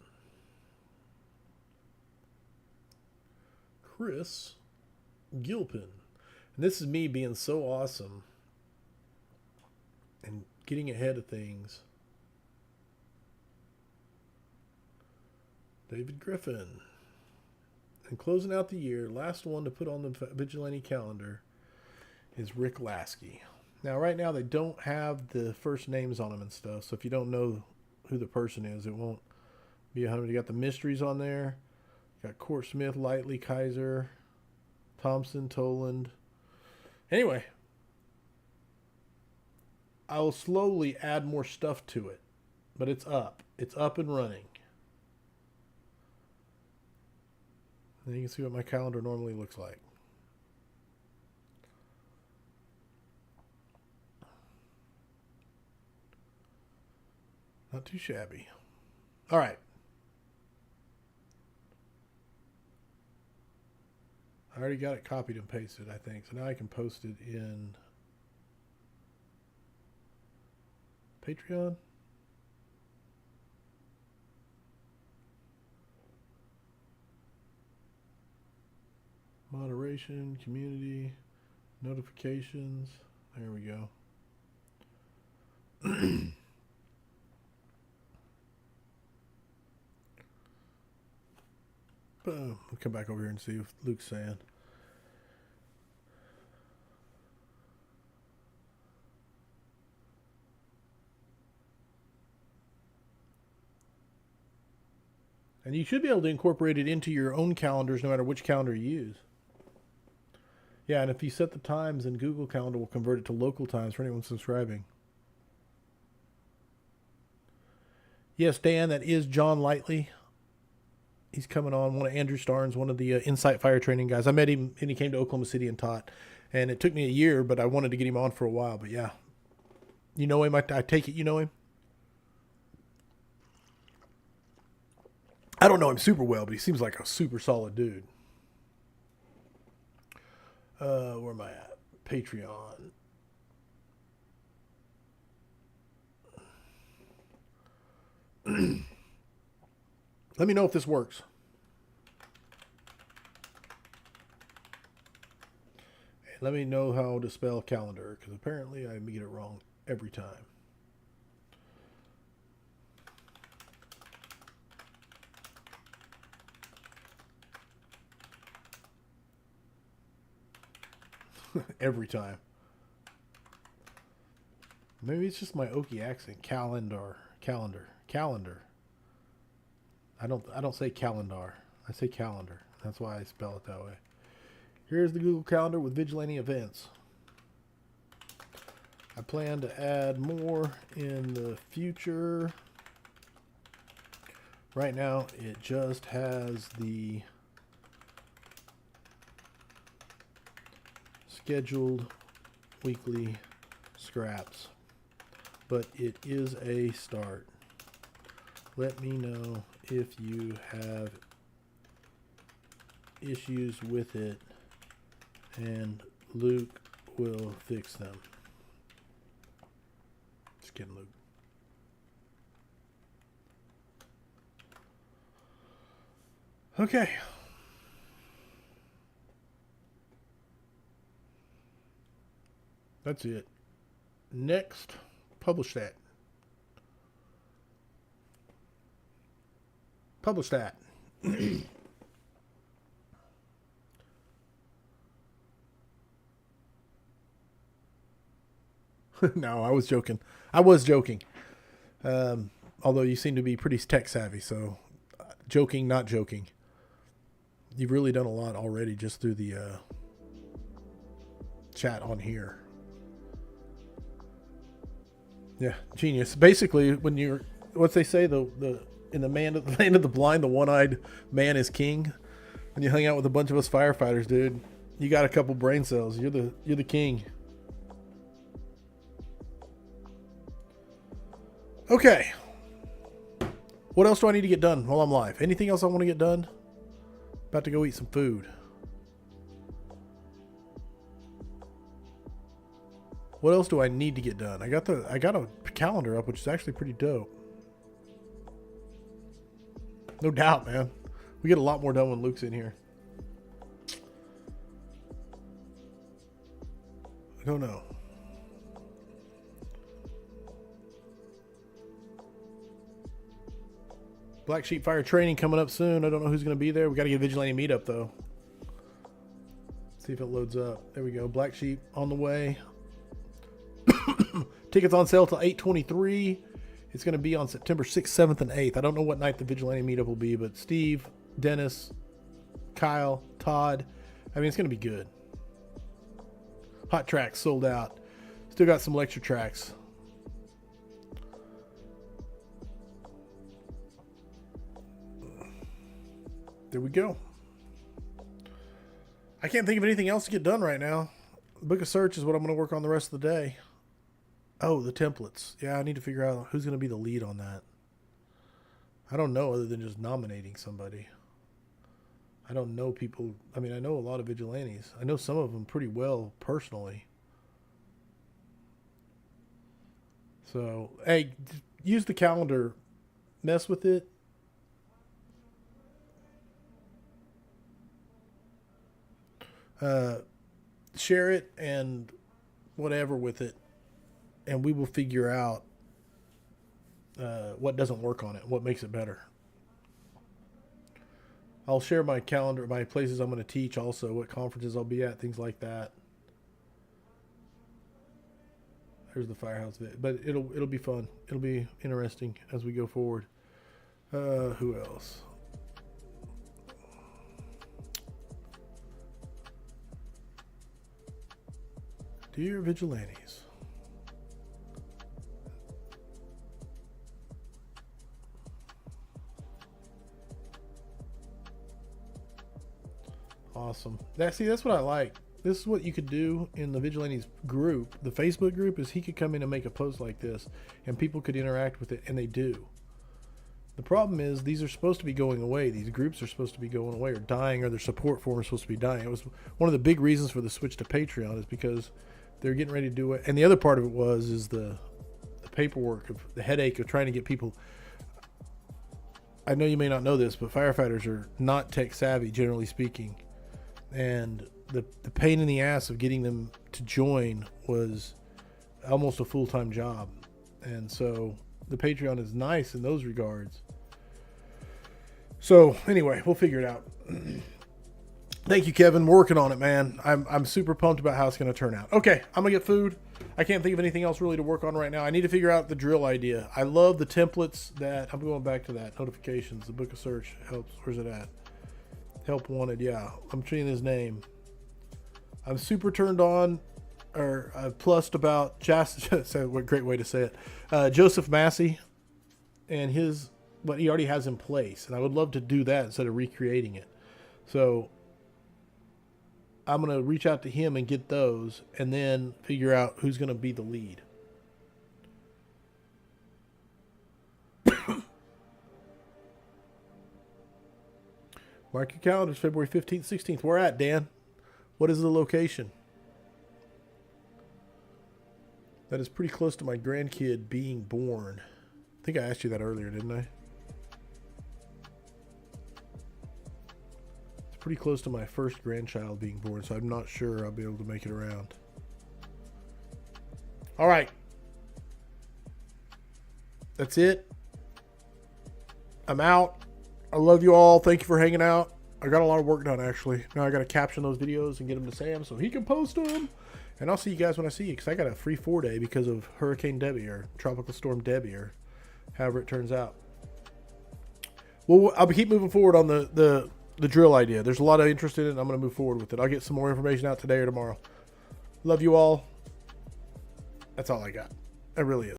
Chris Gilpin. And this is me being so awesome and getting ahead of things. David Griffin. And closing out the year, last one to put on the Vigilante calendar is Rick Lasky. Now, right now, they don't have the first names on them and stuff, so if you don't know who the person is, it won't be 100. You got the mysteries on there. You got Court Smith, Lightly, Kaiser, Thompson, Toland. Anyway, I will slowly add more stuff to it, but it's up. It's up and running. And you can see what my calendar normally looks like. Not too shabby. All right. I already got it copied and pasted, I think. So now I can post it in Patreon. Moderation, community, notifications. There we go. Boom. We'll come back over here and see what Luke's saying. And you should be able to incorporate it into your own calendars no matter which calendar you use. Yeah, and if you set the times, then Google Calendar will convert it to local times for anyone subscribing. Yes, Dan, that is John Lightly. He's coming on, one of Andrew Starnes, one of the Insight Fire Training guys. I met him and he came to Oklahoma City and taught. And it took me a year, but I wanted to get him on for a while. But yeah, you know him? I take it you know him? I don't know him super well, but he seems like a super solid dude. Where am I at? Patreon. Let me know if this works. And let me know how to spell calendar, because apparently I get it wrong every time. Every time. Maybe it's just my Okie accent. Calendar. I don't say calendar. I say calendar. That's why I spell it that way. Here's the Google Calendar with Vigilante events. I plan to add more in the future. Right now, it just has the scheduled weekly scraps, but it is a start. Let me know if you have issues with it, and Luke will fix them. Just kidding, Luke. Okay. That's it. Next, publish that. Publish that. No, I was joking. Although you seem to be pretty tech savvy, so joking, not joking. You've really done a lot already just through the chat on here. Yeah, genius. Basically, when you're, what they say, the in the land of the blind, the one-eyed man is king. When you hang out with a bunch of us firefighters, dude, you got a couple brain cells. You're the king. Okay. What else do I need to get done while I'm live? Anything else I want to get done? About to go eat some food. What else do I need to get done? I got a calendar up, which is actually pretty dope. No doubt, man. We get a lot more done when Luke's in here. I don't know. Black Sheep Fire Training coming up soon. I don't know who's going to be there. We got to get a Vigilante meetup, though. See if it loads up. There we go. Black Sheep on the way. Tickets on sale till 8/23. It's going to be on September 6th, 7th, and 8th. I don't know what night the Vigilante meetup will be, but Steve, Dennis, Kyle, Todd. I mean, it's going to be good. Hot tracks sold out. Still got some lecture tracks. There we go. I can't think of anything else to get done right now. Book of Search is what I'm going to work on the rest of the day. Oh, the templates. Yeah, I need to figure out who's going to be the lead on that. I don't know other than just nominating somebody. I don't know people. I mean, I know a lot of vigilantes. I know some of them pretty well personally. So, hey, use the calendar. Mess with it. Share it and whatever with it. And we will figure out what doesn't work on it, what makes it better. I'll share my calendar, my places I'm going to teach also, what conferences I'll be at, things like that. There's the firehouse bit, but it'll be fun. It'll be interesting as we go forward. Who else? Dear Vigilantes. Awesome. That's what I like. This is what you could do in the Vigilantes group. The Facebook group is he could come in and make a post like this and people could interact with it, and they do. The problem is these are supposed to be going away. These groups are supposed to be going away or dying, or their support form is supposed to be dying. It was one of the big reasons for the switch to Patreon is because they're getting ready to do it. And the other part of it is the paperwork, of the headache of trying to get people. I know you may not know this, but firefighters are not tech savvy, generally speaking. And the pain in the ass of getting them to join was almost a full-time job. And so the Patreon is nice in those regards. So anyway, we'll figure it out. Thank you, Kevin. We're working on it, man. I'm super pumped about how it's going to turn out. Okay, I'm going to get food. I can't think of anything else really to work on right now. I need to figure out the drill idea. I love the templates that, I'm going back to that. Notifications, the book of search helps. Where's it at? Help wanted, yeah. I'm treating his name. I'm super turned on, or plussed about what great way to say it. Joseph Massey and what he already has in place. And I would love to do that instead of recreating it. So I'm going to reach out to him and get those and then figure out who's going to be the lead. Mark your calendars, February 15th, 16th. Where at, Dan? What is the location? That is pretty close to my grandkid being born. I think I asked you that earlier, didn't I? It's pretty close to my first grandchild being born, so I'm not sure I'll be able to make it around. All right. That's it. I'm out. I love you all. Thank you for hanging out. I got a lot of work done, actually. Now I got to caption those videos and get them to Sam so he can post them. And I'll see you guys when I see you, because I got a free 4-day because of Hurricane Debbie or Tropical Storm Debbie or however it turns out. Well, I'll keep moving forward on the drill idea. There's a lot of interest in it, and I'm going to move forward with it. I'll get some more information out today or tomorrow. Love you all. That's all I got. It really is.